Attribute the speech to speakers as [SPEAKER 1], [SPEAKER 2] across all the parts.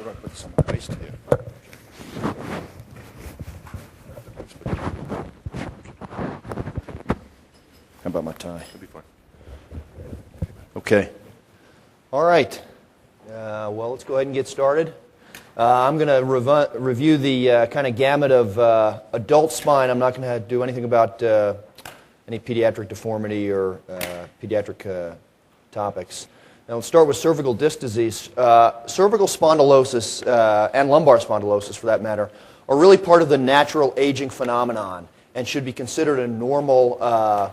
[SPEAKER 1] Where do I put some ice here? How about my tie?
[SPEAKER 2] It'll be fine.
[SPEAKER 1] Okay. All right. Well, let's go ahead and get started. I'm going to review the kind of gamut of adult spine. I'm not going to do anything about any pediatric deformity or pediatric topics. Now, let's start with cervical disc disease. Cervical spondylosis and lumbar spondylosis, for that matter, are really part of the natural aging phenomenon and should be considered a normal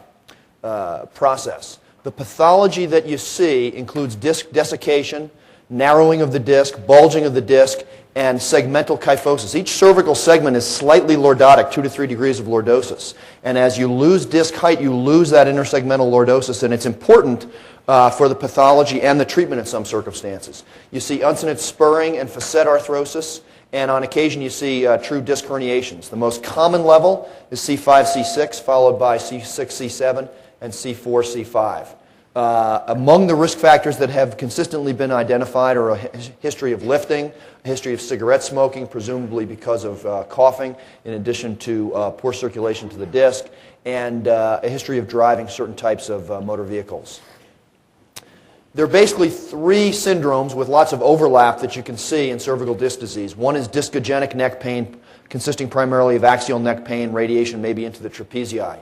[SPEAKER 1] process. The pathology that you see includes disc desiccation, narrowing of the disc, bulging of the disc, and segmental kyphosis. Each cervical segment is slightly lordotic, 2 to 3 degrees of lordosis. And as you lose disc height, you lose that intersegmental lordosis, and it's important for the pathology and the treatment in some circumstances. You see uncinate spurring and facet arthrosis, and on occasion you see true disc herniations. The most common level is C5, C6, followed by C6, C7, and C4, C5. Among the risk factors that have consistently been identified are a history of lifting, a history of cigarette smoking, presumably because of coughing, in addition to poor circulation to the disc, and a history of driving certain types of motor vehicles. There are basically 3 syndromes with lots of overlap that you can see in cervical disc disease. One is discogenic neck pain, consisting primarily of axial neck pain, radiation maybe into the trapezii.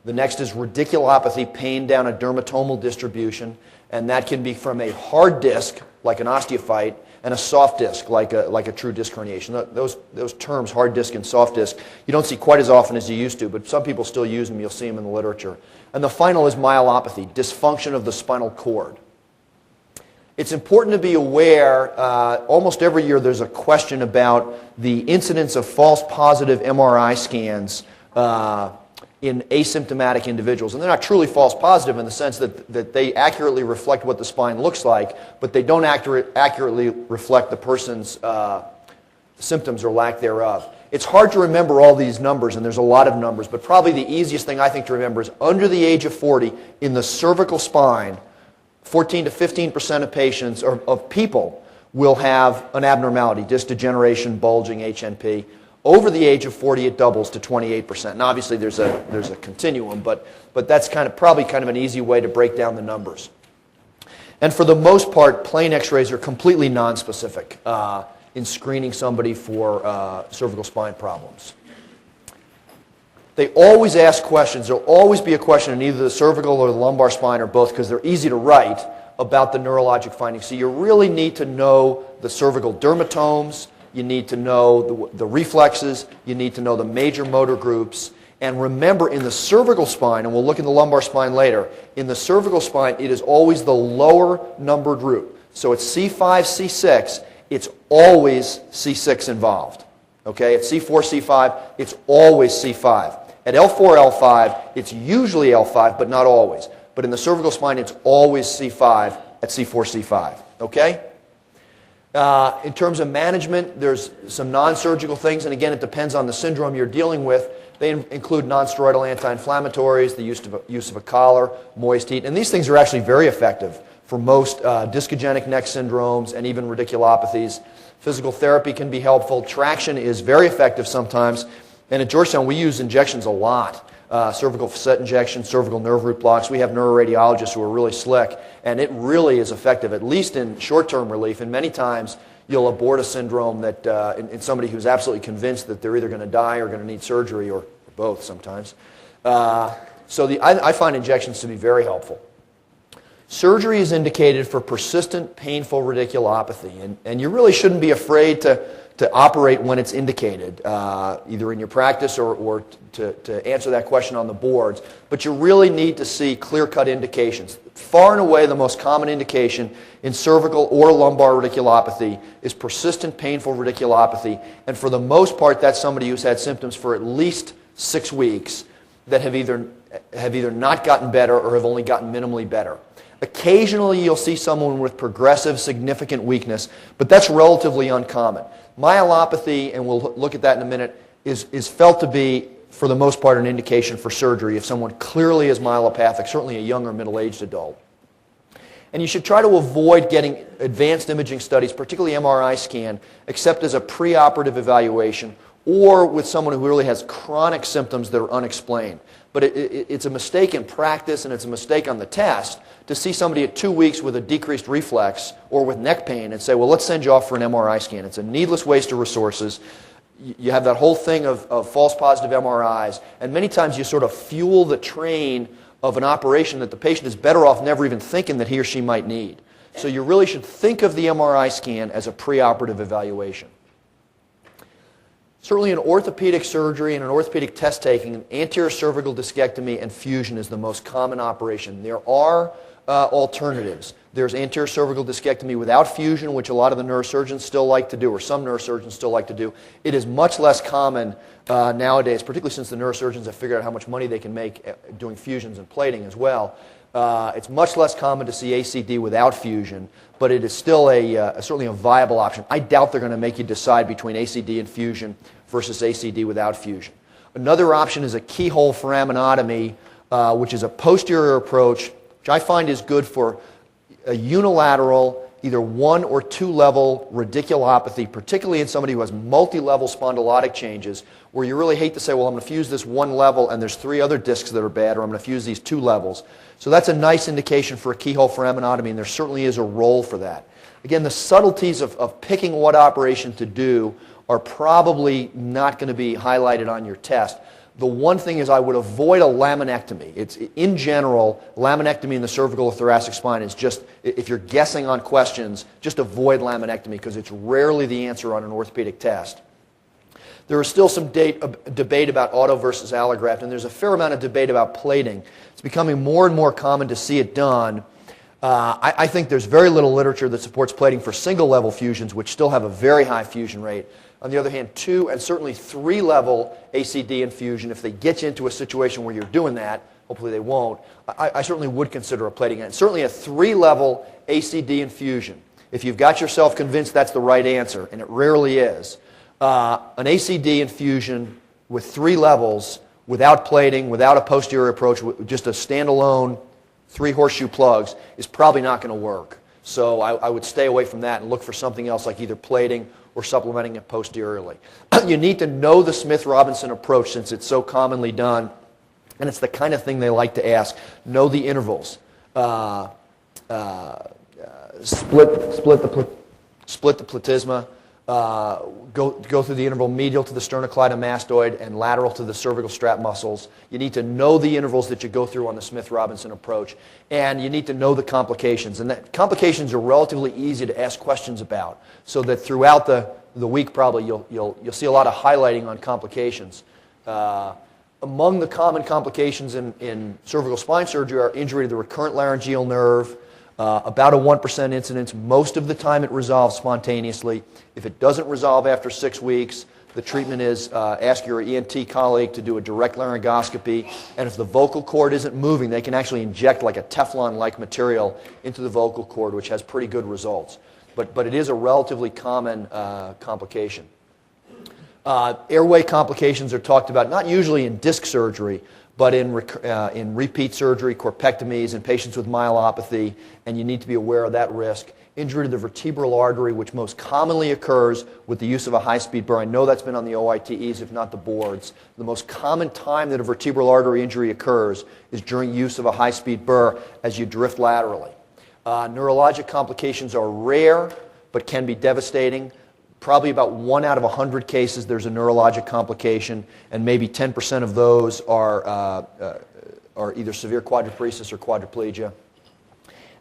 [SPEAKER 1] The next is radiculopathy, pain down a dermatomal distribution, and that can be from a hard disc, like an osteophyte, and a soft disc, like a true disc herniation. Those terms, hard disc and soft disc, you don't see quite as often as you used to, but some people still use them. You'll see them in the literature. And the final is myelopathy, dysfunction of the spinal cord. It's important to be aware, almost every year there's a question about the incidence of false positive MRI scans in asymptomatic individuals. And they're not truly false positive in the sense that they accurately reflect what the spine looks like, but they don't accurately reflect the person's symptoms or lack thereof. It's hard to remember all these numbers, and there's a lot of numbers, but probably the easiest thing I think to remember is under the age of 40, in the cervical spine, 14 to 15% of patients, or of people, will have an abnormality, disc degeneration, bulging, HNP. Over the age of 40, it doubles to 28%. And obviously, there's a continuum, but that's probably an easy way to break down the numbers. And for the most part, plain X-rays are completely nonspecific in screening somebody for cervical spine problems. They always ask questions. There'll always be a question in either the cervical or the lumbar spine or both, because they're easy to write, about the neurologic findings. So you really need to know the cervical dermatomes. You need to know the reflexes. You need to know the major motor groups. And remember, in the cervical spine, and we'll look at the lumbar spine later, in the cervical spine, it is always the lower numbered group. So it's C5, C6, it's always C6 involved. Okay, at C4, C5, it's always C5. At L4, L5, it's usually L5, but not always. But in the cervical spine, it's always C5 at C4, C5. Okay? In terms of management, there's some non-surgical things, and again, it depends on the syndrome you're dealing with. They include non-steroidal anti-inflammatories, the use of a collar, moist heat, and these things are actually very effective for most discogenic neck syndromes and even radiculopathies. Physical therapy can be helpful. Traction is very effective sometimes, and at Georgetown, we use injections a lot. Cervical facet injection, cervical nerve root blocks. We have neuroradiologists who are really slick, and it really is effective, at least in short-term relief. And many times, you'll abort a syndrome that in somebody who's absolutely convinced that they're either going to die or going to need surgery, or both sometimes. I find injections to be very helpful. Surgery is indicated for persistent, painful radiculopathy, and you really shouldn't be afraid to operate when it's indicated, either in your practice or to answer that question on the boards. But you really need to see clear-cut indications. Far and away, the most common indication in cervical or lumbar radiculopathy is persistent, painful radiculopathy, and for the most part, that's somebody who's had symptoms for at least 6 weeks that have either not gotten better or have only gotten minimally better. Occasionally, you'll see someone with progressive, significant weakness, but that's relatively uncommon. Myelopathy, and we'll look at that in a minute, is felt to be, for the most part, an indication for surgery if someone clearly is myelopathic, certainly a young or middle-aged adult. And you should try to avoid getting advanced imaging studies, particularly MRI scan, except as a preoperative evaluation or with someone who really has chronic symptoms that are unexplained. But it's a mistake in practice and it's a mistake on the test to see somebody at 2 weeks with a decreased reflex or with neck pain and say, well, let's send you off for an MRI scan. It's a needless waste of resources. You have that whole thing of false positive MRIs, and many times you sort of fuel the train of an operation that the patient is better off never even thinking that he or she might need. So you really should think of the MRI scan as a preoperative evaluation. Certainly in orthopedic surgery and an orthopedic test taking, an anterior cervical discectomy and fusion is the most common operation. There are alternatives. There's anterior cervical discectomy without fusion, which a lot of the neurosurgeons still like to do, or some neurosurgeons still like to do. It is much less common nowadays, particularly since the neurosurgeons have figured out how much money they can make doing fusions and plating as well. It's much less common to see ACD without fusion, but it is still certainly a viable option. I doubt they're going to make you decide between ACD and fusion versus ACD without fusion. Another option is a keyhole foraminotomy, which is a posterior approach, which I find is good for a unilateral, either 1 or 2 level radiculopathy, particularly in somebody who has multi-level spondylotic changes, where you really hate to say, well, I'm going to fuse this 1 level and there's 3 other discs that are bad, or I'm going to fuse these 2 levels. So that's a nice indication for a keyhole foraminotomy, and there certainly is a role for that. Again, the subtleties of picking what operation to do are probably not going to be highlighted on your test. The one thing is I would avoid a laminectomy. It's, in general, laminectomy in the cervical or thoracic spine is just, if you're guessing on questions, just avoid laminectomy because it's rarely the answer on an orthopedic test. There is still some debate about auto versus allograft, and there's a fair amount of debate about plating. It's becoming more and more common to see it done. I think there's very little literature that supports plating for single-level fusions, which still have a very high fusion rate. On the other hand, 2 and certainly 3-level ACD infusion, if they get you into a situation where you're doing that, hopefully they won't, I certainly would consider a plating. And certainly a 3-level ACD infusion, if you've got yourself convinced that's the right answer, and it rarely is, an ACD infusion with 3 levels, without plating, without a posterior approach, just a standalone 3 horseshoe plugs, is probably not going to work. So I would stay away from that and look for something else like either plating or supplementing it posteriorly. You need to know the Smith-Robinson approach since it's so commonly done, and it's the kind of thing they like to ask. Know the intervals. Split the platysma. Go through the interval medial to the sternocleidomastoid and lateral to the cervical strap muscles. You need to know the intervals that you go through on the Smith-Robinson approach, and you need to know the complications. And that complications are relatively easy to ask questions about, so that throughout the week probably you'll see a lot of highlighting on complications. Among the common complications in cervical spine surgery are injury to the recurrent laryngeal nerve. About a 1% incidence. Most of the time it resolves spontaneously. If it doesn't resolve after 6 weeks, the treatment is ask your ENT colleague to do a direct laryngoscopy, and if the vocal cord isn't moving, they can actually inject like a Teflon-like material into the vocal cord, which has pretty good results. But it is a relatively common complication. Airway complications are talked about, not usually in disc surgery, but in repeat surgery, corpectomies, and patients with myelopathy, and you need to be aware of that risk. Injury to the vertebral artery, which most commonly occurs with the use of a high-speed burr. I know that's been on the OITEs, if not the boards. The most common time that a vertebral artery injury occurs is during use of a high-speed burr as you drift laterally. Neurologic complications are rare, but can be devastating. Probably about 1 out of 100 cases there's a neurologic complication, and maybe 10% of those are either severe quadriparesis or quadriplegia.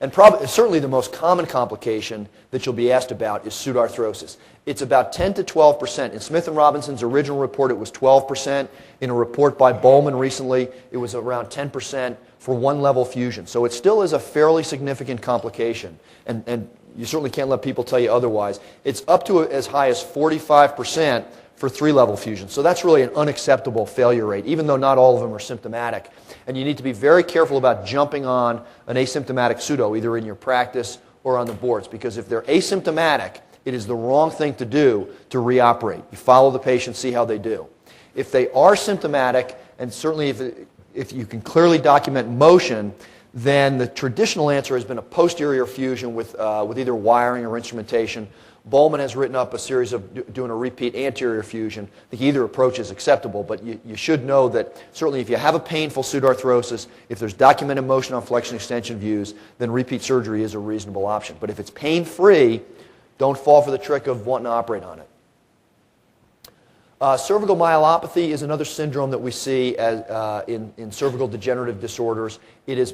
[SPEAKER 1] And certainly the most common complication that you'll be asked about is pseudarthrosis. It's about 10 to 12%. In Smith and Robinson's original report, it was 12%. In a report by Bowman recently, it was around 10% for 1-level fusion. So it still is a fairly significant complication. And you certainly can't let people tell you otherwise. It's up to as high as 45% for 3-level fusion. So that's really an unacceptable failure rate, even though not all of them are symptomatic. And you need to be very careful about jumping on an asymptomatic pseudo, either in your practice or on the boards, because if they're asymptomatic, it is the wrong thing to do to reoperate. You follow the patient, see how they do. If they are symptomatic, and certainly if you can clearly document motion, then the traditional answer has been a posterior fusion with either wiring or instrumentation. Bowman has written up a series of doing a repeat anterior fusion. I think either approach is acceptable, but you should know that certainly if you have a painful pseudoarthrosis, if there's documented motion on flexion extension views, then repeat surgery is a reasonable option. But if it's pain-free, don't fall for the trick of wanting to operate on it. Cervical myelopathy is another syndrome that we see as, in cervical degenerative disorders. It is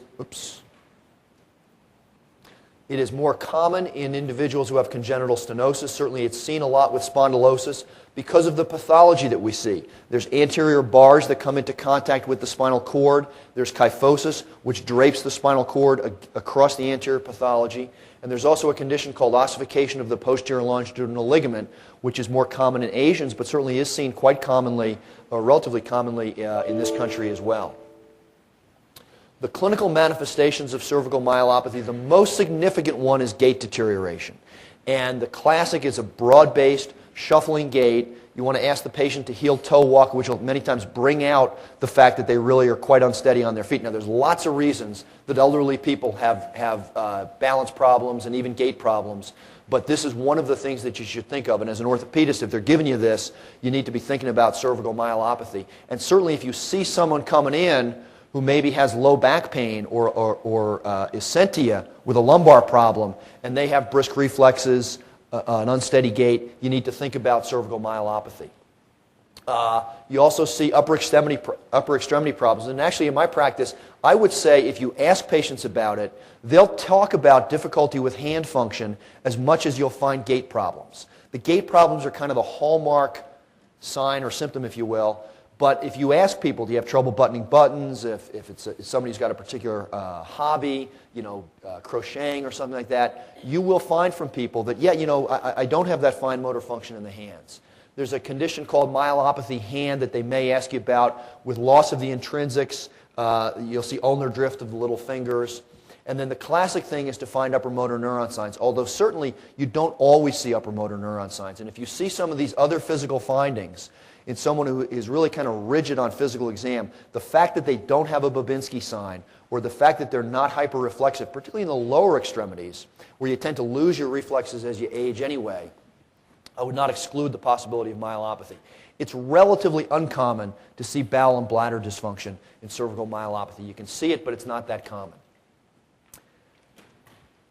[SPEAKER 1] more common in individuals who have congenital stenosis. Certainly it's seen a lot with spondylosis because of the pathology that we see. There's anterior bars that come into contact with the spinal cord. There's kyphosis, which drapes the spinal cord across the anterior pathology. And there's also a condition called ossification of the posterior longitudinal ligament, which is more common in Asians, but certainly is seen quite commonly, or relatively commonly, in this country as well. The clinical manifestations of cervical myelopathy, the most significant one is gait deterioration. And the classic is a broad-based, shuffling gait. You want to ask the patient to heel-toe walk, which will many times bring out the fact that they really are quite unsteady on their feet. Now, there's lots of reasons that elderly people have balance problems and even gait problems, but this is one of the things that you should think of. And as an orthopedist, if they're giving you this, you need to be thinking about cervical myelopathy. And certainly if you see someone coming in who maybe has low back pain or is sentia with a lumbar problem, and they have brisk reflexes, an unsteady gait, you need to think about cervical myelopathy. You also see upper extremity problems. And actually, in my practice, I would say if you ask patients about it, they'll talk about difficulty with hand function as much as you'll find gait problems. The gait problems are kind of the hallmark sign or symptom, if you will. But if you ask people, do you have trouble buttoning buttons, if somebody who's got a particular hobby, crocheting or something like that, you will find from people that, yeah, I don't have that fine motor function in the hands. There's a condition called myelopathy hand that they may ask you about with loss of the intrinsics. You'll see ulnar drift of the little fingers. And then the classic thing is to find upper motor neuron signs, although certainly you don't always see upper motor neuron signs. And if you see some of these other physical findings in someone who is really kind of rigid on physical exam, the fact that they don't have a Babinski sign or the fact that they're not hyperreflexive, particularly in the lower extremities, where you tend to lose your reflexes as you age anyway, I would not exclude the possibility of myelopathy. It's relatively uncommon to see bowel and bladder dysfunction in cervical myelopathy. You can see it, but it's not that common.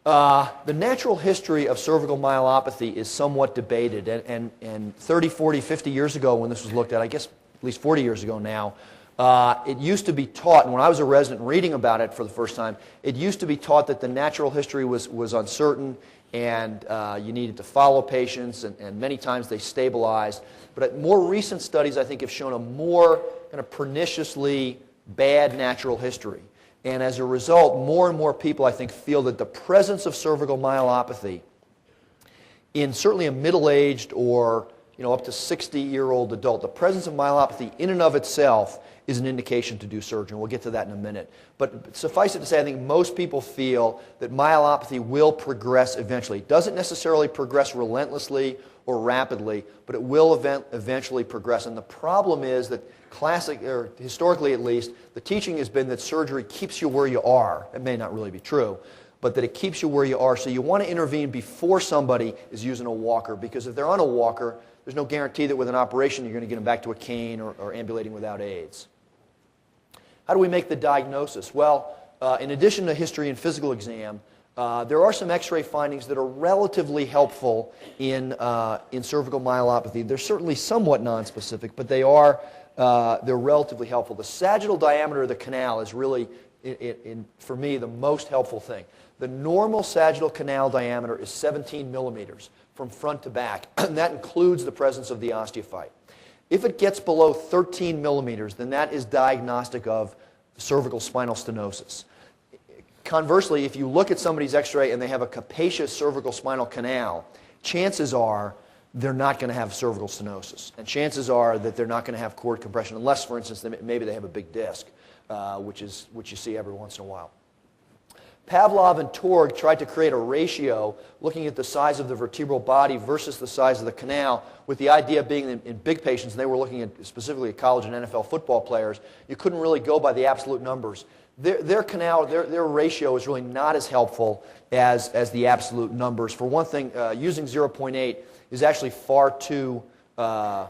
[SPEAKER 1] The natural history of cervical myelopathy is somewhat debated, and 30, 40, 50 years ago when this was looked at, I guess at least 40 years ago now, it used to be taught, and when I was a resident reading about it for the first time, it used to be taught that the natural history was uncertain and you needed to follow patients, and many times they stabilized. But more recent studies, I think, have shown a more kind of perniciously bad natural history. And as a result, more and more people, I think, feel that the presence of cervical myelopathy in certainly a middle-aged or up to 60-year-old adult, the presence of myelopathy in and of itself is an indication to do surgery. We'll get to that in a minute. But suffice it to say, I think most people feel that myelopathy will progress eventually. It doesn't necessarily progress relentlessly or rapidly, but it will eventually progress. And the problem is that historically at least, the teaching has been that surgery keeps you where you are. It may not really be true, but that it keeps you where you are. So you want to intervene before somebody is using a walker, because if they're on a walker, there's no guarantee that with an operation you're going to get them back to a cane or ambulating without aids. How do we make the diagnosis? Well, in addition to history and physical exam, there are some X-ray findings that are relatively helpful in cervical myelopathy. They're certainly somewhat nonspecific, but they're relatively helpful. The sagittal diameter of the canal is really, for me, the most helpful thing. The normal sagittal canal diameter is 17 millimeters from front to back, and that includes the presence of the osteophyte. If it gets below 13 millimeters, then that is diagnostic of cervical spinal stenosis. Conversely, if you look at somebody's X-ray and they have a capacious cervical spinal canal, chances are they're not going to have cervical stenosis. And chances are that they're not going to have cord compression, unless, for instance, maybe they have a big disc, which you see every once in a while. Pavlov and Torg tried to create a ratio looking at the size of the vertebral body versus the size of the canal, with the idea being in big patients, and they were looking at specifically at college and NFL football players, you couldn't really go by the absolute numbers. Their ratio is really not as helpful as the absolute numbers. For one thing, using 0.8 is actually far too, I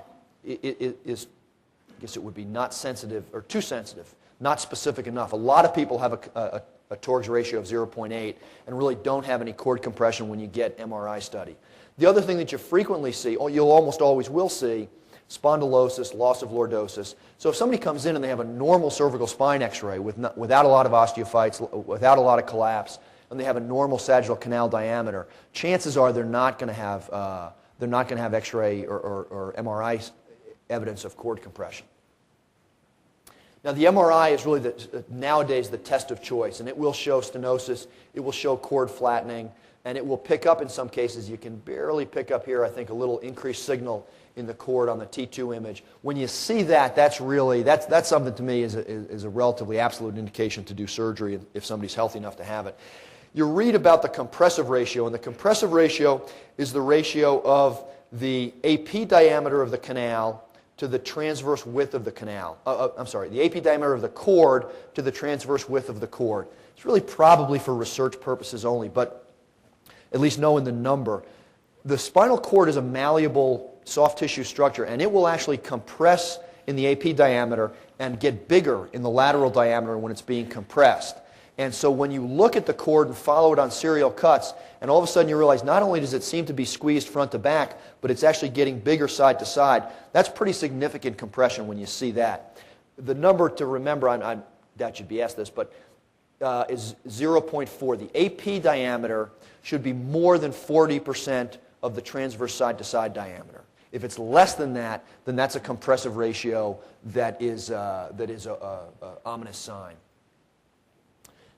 [SPEAKER 1] guess it would be not sensitive, or too sensitive, not specific enough. A lot of people have a Torg's ratio of 0.8 and really don't have any cord compression when you get MRI study. The other thing that you frequently see, or you'll almost always will see, spondylosis, loss of lordosis. So if somebody comes in and they have a normal cervical spine x-ray without a lot of osteophytes, without a lot of collapse, and they have a normal sagittal canal diameter, chances are they're not going to have x-ray or MRI evidence of cord compression. Now the MRI is really nowadays the test of choice, and it will show stenosis, it will show cord flattening, and it will pick up in some cases. You can barely pick up here, I think, a little increased signal in the cord on the T2 image. When you see that, that's something to me is a relatively absolute indication to do surgery if somebody's healthy enough to have it. You read about the compressive ratio, and the compressive ratio is the ratio of the AP diameter of the canal to the transverse width of the canal. The AP diameter of the cord to the transverse width of the cord. It's really probably for research purposes only, but at least knowing the number. The spinal cord is a malleable soft tissue structure, and it will actually compress in the AP diameter and get bigger in the lateral diameter when it's being compressed. And so when you look at the cord and follow it on serial cuts, and all of a sudden you realize not only does it seem to be squeezed front to back, but it's actually getting bigger side to side, that's pretty significant compression when you see that. The number to remember, I doubt you'd be asked this, but is 0.4. The AP diameter should be more than 40% of the transverse side to side diameter. If it's less than that, then that's a compressive ratio that is an ominous sign.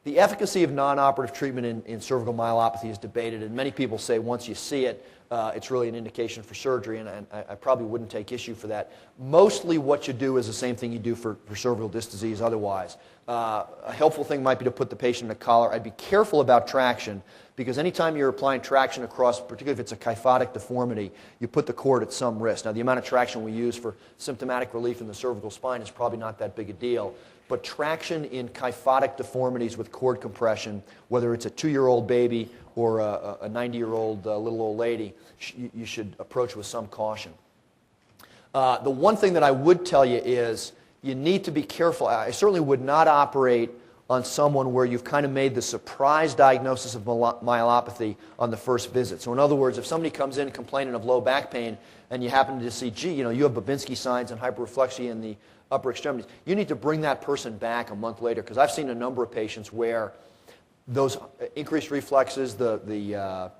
[SPEAKER 1] The efficacy of non-operative treatment in cervical myelopathy is debated, and many people say once you see it, it's really an indication for surgery, and I probably wouldn't take issue for that. Mostly what you do is the same thing you do for cervical disc disease otherwise. A helpful thing might be to put the patient in a collar. I'd be careful about traction, because anytime you're applying traction across, particularly if it's a kyphotic deformity, you put the cord at some risk. Now, the amount of traction we use for symptomatic relief in the cervical spine is probably not that big a deal, but traction in kyphotic deformities with cord compression, whether it's a 2-year-old baby or a 90-year-old little old lady, you should approach with some caution. The one thing that I would tell you is you need to be careful. I certainly would not operate on someone where you've kind of made the surprise diagnosis of myelopathy on the first visit. So in other words, if somebody comes in complaining of low back pain and you happen to see, gee, you have Babinski signs and hyperreflexia in the upper extremities, you need to bring that person back a month later, because I've seen a number of patients where those increased reflexes, the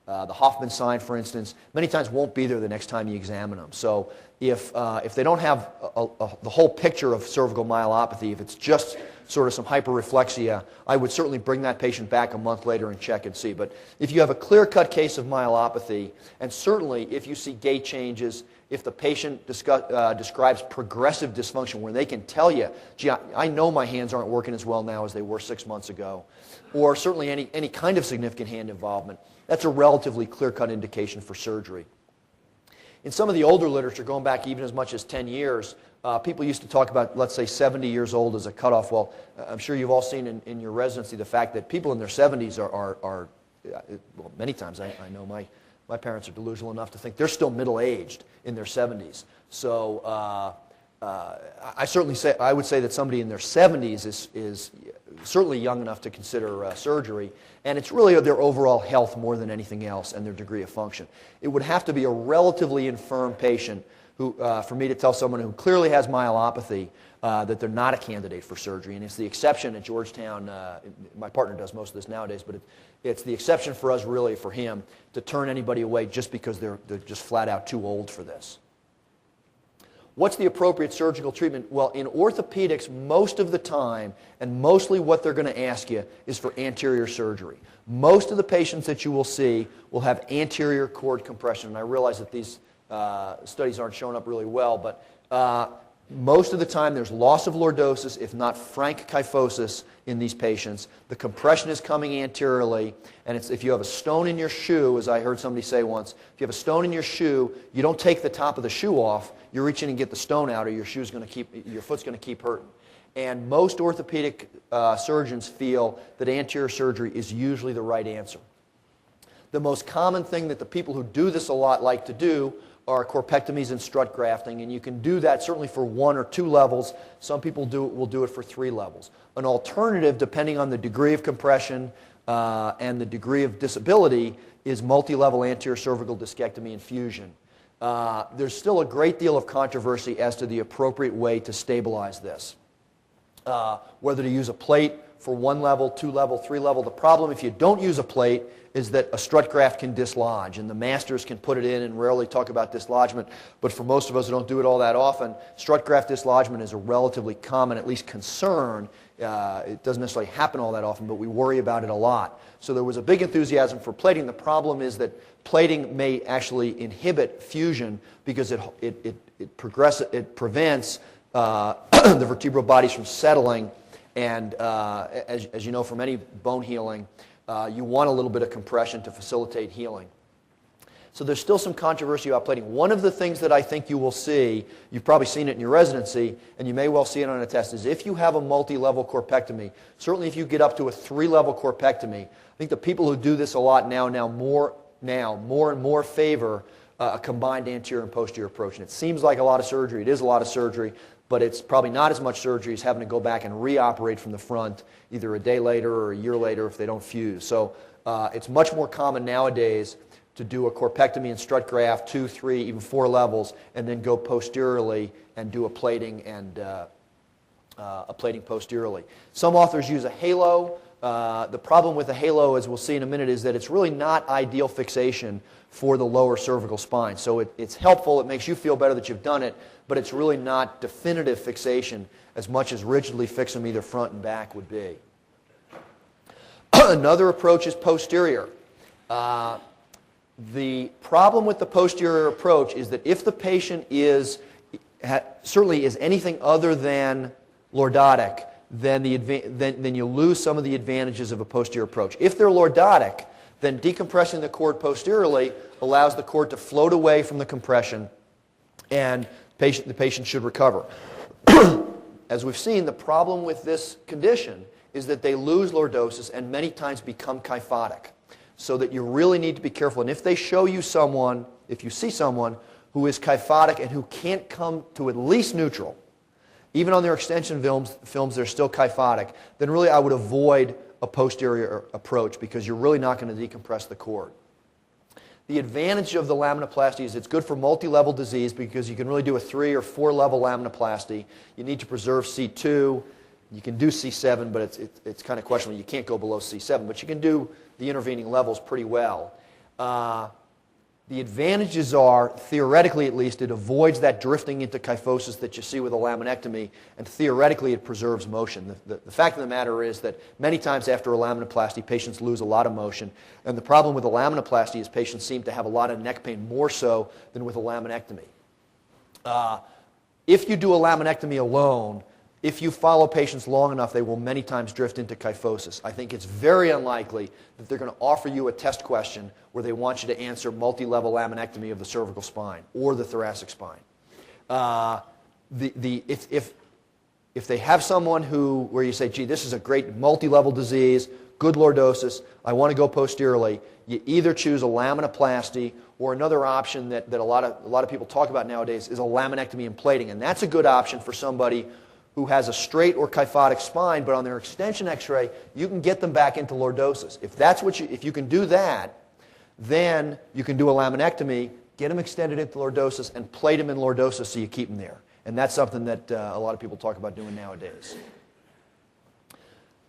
[SPEAKER 1] Hoffman sign, for instance, many times won't be there the next time you examine them. So if they don't have the whole picture of cervical myelopathy, if it's just sort of some hyperreflexia, I would certainly bring that patient back a month later and check and see. But if you have a clear-cut case of myelopathy, and certainly if you see gait changes, if the patient describes progressive dysfunction where they can tell you, gee, I know my hands aren't working as well now as they were 6 months ago, or certainly any kind of significant hand involvement, that's a relatively clear-cut indication for surgery. In some of the older literature, going back even as much as 10 years, people used to talk about, let's say, 70 years old as a cutoff. Well, I'm sure you've all seen in your residency the fact that people in their 70s are well, many times I know my parents are delusional enough to think they're still middle-aged in their 70s. So I would say that somebody in their 70s is certainly young enough to consider surgery, and it's really their overall health more than anything else and their degree of function. It would have to be a relatively infirm patient who, for me to tell someone who clearly has myelopathy that they're not a candidate for surgery, and it's the exception at Georgetown. My partner does most of this nowadays, but it's the exception for us, really, for him to turn anybody away just because they're just flat out too old for this. What's the appropriate surgical treatment? Well, in orthopedics, most of the time, and mostly what they're going to ask you is for anterior surgery. Most of the patients that you will see will have anterior cord compression, and I realize that these studies aren't showing up really well, but Most of the time there's loss of lordosis, if not frank kyphosis in these patients. The compression is coming anteriorly, and if you have a stone in your shoe, as I heard somebody say once, if you have a stone in your shoe, you don't take the top of the shoe off, you reach in and get the stone out, or your foot's going to keep hurting. And most orthopedic surgeons feel that anterior surgery is usually the right answer. The most common thing that the people who do this a lot like to do are corpectomies and strut grafting, and you can do that certainly for 1 or 2 levels. Some people will do it for 3 levels. An alternative, depending on the degree of compression and the degree of disability, is multi-level anterior cervical discectomy and fusion. There's still a great deal of controversy as to the appropriate way to stabilize this. Whether to use a plate for 1 level, 2 level, 3 level. The problem if you don't use a plate is that a strut graft can dislodge, and the masters can put it in and rarely talk about dislodgement, but for most of us who don't do it all that often, strut graft dislodgement is a relatively common, at least concern. It doesn't necessarily happen all that often, but we worry about it a lot. So there was a big enthusiasm for plating. The problem is that plating may actually inhibit fusion because it prevents the vertebral bodies from settling, and as you know from any bone healing, you want a little bit of compression to facilitate healing. So there's still some controversy about plating. One of the things that I think you will see, you've probably seen it in your residency, and you may well see it on a test, is if you have a multi-level corpectomy, certainly if you get up to a 3-level corpectomy, I think the people who do this a lot more and more favor a combined anterior and posterior approach. And it seems like a lot of surgery. It is a lot of surgery, but it's probably not as much surgery as having to go back and reoperate from the front either a day later or a year later if they don't fuse. So it's much more common nowadays to do a corpectomy and strut graft 2, 3, even 4 levels, and then go posteriorly and do a plating posteriorly. Some authors use a halo. The problem with a halo, as we'll see in a minute, is that it's really not ideal fixation for the lower cervical spine. So it's helpful, it makes you feel better that you've done it, but it's really not definitive fixation as much as rigidly fix them either front and back would be. Another approach is posterior. The problem with the posterior approach is that if the patient certainly is anything other than lordotic, then you lose some of the advantages of a posterior approach. If they're lordotic, then decompressing the cord posteriorly allows the cord to float away from the compression, and the patient should recover. As we've seen, the problem with this condition is that they lose lordosis and many times become kyphotic, so that you really need to be careful. And if they show you someone, if you see someone who is kyphotic and who can't come to at least neutral, even on their extension films they're still kyphotic, then really I would avoid a posterior approach because you're really not going to decompress the cord. The advantage of the laminoplasty is it's good for multi-level disease because you can really do a 3 or 4 level laminoplasty. You need to preserve C2. You can do C7, but it's kind of questionable. You can't go below C7, but you can do the intervening levels pretty well. The advantages are, theoretically at least, it avoids that drifting into kyphosis that you see with a laminectomy, and theoretically it preserves motion. The fact of the matter is that many times after a laminoplasty, patients lose a lot of motion, and the problem with a laminoplasty is patients seem to have a lot of neck pain, more so than with a laminectomy. If you do a laminectomy alone, if you follow patients long enough, they will many times drift into kyphosis. I think it's very unlikely that they're going to offer you a test question where they want you to answer multi-level laminectomy of the cervical spine or the thoracic spine. If they have someone where you say, gee, this is a great multi-level disease, good lordosis, I want to go posteriorly, you either choose a laminoplasty or another option that a lot of people talk about nowadays is a laminectomy and plating. And that's a good option for somebody who has a straight or kyphotic spine, but on their extension x-ray, you can get them back into lordosis. If you can do that, then you can do a laminectomy, get them extended into lordosis, and plate them in lordosis so you keep them there. And that's something that a lot of people talk about doing nowadays.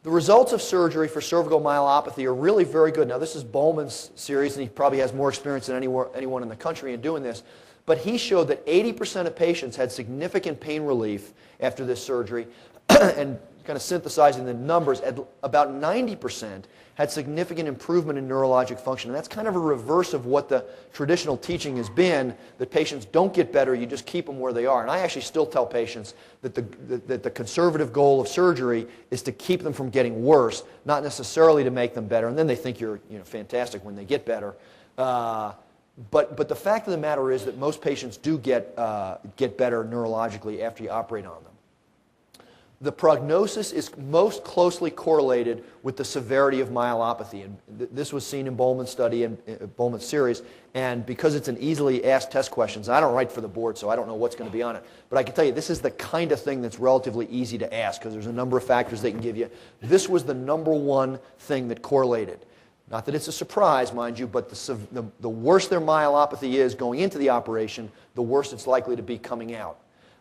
[SPEAKER 1] The results of surgery for cervical myelopathy are really very good. Now, this is Bowman's series, and he probably has more experience than anyone in the country in doing this. But he showed that 80% of patients had significant pain relief after this surgery, and kind of synthesizing the numbers, at about 90% had significant improvement in neurologic function. And that's kind of a reverse of what the traditional teaching has been, that patients don't get better, you just keep them where they are. And I actually still tell patients that the conservative goal of surgery is to keep them from getting worse, not necessarily to make them better. And then they think you're fantastic when they get better. But the fact of the matter is that most patients do get better neurologically after you operate on them. The prognosis is most closely correlated with the severity of myelopathy. And this was seen in Bowman's study and Bowman's series. And because it's an easily asked test questions, I don't write for the board, so I don't know what's going to be on it. But I can tell you, this is the kind of thing that's relatively easy to ask because there's a number of factors they can give you. This was the number one thing that correlated. Not that it's a surprise, mind you, but the worse their myelopathy is going into the operation, the worse it's likely to be coming out.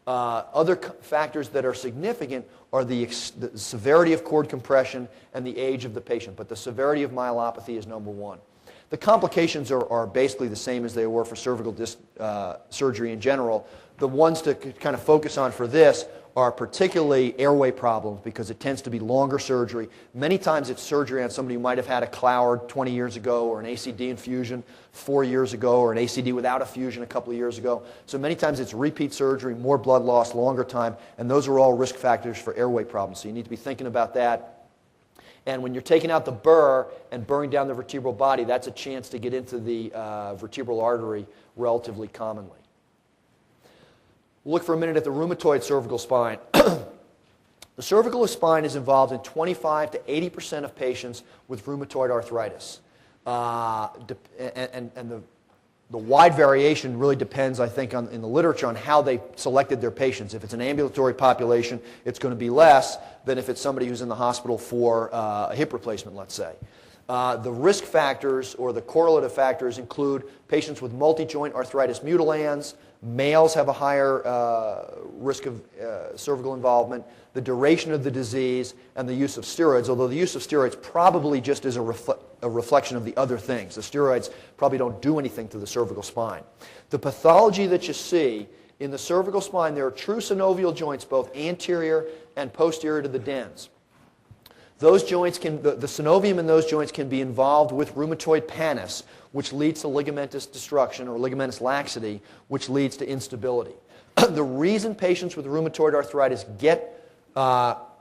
[SPEAKER 1] Other factors that are significant are the severity of cord compression and the age of the patient, but the severity of myelopathy is number one. The complications are basically the same as they were for cervical disc surgery in general. The ones to kind of focus on for this are particularly airway problems because it tends to be longer surgery. Many times it's surgery on somebody who might have had a Cloward 20 years ago or an ACD infusion 4 years ago or an ACD without a fusion a couple of years ago. So many times it's repeat surgery, more blood loss, longer time, and those are all risk factors for airway problems. So you need to be thinking about that. And when you're taking out the burr and burring down the vertebral body, that's a chance to get into the vertebral artery relatively commonly. Look for a minute at the rheumatoid cervical spine. The cervical spine is involved in 25 to 80% of patients with rheumatoid arthritis. And the wide variation really depends, I think, in the literature on how they selected their patients. If it's an ambulatory population, it's going to be less than if it's somebody who's in the hospital for a hip replacement, let's say. The risk factors or the correlative factors include patients with multi-joint arthritis mutilans. Males have a higher risk of cervical involvement, the duration of the disease, and the use of steroids, although the use of steroids probably just is a reflection of the other things. The steroids probably don't do anything to the cervical spine. The pathology that you see in the cervical spine, there are true synovial joints, both anterior and posterior to the dens. Those joints the synovium in those joints can be involved with rheumatoid pannus, which leads to ligamentous destruction or ligamentous laxity, which leads to instability. The reason patients with rheumatoid arthritis get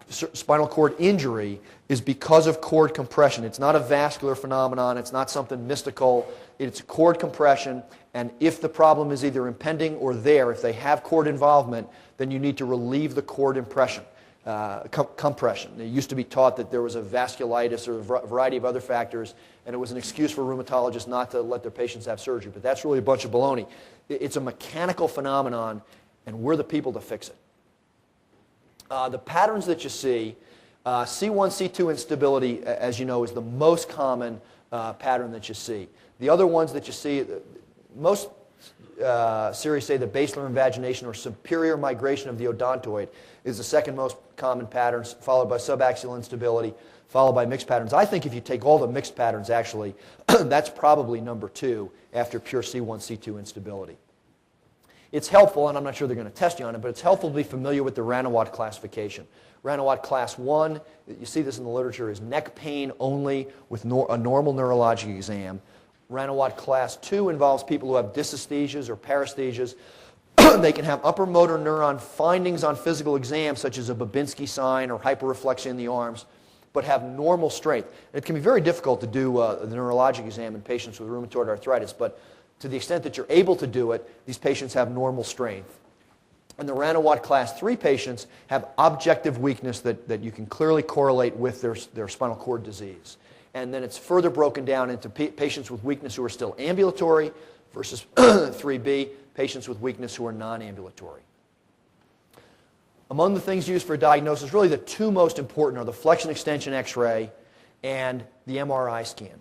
[SPEAKER 1] spinal cord injury is because of cord compression. It's not a vascular phenomenon. It's not something mystical. It's cord compression, and if the problem is either impending or there, if they have cord involvement, then you need to relieve the cord compression. It used to be taught that there was a vasculitis or a variety of other factors, and it was an excuse for rheumatologists not to let their patients have surgery. But that's really a bunch of baloney. It's a mechanical phenomenon, and we're the people to fix it. The patterns that you see, C1, C2 instability, as you know, is the most common pattern that you see. The other ones that you see, most series say that basilar invagination or superior migration of the odontoid is the second most common pattern, followed by subaxial instability, followed by mixed patterns. I think if you take all the mixed patterns, actually, that's probably number 2 after pure C1, C2 instability. It's helpful, and I'm not sure they're going to test you on it, but it's helpful to be familiar with the Rheumatoid classification. Rheumatoid class 1, you see this in the literature, is neck pain only with a normal neurologic exam. Rheumatoid class 2 involves people who have dysesthesias or paresthesias. They can have upper motor neuron findings on physical exams, such as a Babinski sign or hyperreflexia in the arms, but have normal strength. It can be very difficult to do the neurologic exam in patients with rheumatoid arthritis, but to the extent that you're able to do it, these patients have normal strength. And the Rheumatoid class 3 patients have objective weakness that you can clearly correlate with their spinal cord disease. And then it's further broken down into patients with weakness who are still ambulatory versus 3B, patients with weakness who are non-ambulatory. Among the things used for diagnosis, really the two most important are the flexion extension X-ray and the MRI scan.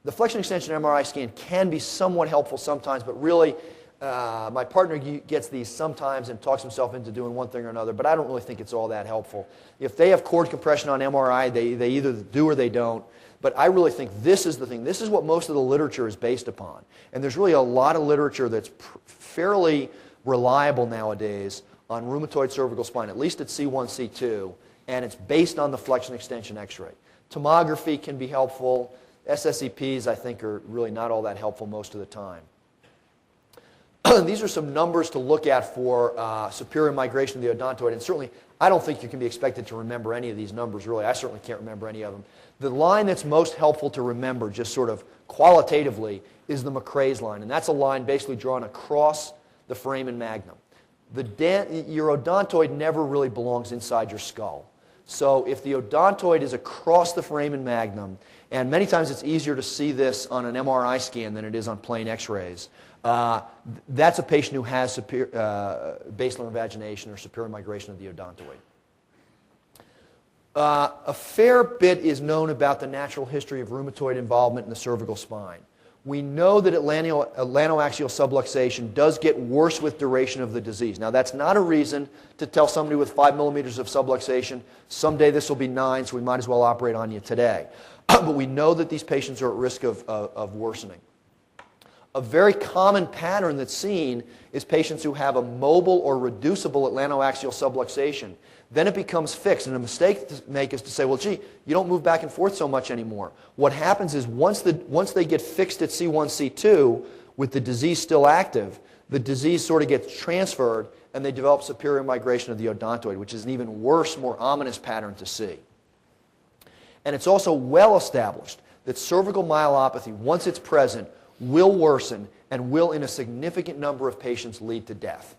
[SPEAKER 1] The flexion extension MRI scan can be somewhat helpful sometimes, but really my partner gets these sometimes and talks himself into doing one thing or another, but I don't really think it's all that helpful. If they have cord compression on MRI, they either do or they don't. But I really think this is the thing. This is what most of the literature is based upon. And there's really a lot of literature that's fairly reliable nowadays on rheumatoid cervical spine, at least at C1, C2, and it's based on the flexion extension x-ray. Tomography can be helpful. SSEPs, I think, are really not all that helpful most of the time. These are some numbers to look at for superior migration of the odontoid, and certainly I don't think you can be expected to remember any of these numbers, really. I certainly can't remember any of them. The line that's most helpful to remember, just sort of qualitatively, is the McRae's line, and that's a line basically drawn across the foramen magnum. Your odontoid never really belongs inside your skull. So if the odontoid is across the foramen magnum, and many times it's easier to see this on an MRI scan than it is on plain x-rays, that's a patient who has basilar invagination or superior migration of the odontoid. A fair bit is known about the natural history of rheumatoid involvement in the cervical spine. We know that atlantoaxial subluxation does get worse with duration of the disease. Now, that's not a reason to tell somebody with 5 millimeters of subluxation, someday this will be 9, so we might as well operate on you today. But we know that these patients are at risk of worsening. A very common pattern that's seen is patients who have a mobile or reducible atlantoaxial subluxation. Then it becomes fixed, and a mistake to make is to say, well, gee, you don't move back and forth so much anymore. What happens is once they get fixed at C1, C2, with the disease still active, the disease sort of gets transferred, and they develop superior migration of the odontoid, which is an even worse, more ominous pattern to see. And it's also well established that cervical myelopathy, once it's present, will worsen and will, in a significant number of patients, lead to death.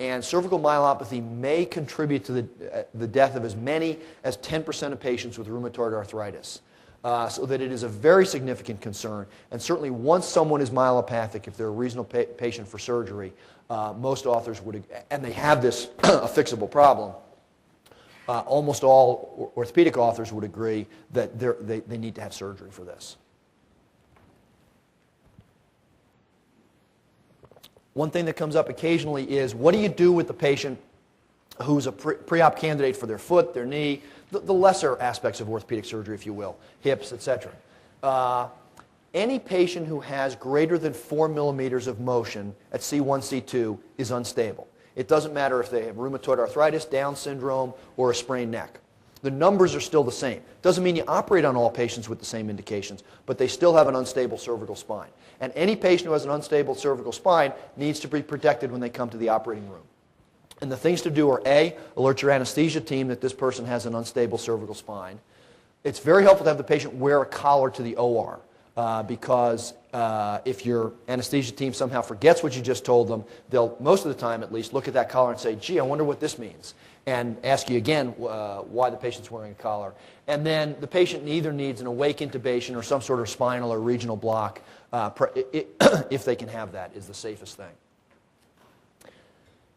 [SPEAKER 1] And cervical myelopathy may contribute to the death of as many as 10% of patients with rheumatoid arthritis. So that it is a very significant concern. And certainly once someone is myelopathic, if they're a reasonable patient for surgery, most authors would, and they have this a fixable problem, almost all orthopedic authors would agree that they need to have surgery for this. One thing that comes up occasionally is, what do you do with the patient who's a pre-op candidate for their foot, their knee, the lesser aspects of orthopedic surgery, if you will, hips, etc. Any patient who has greater than 4 millimeters of motion at C1, C2 is unstable. It doesn't matter if they have rheumatoid arthritis, Down syndrome, or a sprained neck. The numbers are still the same. Doesn't mean you operate on all patients with the same indications, but they still have an unstable cervical spine. And any patient who has an unstable cervical spine needs to be protected when they come to the operating room. And the things to do are, A, alert your anesthesia team that this person has an unstable cervical spine. It's very helpful to have the patient wear a collar to the OR because if your anesthesia team somehow forgets what you just told them, they'll, most of the time at least, look at that collar and say, gee, I wonder what this means, and ask you again why the patient's wearing a collar. And then the patient either needs an awake intubation or some sort of spinal or regional block, if they can have that, is the safest thing.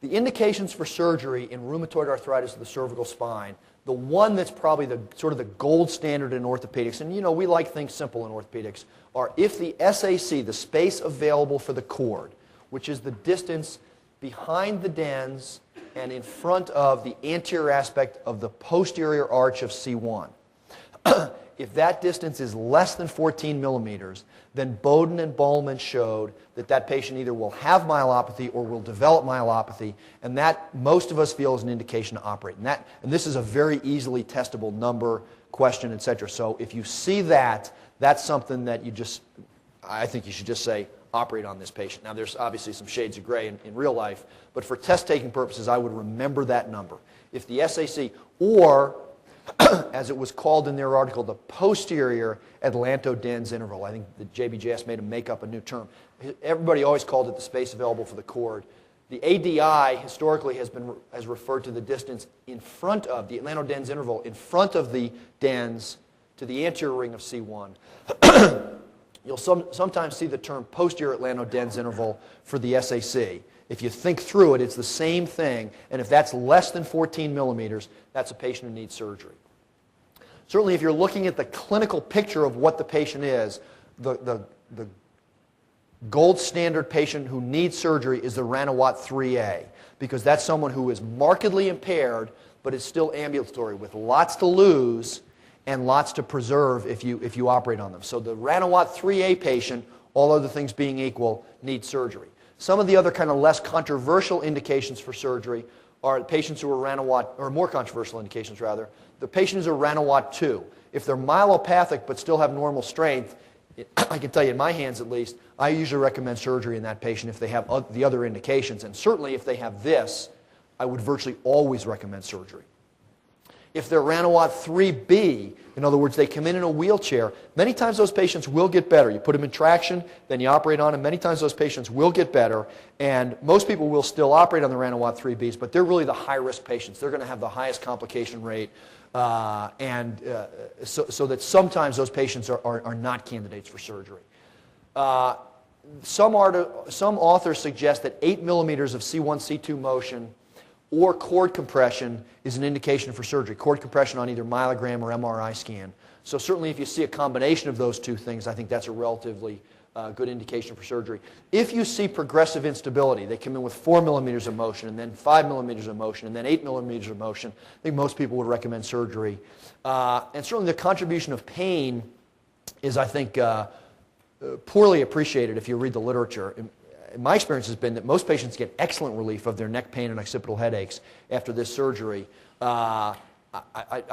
[SPEAKER 1] The indications for surgery in rheumatoid arthritis of the cervical spine, the one that's probably the sort of the gold standard in orthopedics, and you know we like things simple in orthopedics, are if the SAC, the space available for the cord, which is the distance behind the dens and in front of the anterior aspect of the posterior arch of C1. If that distance is less than 14 millimeters, then Bowden and Bowman showed that that patient either will have myelopathy or will develop myelopathy, and that most of us feel is an indication to operate. And this is a very easily testable number, question, etc. So if you see that, that's something that I think you should just say, operate on this patient. Now there's obviously some shades of gray in real life, but for test-taking purposes, I would remember that number. If the SAC, or as it was called in their article, the posterior atlantodens interval. I think the JBJS made them make up a new term. Everybody always called it the space available for the cord. The ADI historically has referred to the distance in front of the atlantodens interval, in front of the dens to the anterior ring of C1. You'll sometimes see the term posterior atlantodens interval for the SAC. If you think through it, it's the same thing, and if that's less than 14 millimeters, that's a patient who needs surgery. Certainly, if you're looking at the clinical picture of what the patient is, the gold standard patient who needs surgery is the Rheumatoid 3A, because that's someone who is markedly impaired, but is still ambulatory, with lots to lose and lots to preserve if you operate on them. So the Rheumatoid 3A patient, all other things being equal, needs surgery. Some of the other kind of less controversial indications for surgery are patients who are Ranawatt, or more controversial indications rather, the patients who are Ranawatt 2. If they're myelopathic but still have normal strength, I can tell you in my hands at least, I usually recommend surgery in that patient if they have the other indications. And certainly if they have this, I would virtually always recommend surgery. If they're Ranawatt 3B, in other words, they come in a wheelchair, many times those patients will get better. You put them in traction, then you operate on them. Many times those patients will get better, and most people will still operate on the Ranawatt 3Bs, but they're really the high-risk patients. They're going to have the highest complication rate, so that sometimes those patients are not candidates for surgery. Some authors suggest that 8 millimeters of C1, C2 motion or cord compression is an indication for surgery. Cord compression on either myelogram or MRI scan. So certainly if you see a combination of those two things, I think that's a relatively good indication for surgery. If you see progressive instability, they come in with 4 millimeters of motion, and then 5 millimeters of motion, and then 8 millimeters of motion, I think most people would recommend surgery. And certainly the contribution of pain is, I think, poorly appreciated if you read the literature. My experience has been that most patients get excellent relief of their neck pain and occipital headaches after this surgery. I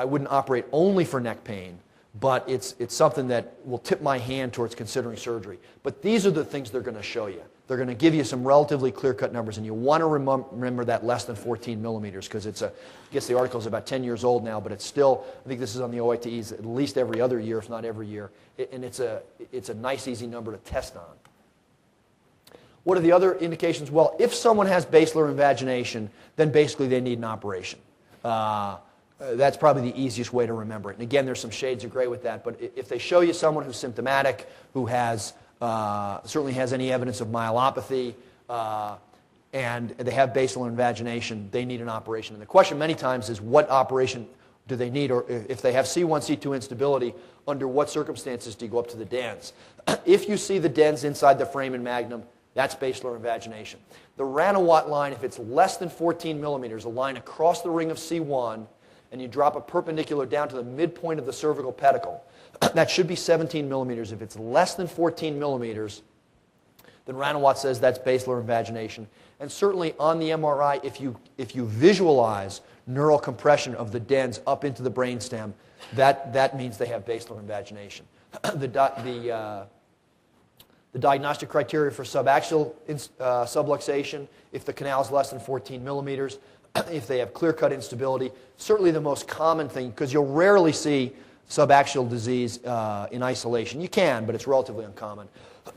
[SPEAKER 1] wouldn't operate only for neck pain, but it's something that will tip my hand towards considering surgery. But these are the things they're going to show you. They're going to give you some relatively clear-cut numbers, and you want to remember that less than 14 millimeters, because I guess the article is about 10 years old now, but it's still, I think this is on the OITEs at least every other year, if not every year, and it's a nice, easy number to test on. What are the other indications? Well, if someone has basilar invagination, then basically they need an operation. That's probably the easiest way to remember it. And again, there's some shades of gray with that, but if they show you someone who's symptomatic, who has certainly has any evidence of myelopathy, and they have basilar invagination, they need an operation. And the question many times is, what operation do they need? Or if they have C1, C2 instability, under what circumstances do you go up to the dens? If you see the dens inside the foramen magnum, that's basilar invagination. The Ranawatt line, if it's less than 14 millimeters, a line across the ring of C1, and you drop it perpendicular down to the midpoint of the cervical pedicle, that should be 17 millimeters. If it's less than 14 millimeters, then Ranawatt says that's basilar invagination. And certainly on the MRI, if you visualize neural compression of the dens up into the brainstem, that means they have basilar invagination. The diagnostic criteria for subaxial subluxation, if the canal is less than 14 millimeters, if they have clear-cut instability, certainly the most common thing, because you'll rarely see subaxial disease in isolation. You can, but it's relatively uncommon.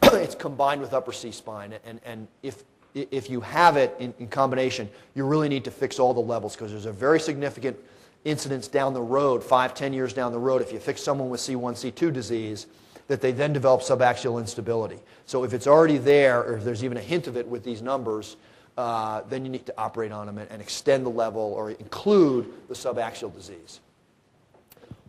[SPEAKER 1] It's combined with upper C-spine, and if you have it in combination, you really need to fix all the levels, because there's a very significant incidence down the road, 5-10 years down the road, if you fix someone with C1, C2 disease, that they then develop subaxial instability. So if it's already there, or if there's even a hint of it with these numbers, then you need to operate on them and extend the level or include the subaxial disease.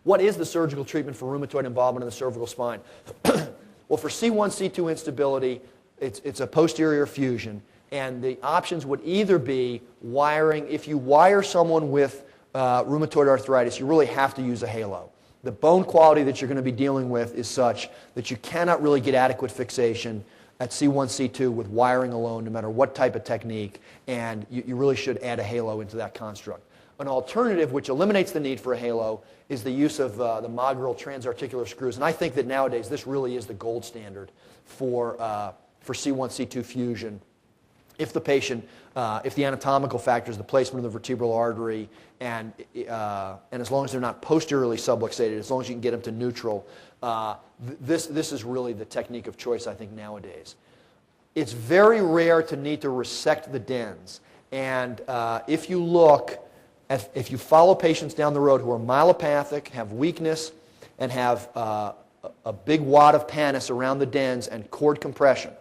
[SPEAKER 1] What is the surgical treatment for rheumatoid involvement in the cervical spine? Well, for C1, C2 instability, it's a posterior fusion, and the options would either be wiring. If you wire someone with rheumatoid arthritis, you really have to use a halo. The bone quality that you're going to be dealing with is such that you cannot really get adequate fixation at C1, C2 with wiring alone, no matter what type of technique, and you really should add a halo into that construct. An alternative, which eliminates the need for a halo, is the use of the Moggerel transarticular screws, and I think that nowadays this really is the gold standard for C1, C2 fusion. If the patient, if the anatomical factors, the placement of the vertebral artery, and as long as they're not posteriorly subluxated, as long as you can get them to neutral, this is really the technique of choice, I think, nowadays. It's very rare to need to resect the dens, and if you look, if you follow patients down the road who are myelopathic, have weakness, and have a big wad of pannus around the dens and cord compression,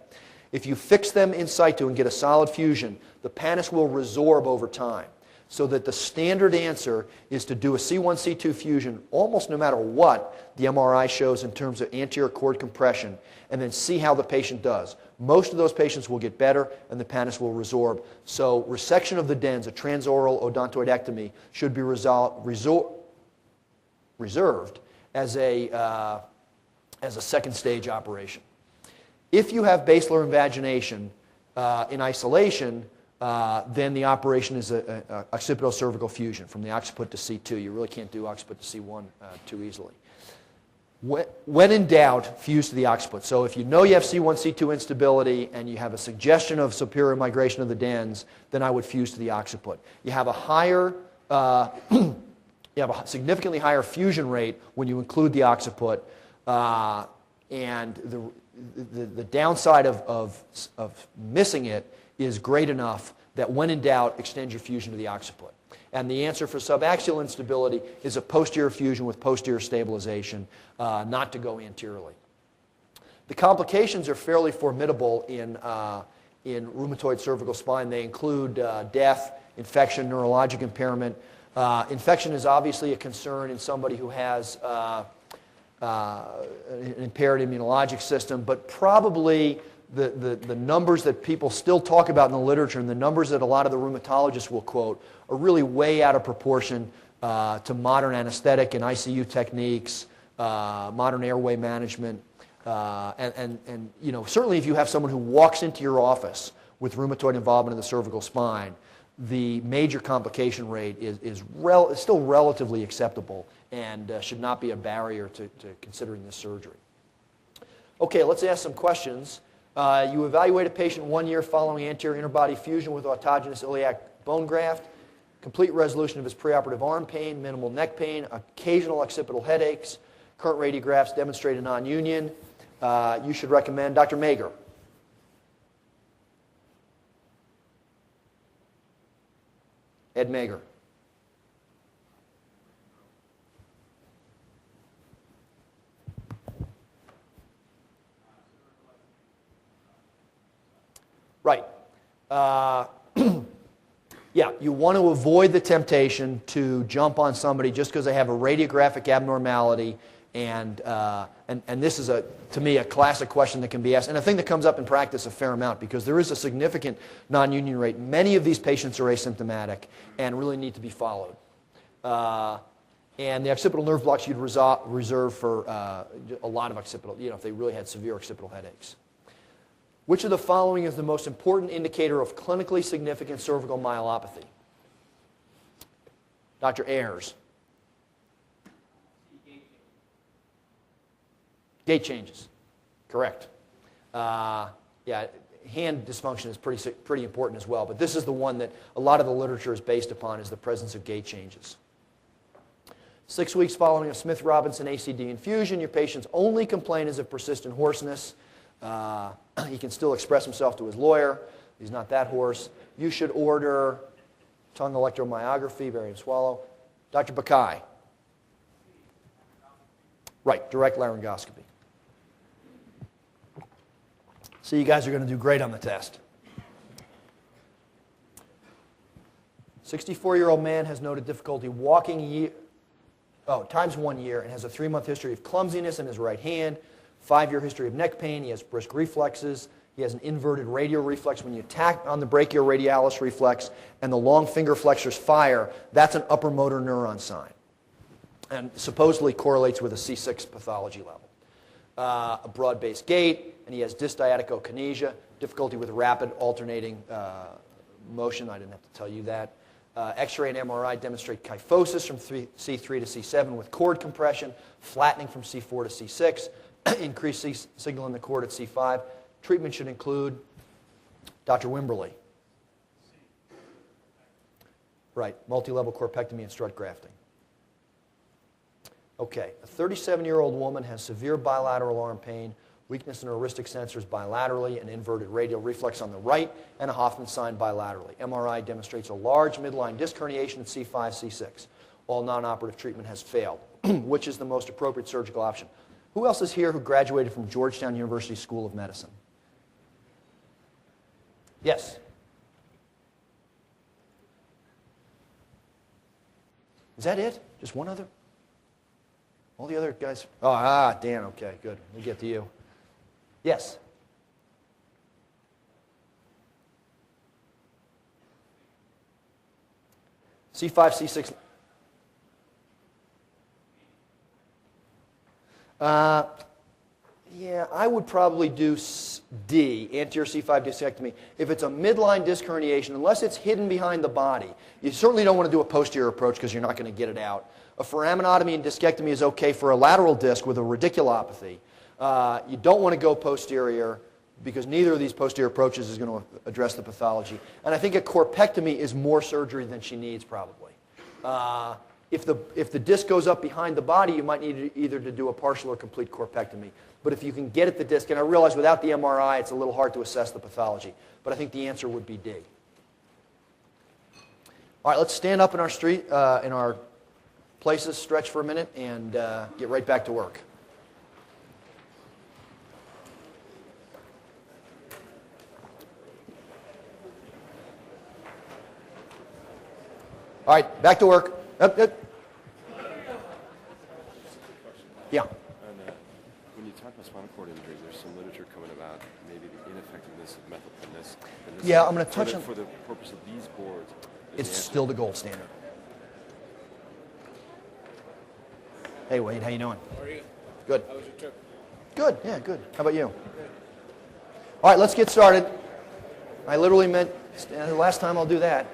[SPEAKER 1] if you fix them in situ and get a solid fusion, the pannus will resorb over time. So that the standard answer is to do a C1, C2 fusion almost no matter what the MRI shows in terms of anterior cord compression, and then see how the patient does. Most of those patients will get better and the pannus will resorb. So resection of the dens, a transoral odontoidectomy, should be reserved as a second stage operation. If you have basilar invagination in isolation, then the operation is a occipital-cervical fusion from the occiput to C2. You really can't do occiput to C1 too easily. When in doubt, fuse to the occiput. So if you know you have C1, C2 instability and you have a suggestion of superior migration of the dens, then I would fuse to the occiput. You have a higher, you have a significantly higher fusion rate when you include the occiput, and the downside of missing it is great enough that when in doubt, extend your fusion to the occiput. And the answer for subaxial instability is a posterior fusion with posterior stabilization, not to go anteriorly. The complications are fairly formidable in rheumatoid cervical spine. They include death, infection, neurologic impairment. Infection is obviously a concern in somebody who has an impaired immunologic system, but probably the numbers that people still talk about in the literature and the numbers that a lot of the rheumatologists will quote are really way out of proportion to modern anesthetic and ICU techniques, modern airway management, and you know, certainly if you have someone who walks into your office with rheumatoid involvement in the cervical spine, the major complication rate is still relatively acceptable and should not be a barrier to considering this surgery. Okay, let's ask some questions. You evaluate a patient 1 year following anterior interbody fusion with autogenous iliac bone graft, complete resolution of his preoperative arm pain, minimal neck pain, occasional occipital headaches, current radiographs demonstrate a non-union. You should recommend Dr. Mager. Ed Mager. Right. Yeah, you want to avoid the temptation to jump on somebody just because they have a radiographic abnormality, and this is, to me, a classic question that can be asked, and a thing that comes up in practice a fair amount because there is a significant non-union rate. Many of these patients are asymptomatic and really need to be followed. And the occipital nerve blocks you'd reserve for a lot of occipital, you know, if they really had severe occipital headaches. Which of the following is the most important indicator of clinically significant cervical myelopathy? Dr. Ayers. Gait changes. Correct. Yeah, hand dysfunction is pretty important as well, but this is the one that a lot of the literature is based upon, is the presence of gait changes. 6 weeks following a Smith-Robinson ACD infusion, your patient's only complaint is of persistent hoarseness. He can still express himself to his lawyer. He's not that hoarse. You should order tongue electromyography, barium swallow. Dr. Bakai. Right, direct laryngoscopy. So you guys are going to do great on the test. 64-year-old man has noted difficulty walking times 1 year and has a 3-month history of clumsiness in his right hand. 5-year history of neck pain. He has brisk reflexes. He has an inverted radial reflex. When you tap on the brachioradialis reflex and the long finger flexors fire, that's an upper motor neuron sign, and supposedly correlates with a C6 pathology level. A broad-based gait, and he has dysdiadochokinesia, difficulty with rapid alternating motion. I didn't have to tell you that. X-ray and MRI demonstrate kyphosis from C3 to C7 with cord compression, flattening from C4 to C6, increased signal in the cord at C5. Treatment should include Dr. Wimberly. Right, multi-level corpectomy and strut grafting. Okay, a 37-year-old woman has severe bilateral arm pain, weakness in her wristic sensors bilaterally, an inverted radial reflex on the right, and a Hoffman sign bilaterally. MRI demonstrates a large midline disc herniation at C5, C6. All non-operative treatment has failed. Which is the most appropriate surgical option? Who else is here who graduated from Georgetown University School of Medicine? Yes? Is that it? Just one other? All the other guys? Oh, Dan, okay, good. We'll get to you. Yes? C5, C6. Yeah, I would probably do D, anterior C5 discectomy. If it's a midline disc herniation, unless it's hidden behind the body, you certainly don't want to do a posterior approach because you're not going to get it out. A foraminotomy and discectomy is okay for a lateral disc with a radiculopathy. You don't want to go posterior because neither of these posterior approaches is going to address the pathology. And I think a corpectomy is more surgery than she needs probably. If the disc goes up behind the body, you might need either to do a partial or complete corpectomy. But if you can get at the disc, and I realize without the MRI it's a little hard to assess the pathology, but I think the answer would be D. All right, let's stand up in our street, in our places, stretch for a minute, and get right back to work. All right, back to work. Up. Yeah.
[SPEAKER 2] When you talk about spinal cord injuries, there's some literature coming about maybe the ineffectiveness of methylprednisolone.
[SPEAKER 1] Yeah, I'm going to touch on...
[SPEAKER 2] For the purpose of these boards...
[SPEAKER 1] It's still the gold standard. Hey, Wade, how you doing?
[SPEAKER 3] How are you?
[SPEAKER 1] Good.
[SPEAKER 3] How was your trip?
[SPEAKER 1] Good, yeah, good. How about you? Good. All right, let's get started. I literally meant the last time I'll do that.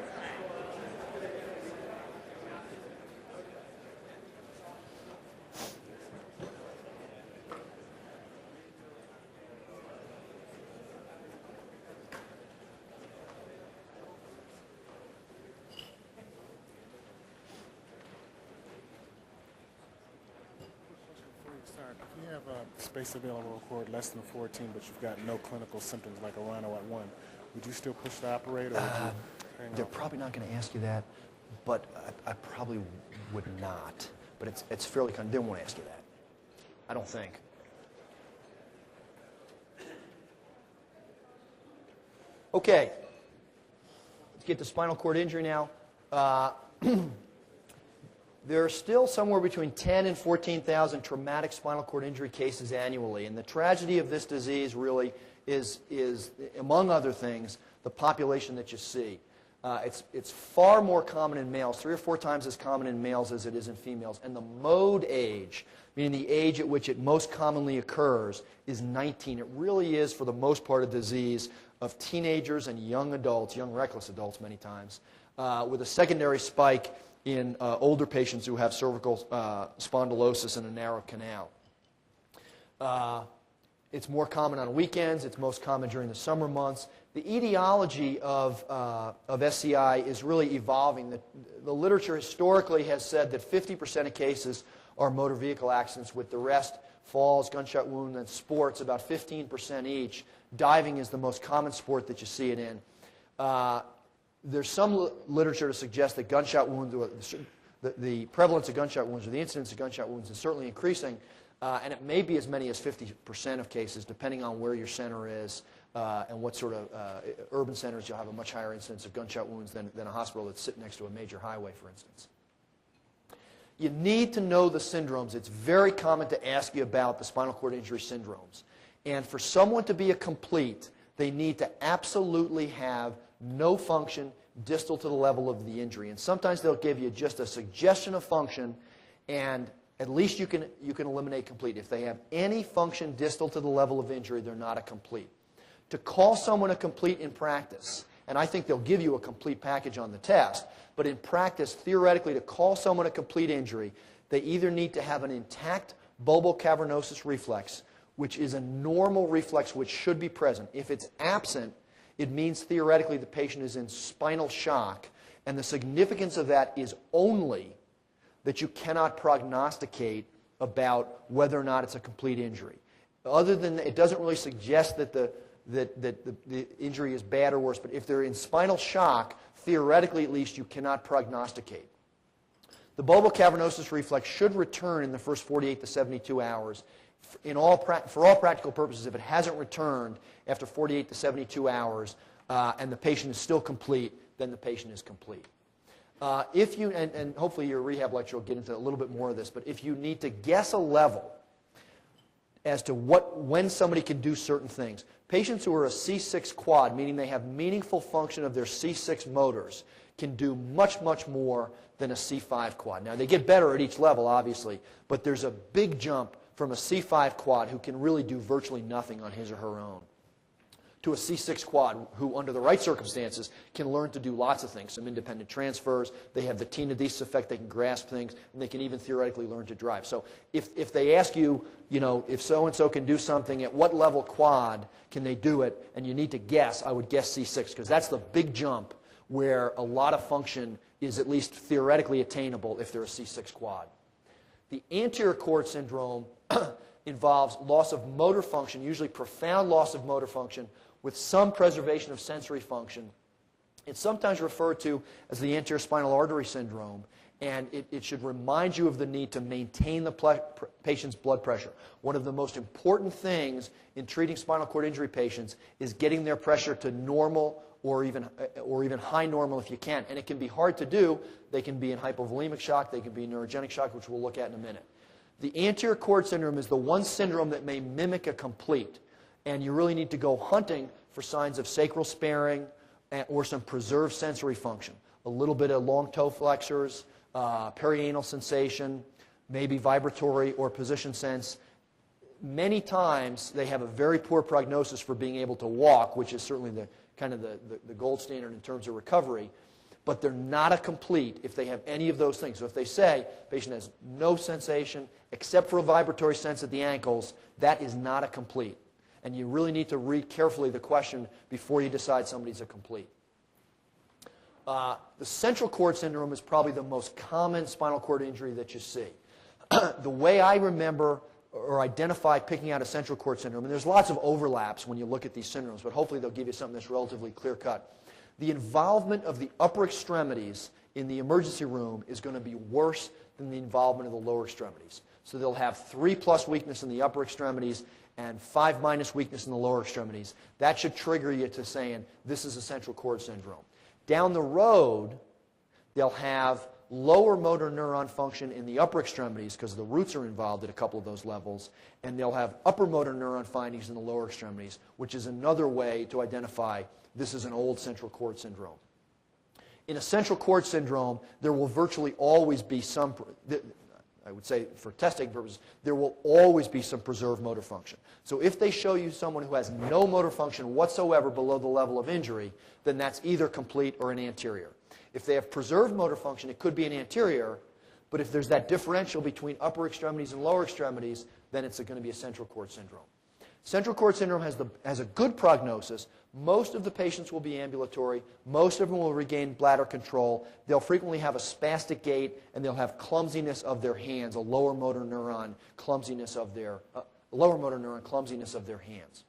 [SPEAKER 3] If you have a space available cord less than 14, but you've got no clinical symptoms like a rhino at 1, would you still push the operator? Or would you hang
[SPEAKER 1] They're
[SPEAKER 3] off?
[SPEAKER 1] probably not going to ask you that, but I probably would not. But it's fairly common. They won't ask you that. I don't think. Okay. Let's get to spinal cord injury now. There are still somewhere between 10 and 14,000 traumatic spinal cord injury cases annually. And the tragedy of this disease really is among other things, the population that you see. It's far more common in males, 3 or 4 times as common in males as it is in females. And the mode age, meaning the age at which it most commonly occurs, is 19. It really is, for the most part, a disease of teenagers and young adults, young reckless adults many times, with a secondary spike in older patients who have cervical spondylosis and a narrow canal. It's more common on weekends. It's most common during the summer months. The etiology of SCI is really evolving. The literature historically has said that 50% of cases are motor vehicle accidents, with the rest falls, gunshot wound, and sports, about 15% each. Diving is the most common sport that you see it in. There's some literature to suggest that gunshot wounds, the prevalence of gunshot wounds or the incidence of gunshot wounds is certainly increasing, and it may be as many as 50% of cases, depending on where your center is and what sort of urban centers. You'll have a much higher incidence of gunshot wounds than a hospital that's sitting next to a major highway, for instance. You need to know the syndromes. It's very common to ask you about the spinal cord injury syndromes. And for someone to be a complete, they need to absolutely have no function distal to the level of the injury. And sometimes they'll give you just a suggestion of function, and at least you can eliminate complete. If they have any function distal to the level of injury, they're not a complete. To call someone a complete in practice, and I think they'll give you a complete package on the test, but in practice, theoretically, to call someone a complete injury, they either need to have an intact bulbocavernosus reflex, which is a normal reflex which should be present. If it's absent, it means theoretically the patient is in spinal shock, and the significance of that is only that you cannot prognosticate about whether or not it's a complete injury. Other than that, it doesn't really suggest that the injury is bad or worse, but if they're in spinal shock, theoretically at least, you cannot prognosticate. The bulbocavernosus reflex should return in the first 48 to 72 hours. For all practical purposes, if it hasn't returned after 48 to 72 hours and the patient is still complete, then the patient is complete. And hopefully your rehab lecture will get into a little bit more of this, but if you need to guess a level as to when somebody can do certain things, patients who are a C6 quad, meaning they have meaningful function of their C6 motors, can do much, much more than a C5 quad. Now, they get better at each level, obviously, but there's a big jump from a C5 quad who can really do virtually nothing on his or her own. to a C6 quad who, under the right circumstances, can learn to do lots of things, some independent transfers. They have the tenodesis effect. They can grasp things, and they can even theoretically learn to drive. So if they ask you, if so-and-so can do something, at what level quad can they do it, and you need to guess, I would guess C6, because that's the big jump where a lot of function is at least theoretically attainable if they're a C6 quad. The anterior cord syndrome involves loss of motor function, usually profound loss of motor function, with some preservation of sensory function. It's sometimes referred to as the anterior spinal artery syndrome, and it should remind you of the need to maintain the patient's blood pressure. One of the most important things in treating spinal cord injury patients is getting their pressure to normal or even high normal if you can. And it can be hard to do. They can be in hypovolemic shock. They can be in neurogenic shock, which we'll look at in a minute. The anterior cord syndrome is the one syndrome that may mimic a complete. And you really need to go hunting for signs of sacral sparing or some preserved sensory function. A little bit of long toe flexors, perianal sensation, maybe vibratory or position sense. Many times they have a very poor prognosis for being able to walk, which is certainly the gold standard in terms of recovery. But they're not a complete if they have any of those things. So if they say the patient has no sensation except for a vibratory sense at the ankles, that is not a complete. And you really need to read carefully the question before you decide somebody's a complete. The central cord syndrome is probably the most common spinal cord injury that you see. The way I remember or identify picking out a central cord syndrome, and there's lots of overlaps when you look at these syndromes, but hopefully they'll give you something that's relatively clear-cut. The involvement of the upper extremities in the emergency room is going to be worse than the involvement of the lower extremities. So they'll have 3+ weakness in the upper extremities and 5- weakness in the lower extremities. That should trigger you to saying this is a central cord syndrome. Down the road, they'll have lower motor neuron function in the upper extremities because the roots are involved at a couple of those levels, and they'll have upper motor neuron findings in the lower extremities, which is another way to identify this is an old central cord syndrome. In a central cord syndrome, there will virtually always be some, I would say for testing purposes, there will always be some preserved motor function. So if they show you someone who has no motor function whatsoever below the level of injury, then that's either complete or an anterior. If they have preserved motor function, it could be an anterior, but if there's that differential between upper extremities and lower extremities, then it's going to be a central cord syndrome. Central cord syndrome has a good prognosis. Most of the patients will be ambulatory. Most of them will regain bladder control. They'll frequently have a spastic gait, and they'll have clumsiness of their hands, a lower motor neuron clumsiness of their hands.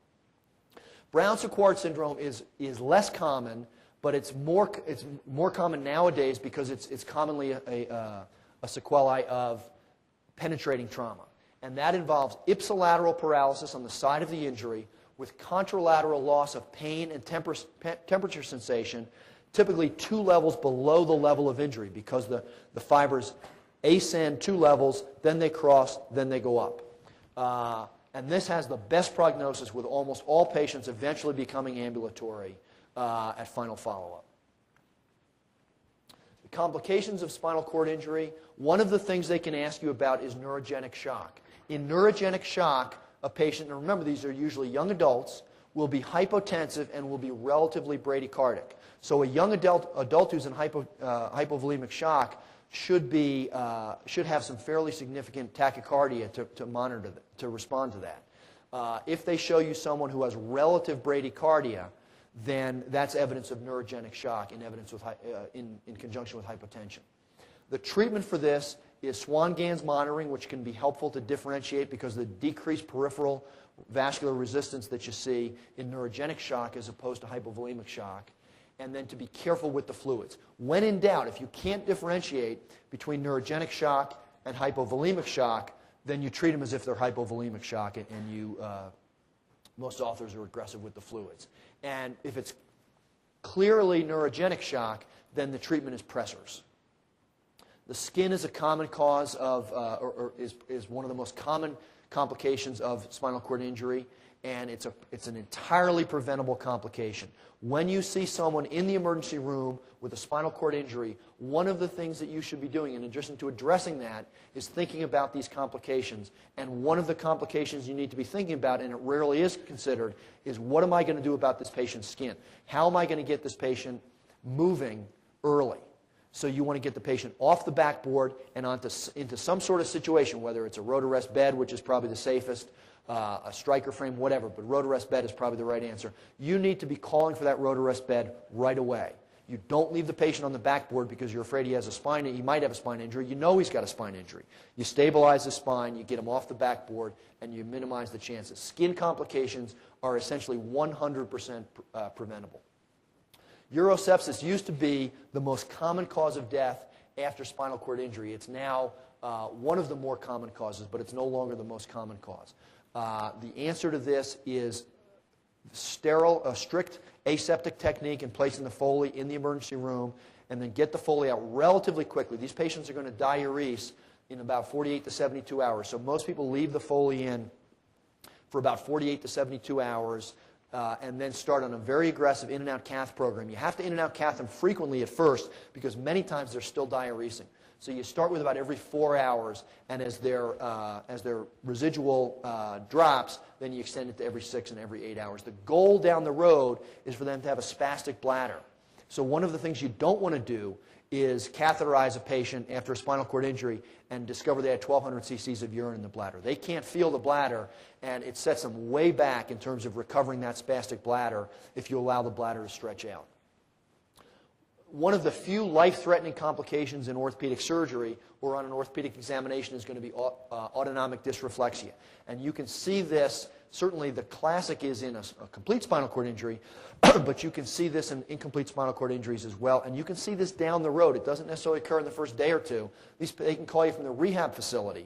[SPEAKER 1] Brown-Séquard syndrome is less common, but it's more common nowadays because it's commonly a sequelae of penetrating trauma. And that involves ipsilateral paralysis on the side of the injury with contralateral loss of pain and temperature sensation, typically 2 levels below the level of injury because the fibers ascend 2 levels, then they cross, then they go up. And this has the best prognosis with almost all patients eventually becoming ambulatory at final follow-up. The complications of spinal cord injury, one of the things they can ask you about is neurogenic shock. In neurogenic shock, a patient, and remember these are usually young adults, will be hypotensive and will be relatively bradycardic. So a young adult who's in hypovolemic shock should have some fairly significant tachycardia to monitor to respond to that. If they show you someone who has relative bradycardia, then that's evidence of neurogenic shock in conjunction with hypotension. The treatment for this is Swan-Ganz monitoring, which can be helpful to differentiate because of the decreased peripheral vascular resistance that you see in neurogenic shock as opposed to hypovolemic shock, and then to be careful with the fluids. When in doubt, if you can't differentiate between neurogenic shock and hypovolemic shock, then you treat them as if they're hypovolemic shock, and most authors are aggressive with the fluids. And if it's clearly neurogenic shock, then the treatment is pressors. The skin is a common cause of, or is one of the most common complications of spinal cord injury, and it's an entirely preventable complication. When you see someone in the emergency room with a spinal cord injury, one of the things that you should be doing, in addition to addressing that, is thinking about these complications. And one of the complications you need to be thinking about, and it rarely is considered, is what am I going to do about this patient's skin? How am I going to get this patient moving early? So you want to get the patient off the backboard and into some sort of situation, whether it's a road arrest bed, which is probably the safest, a striker frame, whatever, but road arrest bed is probably the right answer. You need to be calling for that road arrest bed right away. You don't leave the patient on the backboard because you're afraid he might have a spine injury. You know he's got a spine injury. You stabilize the spine, you get him off the backboard, and you minimize the chances. Skin complications are essentially 100% preventable. Urosepsis used to be the most common cause of death after spinal cord injury. It's now one of the more common causes, but it's no longer the most common cause. The answer to this is a strict aseptic technique in placing the Foley in the emergency room, and then get the Foley out relatively quickly. These patients are going to diurese in about 48 to 72 hours. So most people leave the Foley in for about 48 to 72 hours. And then start on a very aggressive in and out cath program. You have to in and out cath them frequently at first because many times they're still diuresing. So you start with about every 4 hours, and as their residual drops, then you extend it to every 6 and every 8 hours. The goal down the road is for them to have a spastic bladder. So one of the things you don't want to do is catheterize a patient after a spinal cord injury and discover they had 1,200 cc's of urine in the bladder. They can't feel the bladder, and it sets them way back in terms of recovering that spastic bladder if you allow the bladder to stretch out. One of the few life-threatening complications in orthopedic surgery or on an orthopedic examination is going to be autonomic dysreflexia. And you can see this, certainly the classic is in a complete spinal cord injury, but you can see this in incomplete spinal cord injuries as well. And you can see this down the road. It doesn't necessarily occur in the first day or two. They can call you from the rehab facility.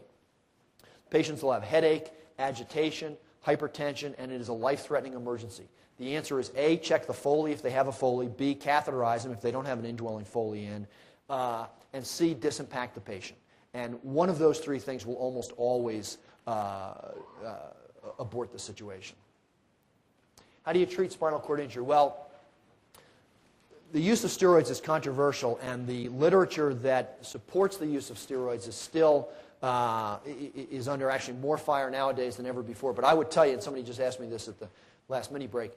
[SPEAKER 1] Patients will have headache, agitation, hypertension, and it is a life-threatening emergency. The answer is A, check the Foley if they have a Foley, B, catheterize them if they don't have an indwelling Foley in, and C, disimpact the patient. And one of those three things will almost always abort the situation. How do you treat spinal cord injury? Well, the use of steroids is controversial, and the literature that supports the use of steroids is still is under actually more fire nowadays than ever before. But I would tell you, and somebody just asked me this at the last mini break,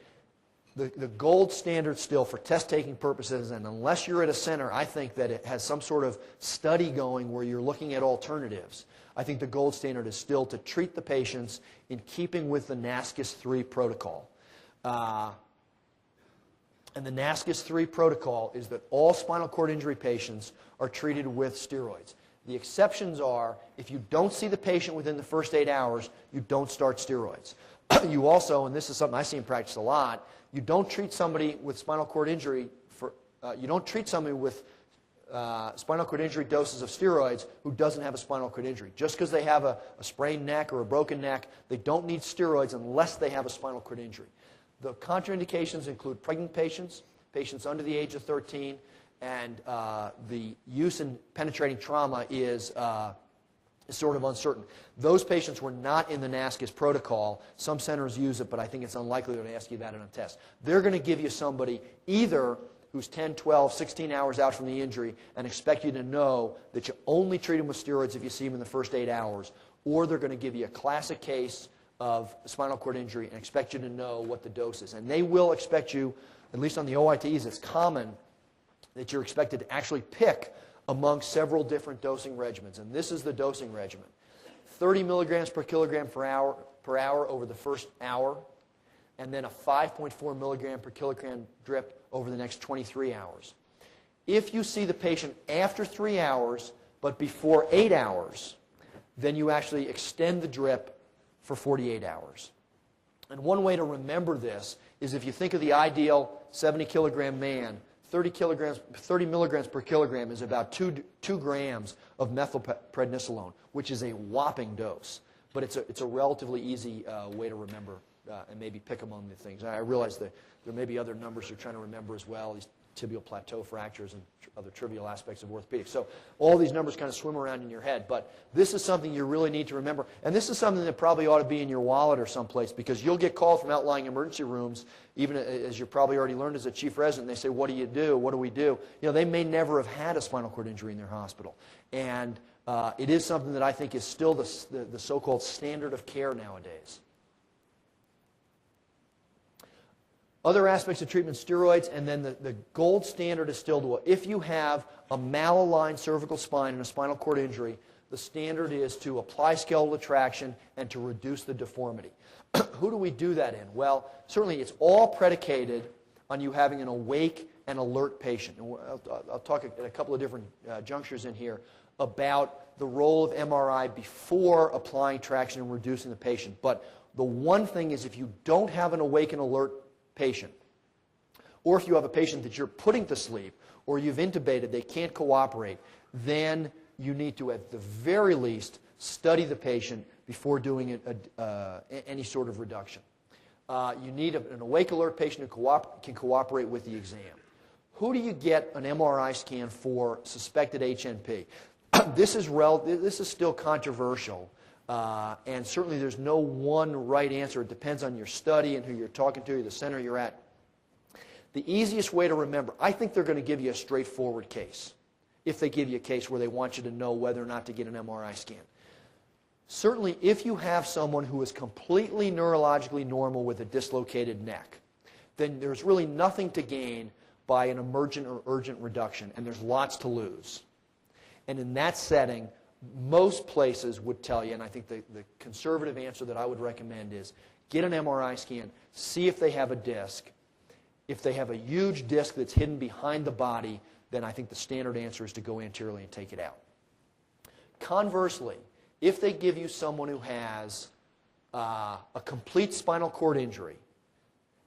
[SPEAKER 1] the gold standard still for test-taking purposes, and unless you're at a center, I think that it has some sort of study going where you're looking at alternatives. I think the gold standard is still to treat the patients in keeping with the NASCUS 3 protocol. And the NASCUS 3 protocol is that all spinal cord injury patients are treated with steroids. The exceptions are, if you don't see the patient within the first 8 hours, you don't start steroids. You also, and this is something I see in practice a lot, you don't treat somebody with spinal cord injury you don't treat somebody with spinal cord injury doses of steroids who doesn't have a spinal cord injury. Just because they have a sprained neck or a broken neck, they don't need steroids unless they have a spinal cord injury. The contraindications include pregnant patients, patients under the age of 13, and the use in penetrating trauma is sort of uncertain. Those patients were not in the NASCUS protocol. Some centers use it, but I think it's unlikely they're going to ask you that in a test. They're going to give you somebody either who's 10, 12, 16 hours out from the injury and expect you to know that you only treat them with steroids if you see them in the first 8 hours, or they're going to give you a classic case of spinal cord injury and expect you to know what the dose is. And they will expect you, at least on the OITs, it's common that you're expected to actually pick among several different dosing regimens. And this is the dosing regimen. 30 milligrams per kilogram per hour over the first hour, and then a 5.4 milligram per kilogram drip over the next 23 hours. If you see the patient after 3 hours, but before 8 hours, then you actually extend the drip for 48 hours. And one way to remember this is if you think of the ideal 70-kilogram man, 30 milligrams per kilogram is about 2 grams of methylprednisolone, which is a whopping dose. But it's a relatively easy way to remember and maybe pick among the things. I realize that there may be other numbers you're trying to remember as well. tibial plateau fractures and other trivial aspects of orthopedics. So all these numbers kind of swim around in your head, but this is something you really need to remember. And this is something that probably ought to be in your wallet or someplace, because you'll get called from outlying emergency rooms, even as you've probably already learned as a chief resident. They say, what do you do? What do we do? You know, they may never have had a spinal cord injury in their hospital. And it is something that I think is still the so-called standard of care nowadays. Other aspects of treatment, steroids, and then the gold standard is still to, if you have a malaligned cervical spine and a spinal cord injury, the standard is to apply skeletal traction and to reduce the deformity. Who do we do that in? Well, certainly it's all predicated on you having an awake and alert patient. And I'll talk at a couple of different junctures in here about the role of MRI before applying traction and reducing the patient. But the one thing is, if you don't have an awake and alert patient, or if you have a patient that you're putting to sleep, or you've intubated, they can't cooperate, then you need to, at the very least, study the patient before doing any sort of reduction. You need an awake alert patient who can cooperate with the exam. Who do you get an MRI scan for suspected HNP? This is still controversial. And certainly there's no one right answer. It depends on your study and who you're talking to, the center you're at. The easiest way to remember, I think they're going to give you a straightforward case, if they give you a case where they want you to know whether or not to get an MRI scan. Certainly, if you have someone who is completely neurologically normal with a dislocated neck, then there's really nothing to gain by an emergent or urgent reduction, and there's lots to lose. And in that setting, most places would tell you, and I think the conservative answer that I would recommend is, get an MRI scan, see if they have a disc. If they have a huge disc that's hidden behind the body, then I think the standard answer is to go anteriorly and take it out. Conversely, if they give you someone who has a complete spinal cord injury,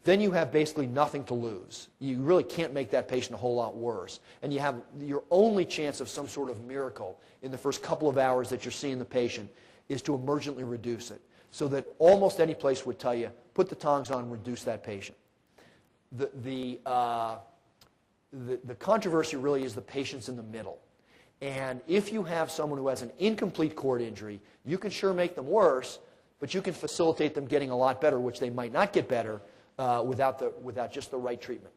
[SPEAKER 1] then you have basically nothing to lose. You really can't make that patient a whole lot worse. And you have your only chance of some sort of miracle in the first couple of hours that you're seeing the patient is to emergently reduce it. So that almost any place would tell you, put the tongs on and reduce that patient. The controversy really is the patients in the middle. And if you have someone who has an incomplete cord injury, you can sure make them worse, but you can facilitate them getting a lot better, which they might not get better without just the right treatment.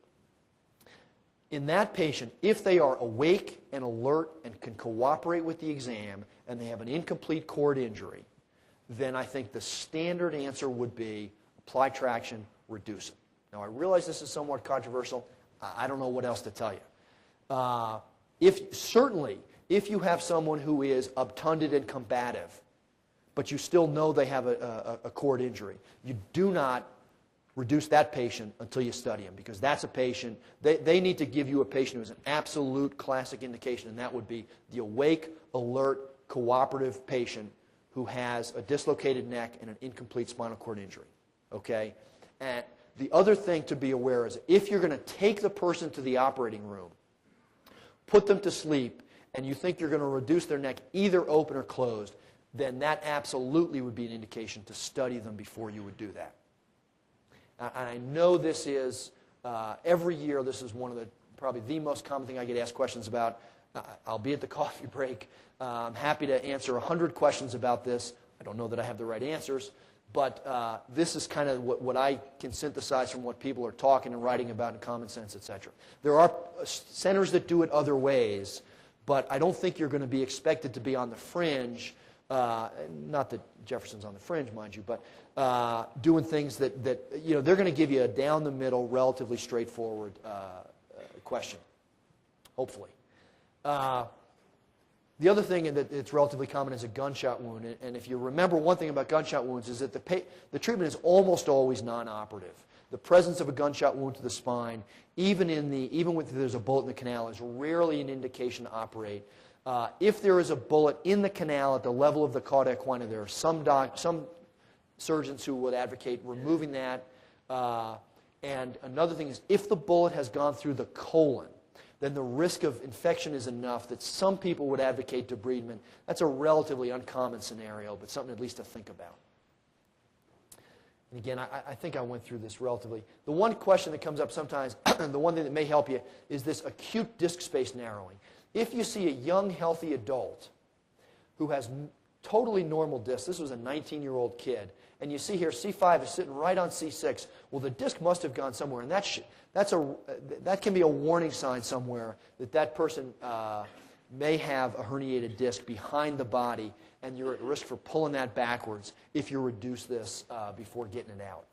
[SPEAKER 1] In that patient, if they are awake and alert and can cooperate with the exam and they have an incomplete cord injury, then I think the standard answer would be apply traction, reduce it. Now, I realize this is somewhat controversial. I don't know what else to tell you. Certainly, if you have someone who is obtunded and combative, but you still know they have a cord injury, you do not reduce that patient until you study him, because that's a patient, they need to give you a patient who is an absolute classic indication, and that would be the awake, alert, cooperative patient who has a dislocated neck and an incomplete spinal cord injury. Okay? And the other thing to be aware is, if you're going to take the person to the operating room, put them to sleep, and you think you're going to reduce their neck either open or closed, then that absolutely would be an indication to study them before you would do that. And I know this is, every year, this is one of probably the most common thing I get asked questions about. I'll be at the coffee break. I'm happy to answer 100 questions about this. I don't know that I have the right answers, but this is kind of what I can synthesize from what people are talking and writing about in Common Sense, etc. There are centers that do it other ways, but I don't think you're going to be expected to be on the fringe. Not that Jefferson's on the fringe, mind you, but doing things that you know, they're going to give you a down-the-middle, relatively straightforward question, hopefully. The other thing that it's relatively common is a gunshot wound, and if you remember one thing about gunshot wounds is that the treatment is almost always non-operative. The presence of a gunshot wound to the spine, even when there's a bullet in the canal, is rarely an indication to operate. If there is a bullet in the canal at the level of the cauda equina, there are some surgeons who would advocate removing that. And another thing is, if the bullet has gone through the colon, then the risk of infection is enough that some people would advocate debridement. That's a relatively uncommon scenario, but something at least to think about. And again, I think I went through this relatively. The one question that comes up sometimes, the one thing that may help you, is this acute disc space narrowing. If you see a young, healthy adult who has totally normal discs, this was a 19-year-old kid, and you see here C5 is sitting right on C6, well, the disc must have gone somewhere, and that can be a warning sign somewhere that that person may have a herniated disc behind the body, and you're at risk for pulling that backwards if you reduce this before getting it out.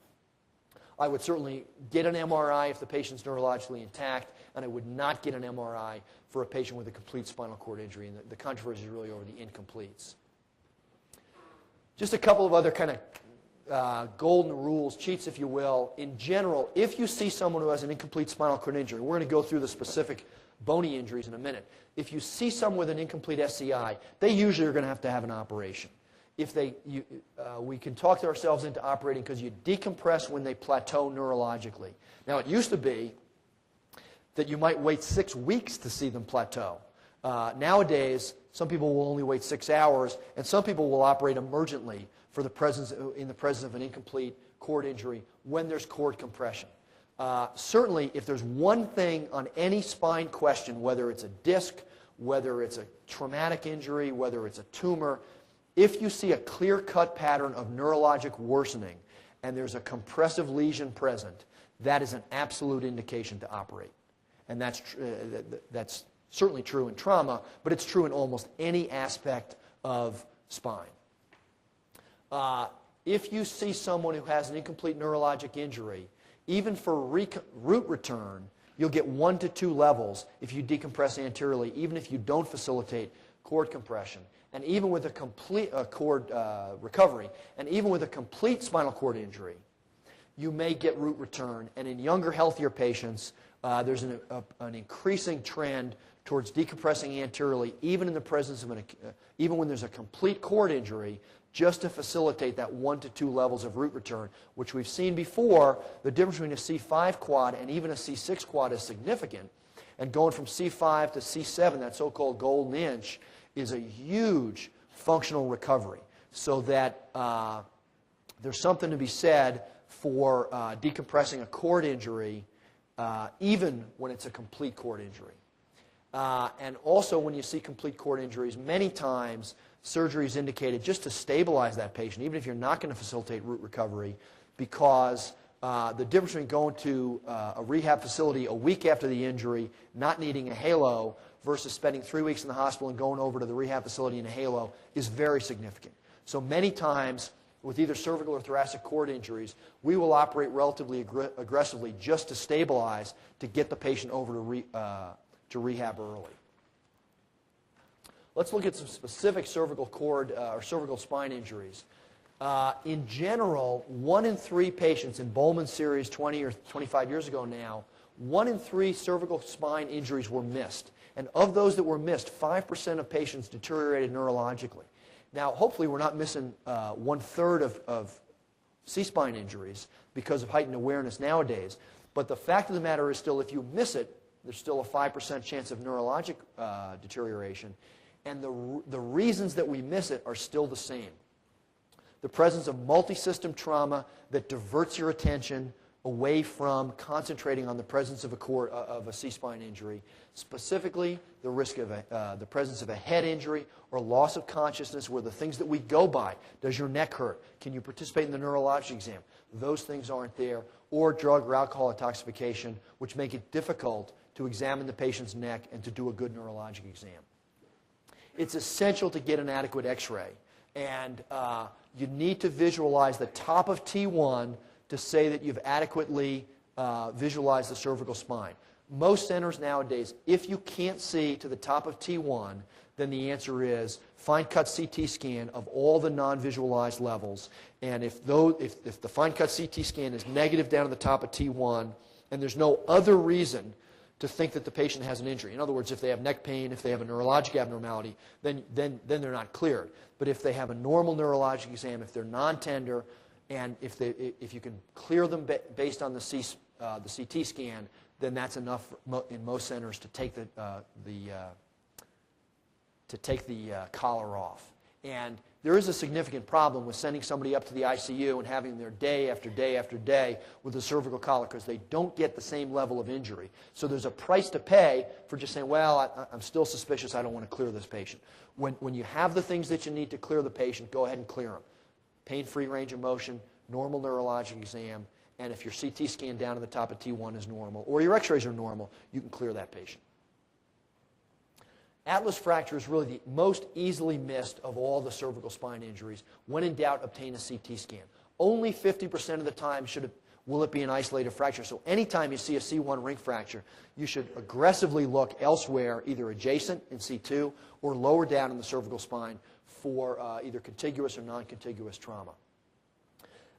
[SPEAKER 1] I would certainly get an MRI if the patient's neurologically intact, and I would not get an MRI for a patient with a complete spinal cord injury, and the controversy is really over the incompletes. Just a couple of other kind of golden rules, cheats if you will. In general, if you see someone who has an incomplete spinal cord injury, we're going to go through the specific bony injuries in a minute. If you see someone with an incomplete SCI, they usually are going to have an operation. If we can talk ourselves into operating because you decompress when they plateau neurologically. Now, it used to be that you might wait 6 weeks to see them plateau. Nowadays, some people will only wait 6 hours, and some people will operate emergently in the presence of an incomplete cord injury when there's cord compression. Certainly, if there's one thing on any spine question, whether it's a disc, whether it's a traumatic injury, whether it's a tumor, if you see a clear-cut pattern of neurologic worsening and there's a compressive lesion present, that is an absolute indication to operate. And that's certainly true in trauma, but it's true in almost any aspect of spine. If you see someone who has an incomplete neurologic injury, even for root return, you'll get 1 to 2 levels if you decompress anteriorly, even if you don't facilitate cord compression. And even with a complete cord recovery, and even with a complete spinal cord injury, you may get root return. And in younger, healthier patients, there's an increasing trend towards decompressing anteriorly, even in the presence of even when there's a complete cord injury, just to facilitate that 1 to 2 levels of root return, which we've seen before. The difference between a C5 quad and even a C6 quad is significant. And going from C5 to C7, that so-called golden inch, is a huge functional recovery. So that there's something to be said for decompressing a cord injury even when it's a complete cord injury. And also when you see complete cord injuries, many times surgery is indicated just to stabilize that patient, even if you're not going to facilitate root recovery, because the difference between going to a rehab facility a week after the injury, not needing a halo, versus spending 3 weeks in the hospital and going over to the rehab facility in a halo is very significant. So many times with either cervical or thoracic cord injuries, we will operate relatively aggressively just to stabilize, to get the patient over to rehab early. Let's look at some specific cervical cord or cervical spine injuries. In general, 1 in 3 patients in Bowman's series 20 or 25 years ago now, 1 in 3 cervical spine injuries were missed. And of those that were missed, 5% of patients deteriorated neurologically. Now, hopefully we're not missing 1/3 of C-spine injuries because of heightened awareness nowadays. But the fact of the matter is still, if you miss it, there's still a 5% chance of neurologic deterioration. And the reasons that we miss it are still the same. The presence of multi-system trauma that diverts your attention away from concentrating on the presence of a C-spine injury, specifically the risk of the presence of a head injury or loss of consciousness, were the things that we go by. Does your neck hurt? Can you participate in the neurologic exam? Those things aren't there. Or drug or alcohol intoxication, which make it difficult to examine the patient's neck and to do a good neurologic exam. It's essential to get an adequate x-ray. And you need to visualize the top of T1 to say that you've adequately visualized the cervical spine. Most centers nowadays, if you can't see to the top of T1, then the answer is fine-cut CT scan of all the non-visualized levels. And if the fine-cut CT scan is negative down to the top of T1, and there's no other reason to think that the patient has an injury. In other words, if they have neck pain, if they have a neurologic abnormality, then they're not cleared. But if they have a normal neurologic exam, if they're non-tender, and if you can clear them based on the CT scan, then that's enough in most centers to take the collar off. And there is a significant problem with sending somebody up to the ICU and having their day after day after day with a cervical colic because they don't get the same level of injury. So there's a price to pay for just saying, well, I'm still suspicious, I don't want to clear this patient. When you have the things that you need to clear the patient, go ahead and clear them. Pain-free range of motion, normal neurologic exam, and if your CT scan down to the top of T1 is normal, or your x-rays are normal, you can clear that patient. Atlas fracture is really the most easily missed of all the cervical spine injuries. When in doubt, obtain a CT scan. Only 50% of the time will it be an isolated fracture. So anytime you see a C1 ring fracture, you should aggressively look elsewhere, either adjacent in C2 or lower down in the cervical spine for either contiguous or non-contiguous trauma.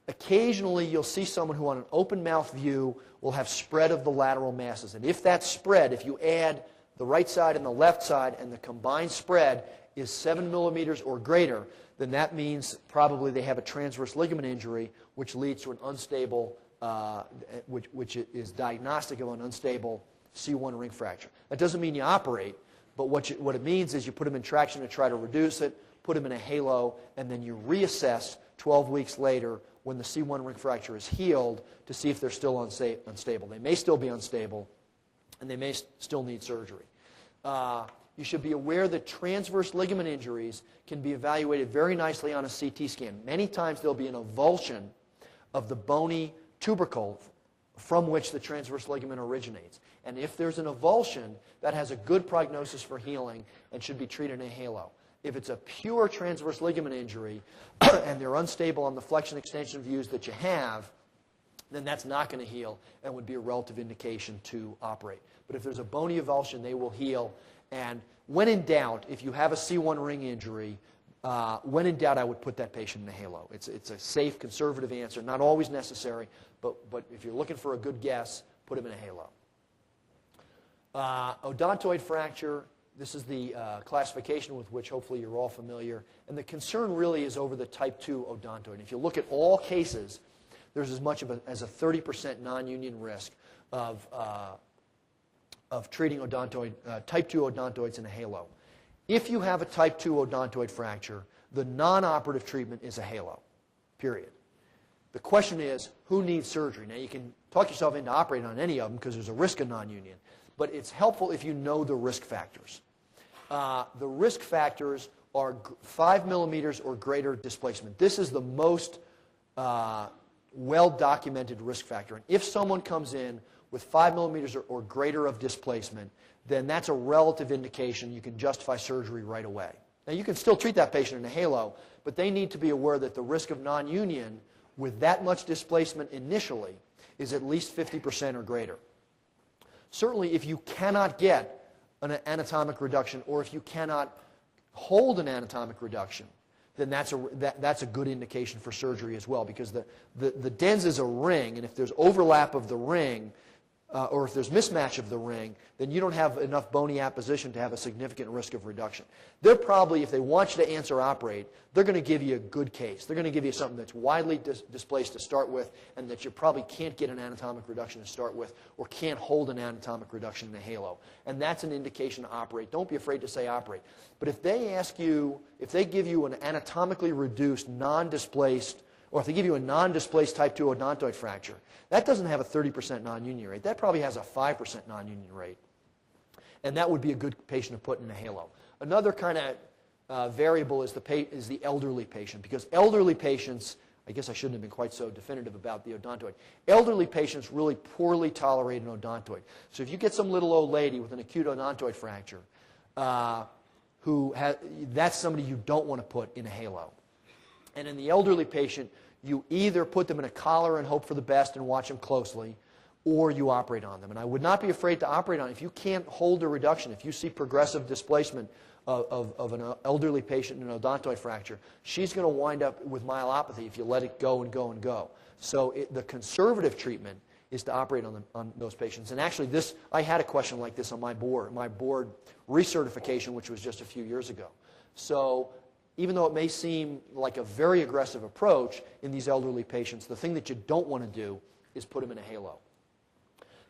[SPEAKER 1] Occasionally, you'll see someone who on an open mouth view will have spread of the lateral masses. And if that spread, if you add the right side and the left side, and the combined spread is 7 millimeters or greater, then that means probably they have a transverse ligament injury, which leads to an unstable, which is diagnostic of an unstable C1 ring fracture. That doesn't mean you operate, but what it means is you put them in traction to try to reduce it, put them in a halo, and then you reassess 12 weeks later when the C1 ring fracture is healed to see if they're still unstable. They may still be unstable, and they may still need surgery. You should be aware that transverse ligament injuries can be evaluated very nicely on a CT scan. Many times there'll be an avulsion of the bony tubercle from which the transverse ligament originates. And if there's an avulsion, that has a good prognosis for healing and should be treated in a halo. If it's a pure transverse ligament injury and they're unstable on the flexion extension views that you have, then that's not going to heal and would be a relative indication to operate. But if there's a bony avulsion, they will heal. And when in doubt, if you have a C1 ring injury, when in doubt, I would put that patient in a halo. It's a safe, conservative answer. Not always necessary, but if you're looking for a good guess, put him in a halo. Odontoid fracture, this is the classification with which hopefully you're all familiar. And the concern really is over the type 2 odontoid. If you look at all cases, there's as much as a 30% non-union risk of treating type 2 odontoids in a halo. If you have a type 2 odontoid fracture, the non-operative treatment is a halo, period. The question is, who needs surgery? Now, you can talk yourself into operating on any of them because there's a risk of non-union, but it's helpful if you know the risk factors. The risk factors are 5 millimeters or greater displacement. This is the most well-documented risk factor. And if someone comes in with 5 millimeters or greater of displacement, then that's a relative indication you can justify surgery right away. Now, you can still treat that patient in a halo, but they need to be aware that the risk of non-union with that much displacement initially is at least 50% or greater. Certainly, if you cannot get an anatomic reduction or if you cannot hold an anatomic reduction, then that's a good indication for surgery as well, because the dens is a ring, and if there's overlap of the ring, or if there's mismatch of the ring, then you don't have enough bony apposition to have a significant risk of reduction. They're probably, if they want you to answer operate, they're going to give you a good case. They're going to give you something that's widely displaced to start with and that you probably can't get an anatomic reduction to start with or can't hold an anatomic reduction in a halo. And that's an indication to operate. Don't be afraid to say operate. But if they ask you, if they give you an anatomically reduced, non-displaced, or if they give you a non-displaced type 2 odontoid fracture, that doesn't have a 30% non-union rate. That probably has a 5% non-union rate. And that would be a good patient to put in a halo. Another kind of variable is the elderly patient, because elderly patients, I guess I shouldn't have been quite so definitive about the odontoid. Elderly patients really poorly tolerate an odontoid. So if you get some little old lady with an acute odontoid fracture, that's somebody you don't want to put in a halo. And in the elderly patient, you either put them in a collar and hope for the best and watch them closely, or you operate on them. And I would not be afraid to operate on it. If you can't hold a reduction, if you see progressive displacement of an elderly patient in an odontoid fracture, she's going to wind up with myelopathy if you let it go and go and go. So the conservative treatment is to operate on those patients. And actually, I had a question like this on my board recertification, which was just a few years ago. So even though it may seem like a very aggressive approach in these elderly patients, the thing that you don't want to do is put them in a halo.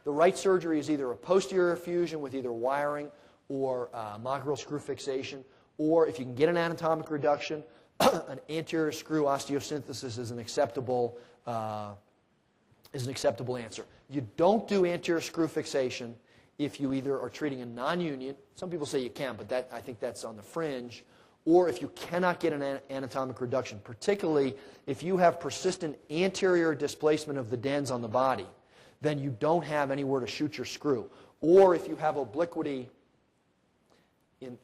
[SPEAKER 1] The right surgery is either a posterior fusion with either wiring or macro screw fixation, or if you can get an anatomic reduction, an anterior screw osteosynthesis is an acceptable answer. You don't do anterior screw fixation if you either are treating a non-union. Some people say you can, but I think that's on the fringe. Or if you cannot get an anatomic reduction, particularly if you have persistent anterior displacement of the dens on the body, then you don't have anywhere to shoot your screw. Or if you have obliquity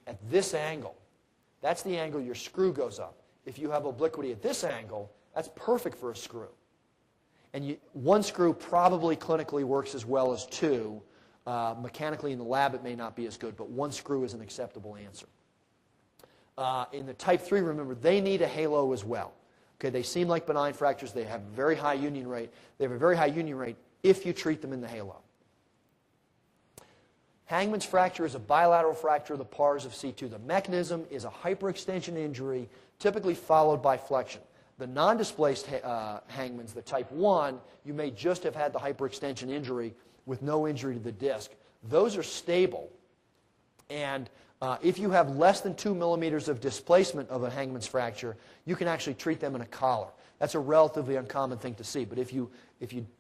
[SPEAKER 1] at this angle, that's the angle your screw goes up. If you have obliquity at this angle, that's perfect for a screw. And one screw probably clinically works as well as two. Mechanically in the lab it may not be as good, but one screw is an acceptable answer. In the type 3, remember, they need a halo as well. Okay, they seem like benign fractures. They have a very high union rate. They have a very high union rate if you treat them in the halo. Hangman's fracture is a bilateral fracture of the pars of C2. The mechanism is a hyperextension injury, typically followed by flexion. The non-displaced Hangman's, the type 1, you may just have had the hyperextension injury with no injury to the disc. Those are stable. And if you have less than 2 millimeters of displacement of a Hangman's fracture, you can actually treat them in a collar. That's a relatively uncommon thing to see. But if you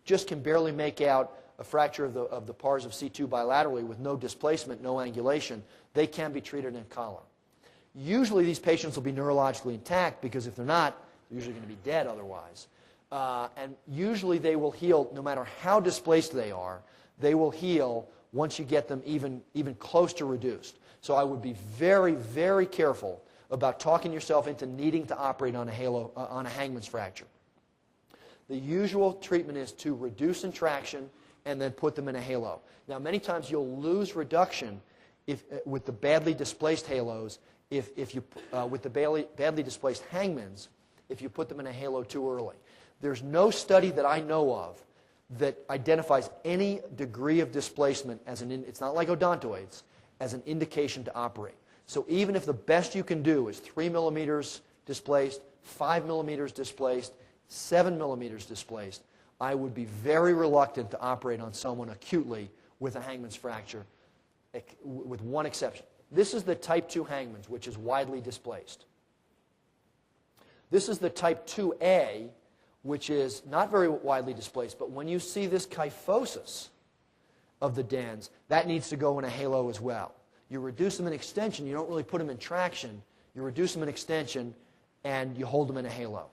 [SPEAKER 1] just can barely make out a fracture of the pars of C2 bilaterally with no displacement, no angulation, they can be treated in a collar. Usually these patients will be neurologically intact because if they're not, they're usually going to be dead otherwise. And usually they will heal, no matter how displaced they are, they will heal once you get them even close to reduced. So I would be very, very careful about talking yourself into needing to operate on a Hangman's fracture. The usual treatment is to reduce intraction and then put them in a halo. Now, many times you'll lose reduction with the badly displaced halos with the badly displaced Hangman's if you put them in a halo too early. There's no study that I know of that identifies any degree of displacement it's not like odontoids, as an indication to operate. So even if the best you can do is 3 millimeters displaced, 5 millimeters displaced, 7 millimeters displaced, I would be very reluctant to operate on someone acutely with a Hangman's fracture, with one exception. This is the type 2 Hangman's, which is widely displaced. This is the type 2A, which is not very widely displaced, but when you see this kyphosis of the dens, that needs to go in a halo as well. You reduce them in extension, you don't really put them in traction, you reduce them in extension, and you hold them in a halo.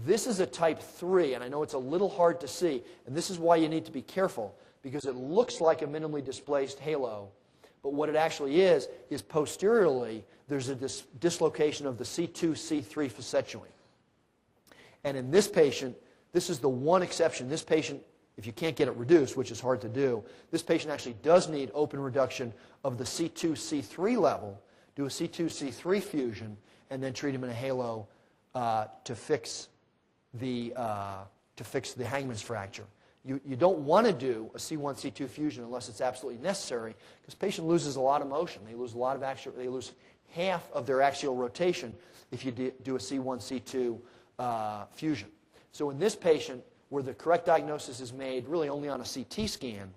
[SPEAKER 1] This is a type 3, and I know it's a little hard to see, and this is why you need to be careful, because it looks like a minimally displaced halo, but what it actually is posteriorly, there's a dislocation of the C2, C3 facet joint. And in this patient, this is the one exception. This patient, if you can't get it reduced, which is hard to do, this patient actually does need open reduction of the C2, C3 level, do a C2, C3 fusion, and then treat him in a halo to fix the Hangman's fracture. You don't want to do a C1, C2 fusion unless it's absolutely necessary, because the patient loses a lot of motion. They lose they lose half of their axial rotation if you do a C1, C2 fusion. So in this patient, where the correct diagnosis is made really only on a CT scan,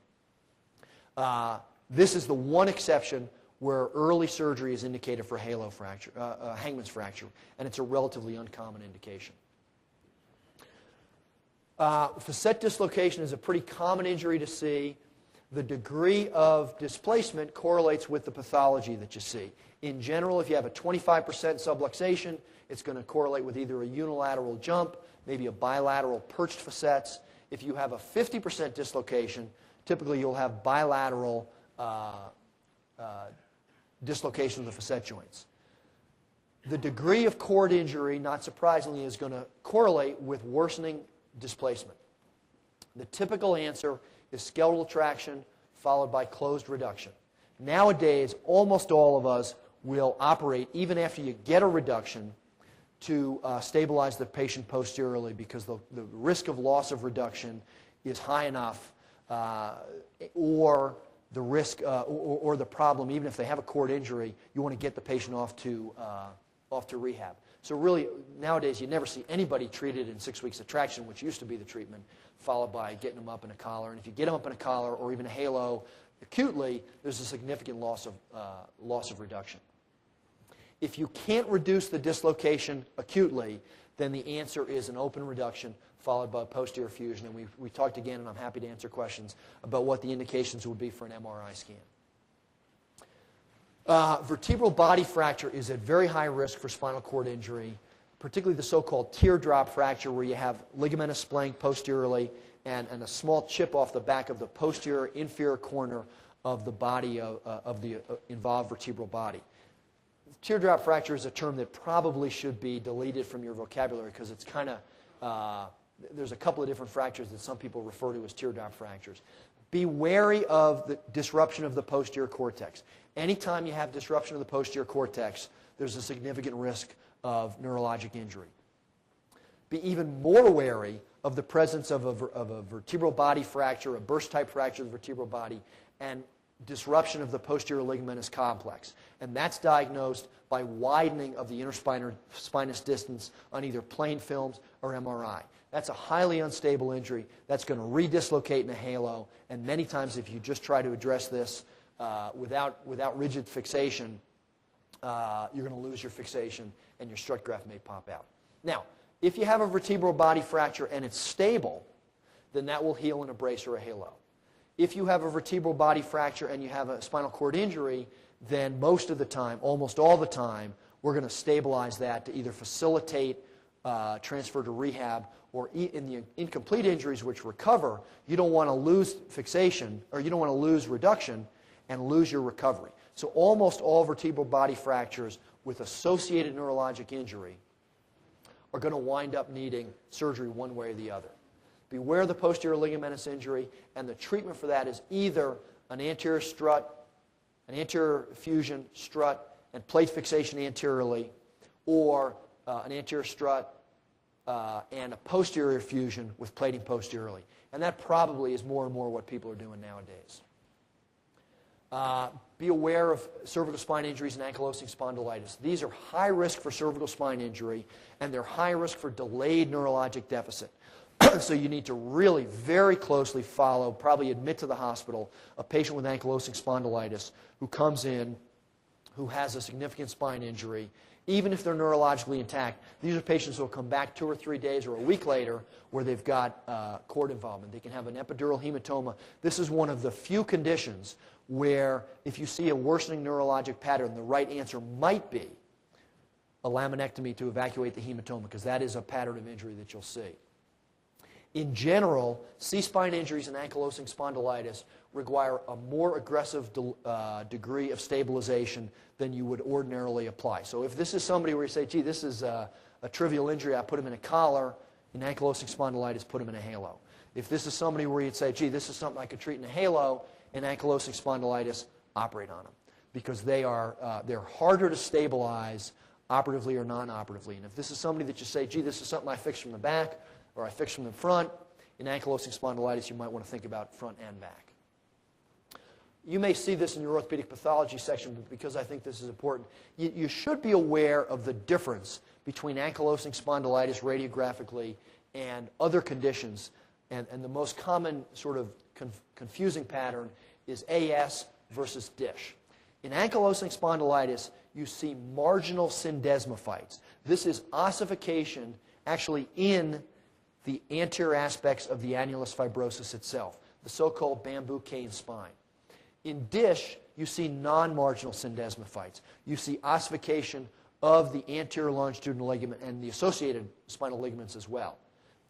[SPEAKER 1] this is the one exception where early surgery is indicated for halo fracture, Hangman's fracture, and it's a relatively uncommon indication. Facet dislocation is a pretty common injury to see. The degree of displacement correlates with the pathology that you see. In general, if you have a 25% subluxation, it's going to correlate with either a unilateral jump, maybe a bilateral perched facets. If you have a 50% dislocation, typically you'll have bilateral dislocation of the facet joints. The degree of cord injury, not surprisingly, is going to correlate with worsening displacement. The typical answer is skeletal traction followed by closed reduction. Nowadays, almost all of us will operate even after you get a reduction to stabilize the patient posteriorly, because the risk of loss of reduction is high enough, or the risk or the problem, even if they have a cord injury, you want to get the patient off to rehab. So really, nowadays, you never see anybody treated in 6 weeks of traction, which used to be the treatment, followed by getting them up in a collar. And if you get them up in a collar or even a halo acutely, there's a significant loss of reduction. If you can't reduce the dislocation acutely, then the answer is an open reduction followed by posterior fusion. And we talked again, and I'm happy to answer questions about what the indications would be for an MRI scan. Vertebral body fracture is at very high risk for spinal cord injury, particularly the so-called teardrop fracture, where you have ligamentous splaying posteriorly and a small chip off the back of the posterior inferior corner of the body of the involved vertebral body. Teardrop fracture is a term that probably should be deleted from your vocabulary because it's kind of, there's a couple of different fractures that some people refer to as teardrop fractures. Be wary of the disruption of the posterior cortex. Anytime you have disruption of the posterior cortex, there's a significant risk of neurologic injury. Be even more wary of the presence of a vertebral body fracture, a burst-type fracture of the vertebral body, and disruption of the posterior ligamentous complex. And that's diagnosed by widening of the interspinous distance on either plain films or MRI. That's a highly unstable injury that's going to redislocate in a halo, and many times if you just try to address this without rigid fixation, you're going to lose your fixation and your strut graft may pop out. Now, if you have a vertebral body fracture and it's stable, then that will heal in a brace or a halo. If you have a vertebral body fracture and you have a spinal cord injury, then most of the time, almost all the time, we're going to stabilize that to either facilitate transfer to rehab, or in the incomplete injuries which recover, you don't want to lose fixation, or you don't want to lose reduction and lose your recovery. So almost all vertebral body fractures with associated neurologic injury are going to wind up needing surgery one way or the other. Beware of the posterior ligamentous injury, and the treatment for that is either an anterior strut, an anterior fusion strut, and plate fixation anteriorly, or an anterior strut and a posterior fusion with plating posteriorly. And that probably is more and more what people are doing nowadays. Be aware of cervical spine injuries and ankylosing spondylitis. These are high risk for cervical spine injury, and they're high risk for delayed neurologic deficit. So you need to really very closely follow, probably admit to the hospital, a patient with ankylosing spondylitis who comes in, who has a significant spine injury. Even if they're neurologically intact, these are patients who will come back 2 or 3 days or a week later where they've got cord involvement. They can have an epidural hematoma. This is one of the few conditions where if you see a worsening neurologic pattern, the right answer might be a laminectomy to evacuate the hematoma, because that is a pattern of injury that you'll see. In general, C-spine injuries and ankylosing spondylitis require a more aggressive degree of stabilization than you would ordinarily apply. So if this is somebody where you say, gee, this is a trivial injury, I put him in a collar. In ankylosing spondylitis, put him in a halo. If this is somebody where you'd say, gee, this is something I could treat in a halo, in ankylosing spondylitis, operate on them. Because they're harder to stabilize operatively or non-operatively. And if this is somebody that you say, gee, this is something I fixed from the back, or I fix from the front, in ankylosing spondylitis, you might want to think about front and back. You may see this in your orthopedic pathology section, but because I think this is important, you should be aware of the difference between ankylosing spondylitis radiographically and other conditions. And the most common sort of confusing pattern is AS versus DISH. In ankylosing spondylitis, you see marginal syndesmophytes. This is ossification actually in the anterior aspects of the annulus fibrosus itself, the so-called bamboo cane spine. In DISH, you see non-marginal syndesmophytes. You see ossification of the anterior longitudinal ligament and the associated spinal ligaments as well.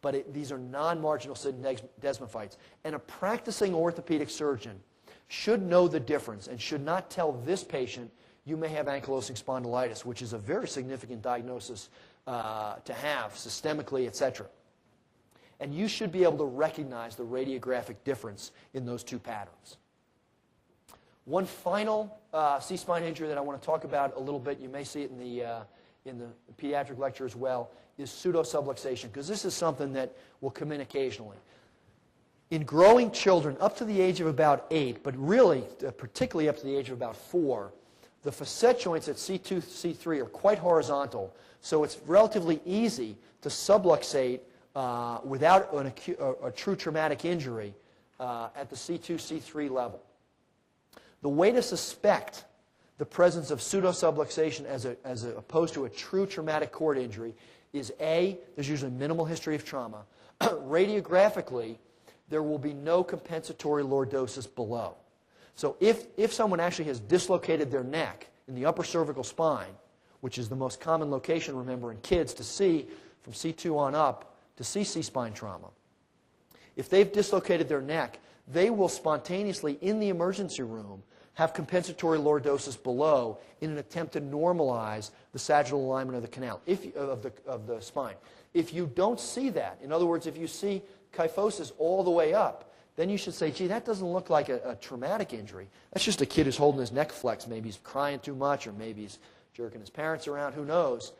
[SPEAKER 1] But these are non-marginal syndesmophytes. And a practicing orthopedic surgeon should know the difference and should not tell this patient, you may have ankylosing spondylitis, which is a very significant diagnosis to have systemically, etc. And you should be able to recognize the radiographic difference in those two patterns. One final C-spine injury that I want to talk about a little bit, you may see it in the pediatric lecture as well, is pseudosubluxation, because this is something that will come in occasionally. In growing children up to the age of about 8, but really particularly up to the age of about 4, the facet joints at C2, C3 are quite horizontal, so it's relatively easy to subluxate without a true traumatic injury at the C2, C3 level. The way to suspect the presence of pseudosubluxation as opposed to a true traumatic cord injury is A, there's usually minimal history of trauma. Radiographically, there will be no compensatory lordosis below. So if someone actually has dislocated their neck in the upper cervical spine, which is the most common location, remember, in kids to see from C2 on up to see C-spine trauma, if they've dislocated their neck, they will spontaneously, in the emergency room, have compensatory lordosis below in an attempt to normalize the sagittal alignment of the canal, of the spine. If you don't see that, in other words, if you see kyphosis all the way up, then you should say, gee, that doesn't look like a traumatic injury. That's just a kid who's holding his neck flexed. Maybe he's crying too much, or maybe he's jerking his parents around, who knows.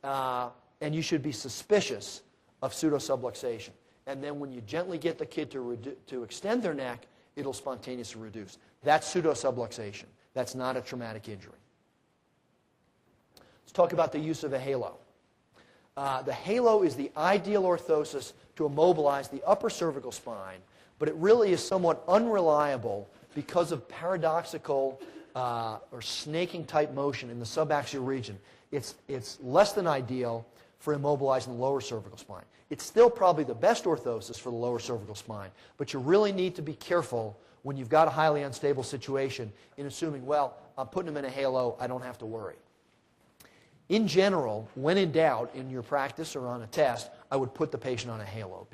[SPEAKER 1] And you should be suspicious of pseudosubluxation. And then when you gently get the kid to extend their neck, it'll spontaneously reduce. That's pseudosubluxation. That's not a traumatic injury. Let's talk about the use of a halo. The halo is the ideal orthosis to immobilize the upper cervical spine, but it really is somewhat unreliable because of paradoxical or snaking type motion in the subaxial region. It's less than ideal for immobilizing the lower cervical spine. It's still probably the best orthosis for the lower cervical spine, but you really need to be careful when you've got a highly unstable situation in assuming, well, I'm putting them in a halo, I don't have to worry. In general, when in doubt in your practice or on a test, I would put the patient on a halo,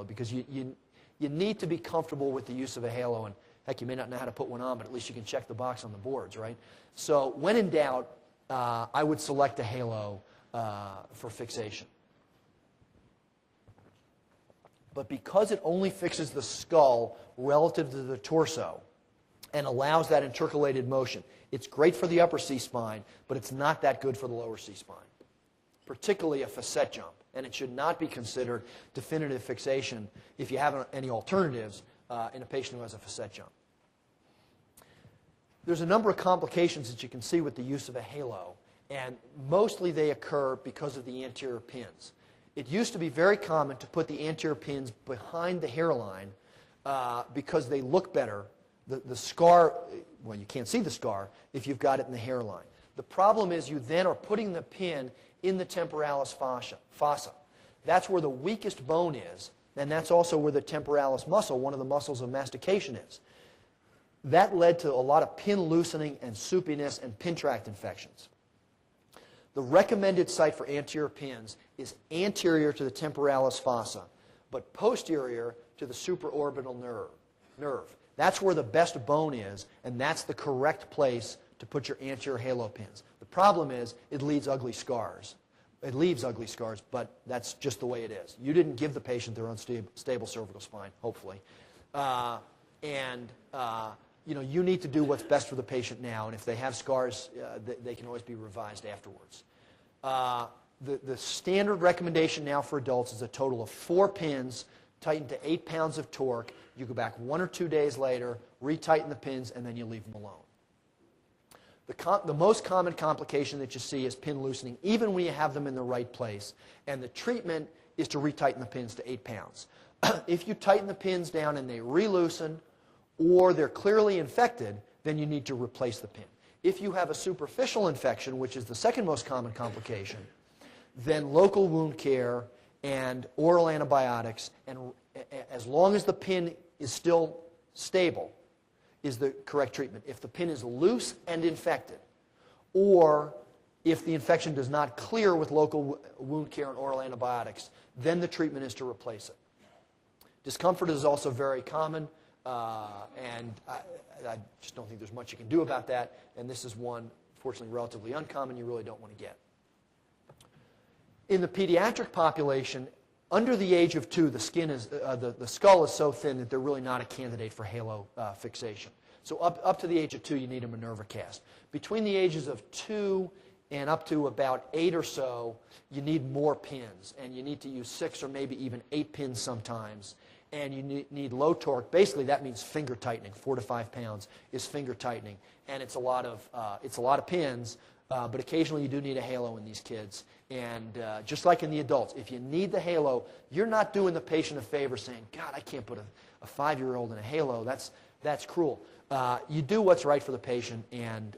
[SPEAKER 1] because you need to be comfortable with the use of a halo, and heck, you may not know how to put one on, but at least you can check the box on the boards, right? So when in doubt, I would select a halo for fixation. But because it only fixes the skull relative to the torso and allows that intercalated motion, it's great for the upper C-spine, but it's not that good for the lower C-spine, particularly a facet jump. And it should not be considered definitive fixation if you have any alternatives in a patient who has a facet jump. There's a number of complications that you can see with the use of a halo, and mostly they occur because of the anterior pins. It used to be very common to put the anterior pins behind the hairline because they look better. The scar, well, you can't see the scar if you've got it in the hairline. The problem is you then are putting the pin in the temporalis fossa. That's where the weakest bone is, and that's also where the temporalis muscle, one of the muscles of mastication, is. That led to a lot of pin loosening and soupiness and pin tract infections. The recommended site for anterior pins is anterior to the temporalis fossa, but posterior to the supraorbital nerve. That's where the best bone is, and that's the correct place to put your anterior halo pins. The problem is it leaves ugly scars. It leaves ugly scars, but that's just the way it is. You didn't give the patient their unstable cervical spine, hopefully. You need to do what's best for the patient now, and if they have scars, they can always be revised afterwards. The standard recommendation now for adults is a total of 4 pins tightened to 8 pounds of torque. You go back 1 or 2 days later, retighten the pins, and then you leave them alone. The most common complication that you see is pin loosening, even when you have them in the right place. And the treatment is to retighten the pins to 8 pounds. If you tighten the pins down and they re-loosen, or they're clearly infected, then you need to replace the pin. If you have a superficial infection, which is the second most common complication, then local wound care and oral antibiotics, and as long as the pin is still stable, is the correct treatment. If the pin is loose and infected, or if the infection does not clear with local wound care and oral antibiotics, then the treatment is to replace it. Discomfort is also very common, and I just don't think there's much you can do about that, and this is one, fortunately, relatively uncommon you really don't want to get. In the pediatric population, under the age of 2, the skin is the skull is so thin that they're really not a candidate for halo fixation. So up to the age of 2, you need a Minerva cast. Between the ages of 2 and up to about 8 or so, you need more pins, and you need to use 6 or maybe even 8 pins sometimes. And you need low torque. Basically, that means finger tightening. 4 to 5 pounds is finger tightening, and it's a lot of pins. But occasionally you do need a halo in these kids. And just like in the adults, if you need the halo, you're not doing the patient a favor saying, God, I can't put a 5-year-old in a halo. That's cruel. you do what's right for the patient, and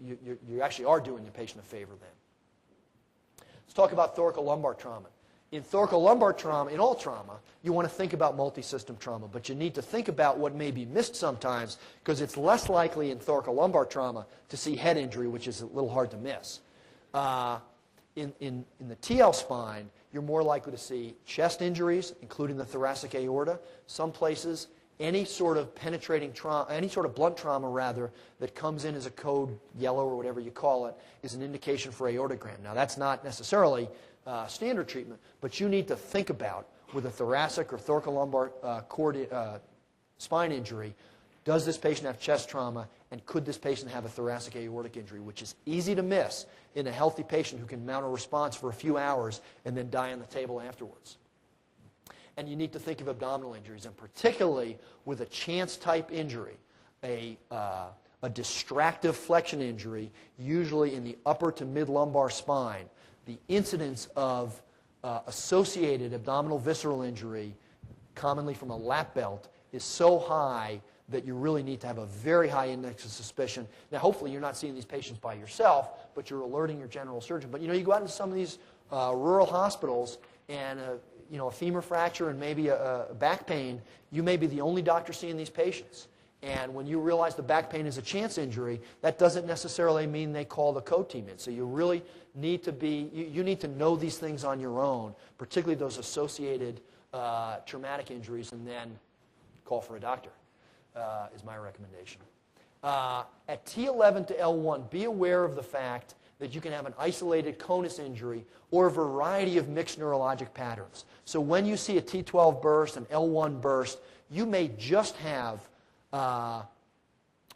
[SPEAKER 1] you actually are doing the patient a favor then. Let's talk about thoracolumbar trauma. In thoracolumbar trauma, in all trauma, you want to think about multi-system trauma, but you need to think about what may be missed sometimes, because it's less likely in thoracolumbar trauma to see head injury, which is a little hard to miss. In the TL spine, you're more likely to see chest injuries, including the thoracic aorta. Some places, any sort of penetrating trauma, any sort of blunt trauma, rather, that comes in as a code yellow or whatever you call it, is an indication for aortogram. Now, that's not necessarily standard treatment, but you need to think about, with a thoracic or thoracolumbar spine injury, does this patient have chest trauma, and could this patient have a thoracic aortic injury, which is easy to miss in a healthy patient who can mount a response for a few hours and then die on the table afterwards. And you need to think of abdominal injuries, and particularly with a chance-type injury, a distractive flexion injury, usually in the upper to mid-lumbar spine, the incidence of associated abdominal visceral injury, commonly from a lap belt, is so high that you really need to have a very high index of suspicion. Now, hopefully you're not seeing these patients by yourself, but you're alerting your general surgeon. But, you go out into some of these rural hospitals, and a femur fracture and maybe a back pain, you may be the only doctor seeing these patients. And when you realize the back pain is a chance injury, that doesn't necessarily mean they call the code team in. So you really need to you need to know these things on your own, particularly those associated traumatic injuries, and then call for a doctor, is my recommendation. At T11 to L1, be aware of the fact that you can have an isolated conus injury or a variety of mixed neurologic patterns. So when you see a T12 burst, an L1 burst, you may just have a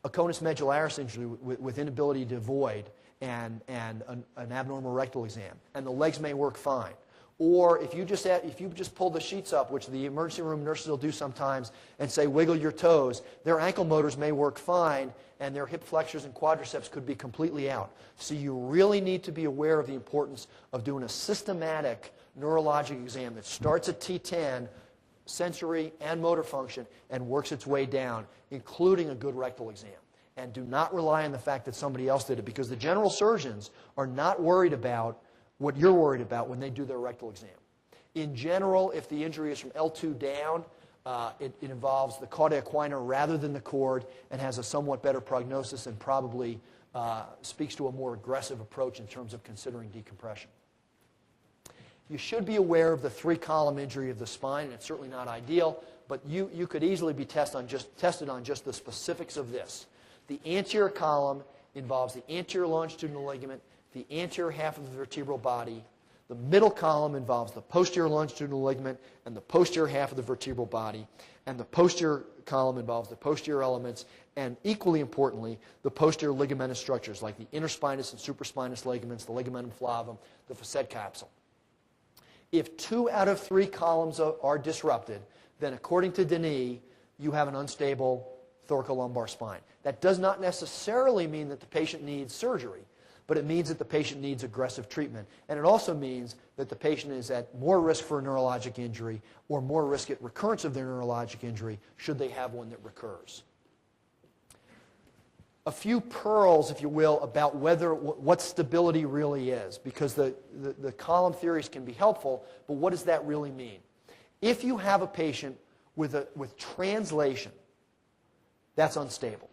[SPEAKER 1] conus medullaris injury with inability to void and an abnormal rectal exam, and the legs may work fine. Or if you just pull the sheets up, which the emergency room nurses will do sometimes, and say wiggle your toes, their ankle motors may work fine, and their hip flexors and quadriceps could be completely out. So you really need to be aware of the importance of doing a systematic neurologic exam that starts at T10, sensory and motor function, and works its way down, including a good rectal exam. And do not rely on the fact that somebody else did it, because the general surgeons are not worried about what you're worried about when they do their rectal exam. In general, if the injury is from L2 down, it involves the cauda equina rather than the cord, and has a somewhat better prognosis, and probably speaks to a more aggressive approach in terms of considering decompression. You should be aware of the three-column injury of the spine, and it's certainly not ideal, but you could easily be tested on just the specifics of this. The anterior column involves the anterior longitudinal ligament, the anterior half of the vertebral body. The middle column involves the posterior longitudinal ligament and the posterior half of the vertebral body. And the posterior column involves the posterior elements, and equally importantly, the posterior ligamentous structures like the interspinous and supraspinous ligaments, the ligamentum flavum, the facet capsule. If 2 out of 3 columns are disrupted, then according to Denis, you have an unstable thoracolumbar spine. That does not necessarily mean that the patient needs surgery, but it means that the patient needs aggressive treatment. And it also means that the patient is at more risk for a neurologic injury or more risk at recurrence of their neurologic injury should they have one that recurs. A few pearls, if you will, about what stability really is, because the column theories can be helpful, but what does that really mean? If you have a patient with translation, that's unstable.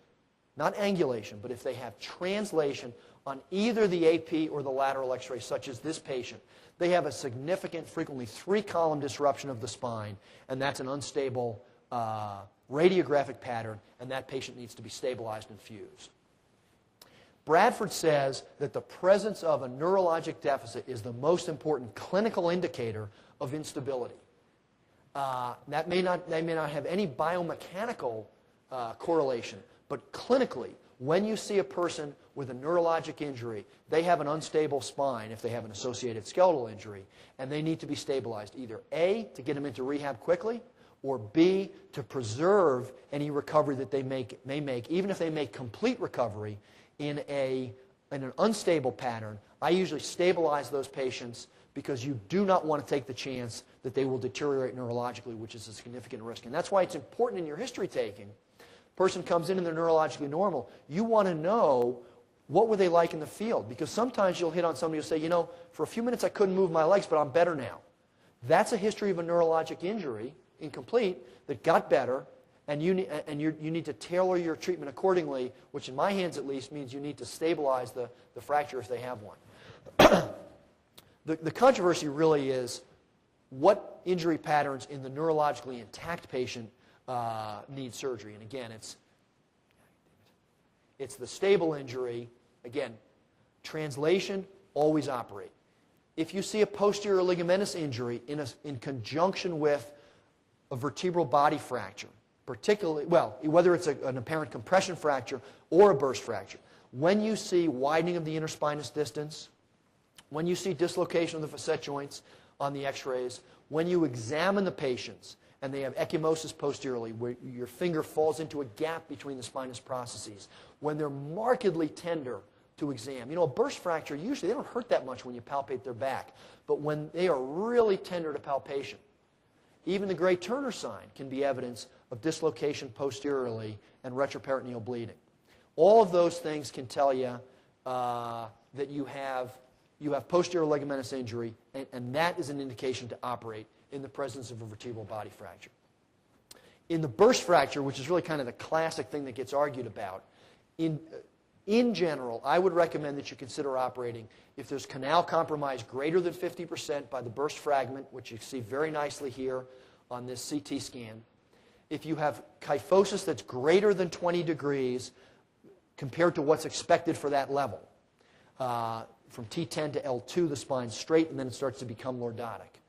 [SPEAKER 1] Not angulation, but if they have translation on either the AP or the lateral x-ray, such as this patient, they have a significant, frequently 3-column disruption of the spine, and that's an unstable radiographic pattern, and that patient needs to be stabilized and fused. Bradford says that the presence of a neurologic deficit is the most important clinical indicator of instability. They may not have any biomechanical correlation, but clinically, when you see a person with a neurologic injury, they have an unstable spine if they have an associated skeletal injury, and they need to be stabilized, either A, to get them into rehab quickly, or B, to preserve any recovery that they may make, even if they make complete recovery in an unstable pattern. I usually stabilize those patients because you do not want to take the chance that they will deteriorate neurologically, which is a significant risk. And that's why it's important in your history taking Person comes in and they're neurologically normal. You want to know what were they like in the field, because sometimes you'll hit on somebody who'll say, you know, for a few minutes I couldn't move my legs, but I'm better now. That's a history of a neurologic injury, incomplete, that got better, and you need to tailor your treatment accordingly, which in my hands at least means you need to stabilize the fracture if they have one. The controversy really is what injury patterns in the neurologically intact patient need surgery. And again, it's the stable injury. Again, translation, always operate. If you see a posterior ligamentous injury in conjunction with a vertebral body fracture, particularly, well, whether it's an apparent compression fracture or a burst fracture, when you see widening of the interspinous distance, when you see dislocation of the facet joints on the x-rays, when you examine the patients and they have ecchymosis posteriorly, where your finger falls into a gap between the spinous processes, when they're markedly tender to exam. You know, a burst fracture, usually they don't hurt that much when you palpate their back, but when they are really tender to palpation, even the Gray Turner sign can be evidence of dislocation posteriorly and retroperitoneal bleeding. All of those things can tell you that you have posterior ligamentous injury, and that is an indication to operate in the presence of a vertebral body fracture. In the burst fracture, which is really kind of the classic thing that gets argued about, in general, I would recommend that you consider operating if there's canal compromise greater than 50% by the burst fragment, which you see very nicely here on this CT scan. If you have kyphosis that's greater than 20 degrees compared to what's expected for that level, from T10 to L2, the spine's straight, and then it starts to become lordotic.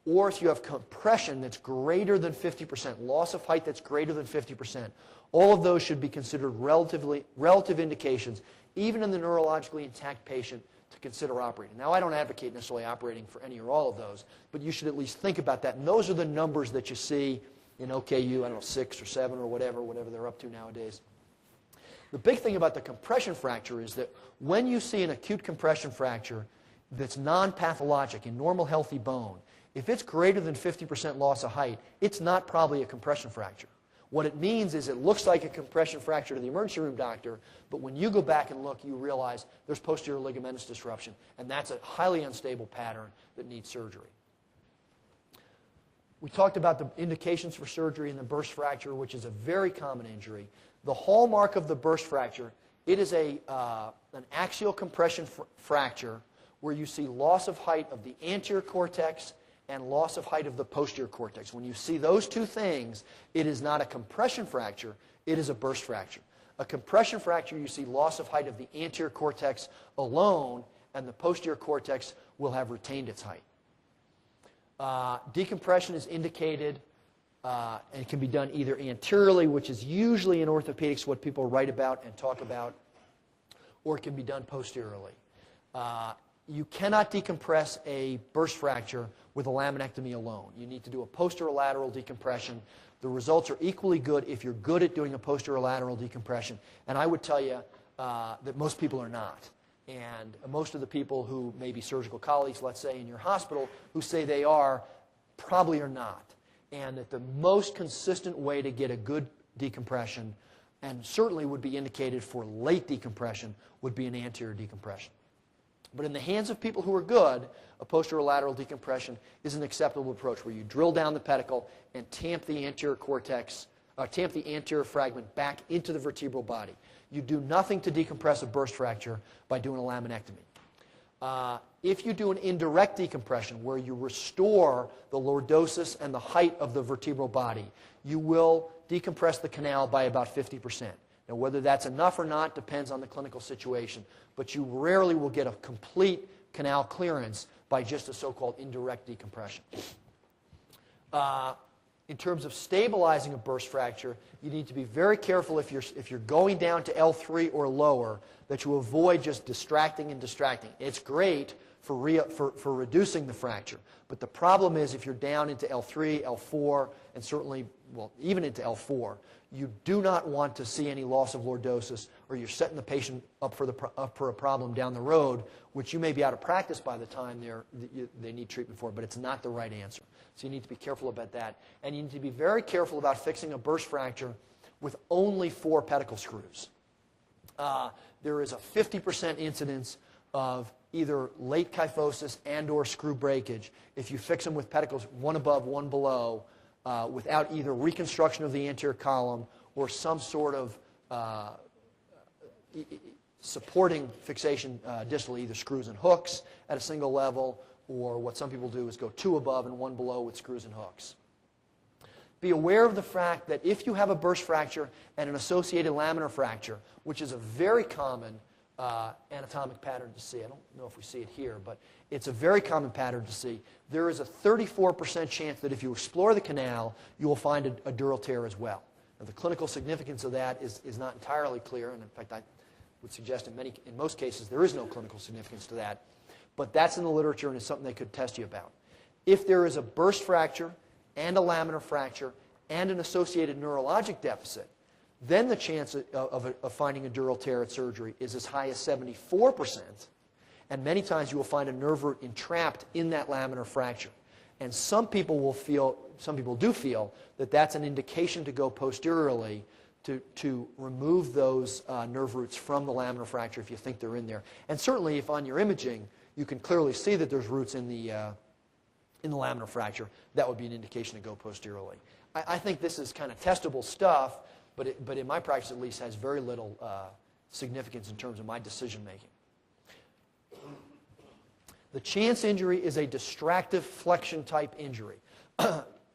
[SPEAKER 1] Or if you have compression that's greater than 50%, loss of height that's greater than 50%, all of those should be considered relative indications, even in the neurologically intact patient, to consider operating. Now, I don't advocate necessarily operating for any or all of those, but you should at least think about that. And those are the numbers that you see in OKU, I don't know, 6 or 7 or whatever they're up to nowadays. The big thing about the compression fracture is that when you see an acute compression fracture that's non-pathologic in normal healthy bone, if it's greater than 50% loss of height, it's not probably a compression fracture. What it means is it looks like a compression fracture to the emergency room doctor, but when you go back and look, you realize there's posterior ligamentous disruption, and that's a highly unstable pattern that needs surgery. We talked about the indications for surgery in the burst fracture, which is a very common injury. The hallmark of the burst fracture, it is an axial compression fracture where you see loss of height of the anterior cortex and loss of height of the posterior cortex. When you see those two things, it is not a compression fracture, it is a burst fracture. A compression fracture, you see loss of height of the anterior cortex alone, and the posterior cortex will have retained its height. Decompression is indicated and can be done either anteriorly, which is usually in orthopedics what people write about and talk about, or it can be done posteriorly. You cannot decompress a burst fracture with a laminectomy alone. You need to do a posterolateral decompression. The results are equally good if you're good at doing a posterolateral decompression, and I would tell you that most people are not. And most of the people who may be surgical colleagues, let's say in your hospital, who say they are, probably are not. And that the most consistent way to get a good decompression, and certainly would be indicated for late decompression, would be an anterior decompression. But in the hands of people who are good, a posterolateral decompression is an acceptable approach where you drill down the pedicle and tamp the anterior cortex, tamp the anterior fragment back into the vertebral body. You do nothing to decompress a burst fracture by doing a laminectomy. If you do an indirect decompression where you restore the lordosis and the height of the vertebral body, you will decompress the canal by about 50%. Now, whether that's enough or not depends on the clinical situation, but you rarely will get a complete canal clearance by just a so-called indirect decompression. In terms of stabilizing a burst fracture, you need to be very careful if you're going down to L3 or lower that you avoid just distracting and distracting. It's great for reducing the fracture, but the problem is if you're down into L3, L4, and certainly, well, even into L4, you do not want to see any loss of lordosis, or you're setting the patient up for a problem down the road, which you may be out of practice by the time they need treatment for, but it's not the right answer. So you need to be careful about that. And you need to be very careful about fixing a burst fracture with only 4 pedicle screws. There is a 50% incidence of either late kyphosis and or screw breakage if you fix them with pedicles one above, one below, without either reconstruction of the anterior column or some sort of supporting fixation distally, either screws and hooks at a single level, or what some people do is go 2 above and 1 below with screws and hooks. Be aware of the fact that if you have a burst fracture and an associated laminar fracture, which is a very common anatomic pattern to see. I don't know if we see it here, but it's a very common pattern to see. There is a 34% chance that if you explore the canal, you will find a dural tear as well. Now, the clinical significance of that is not entirely clear, and in fact, I would suggest in most cases there is no clinical significance to that. But that's in the literature, and it's something they could test you about. If there is a burst fracture and a laminar fracture and an associated neurologic deficit, then the chance of finding a dural tear at surgery is as high as 74%, and many times you will find a nerve root entrapped in that laminar fracture. And some people do feel that that's an indication to go posteriorly to remove those nerve roots from the laminar fracture if you think they're in there. And certainly if on your imaging you can clearly see that there's roots in the laminar fracture, that would be an indication to go posteriorly. I think this is kind of testable stuff, but in my practice at least has very little significance in terms of my decision making. The chance injury is a distractive flexion type injury.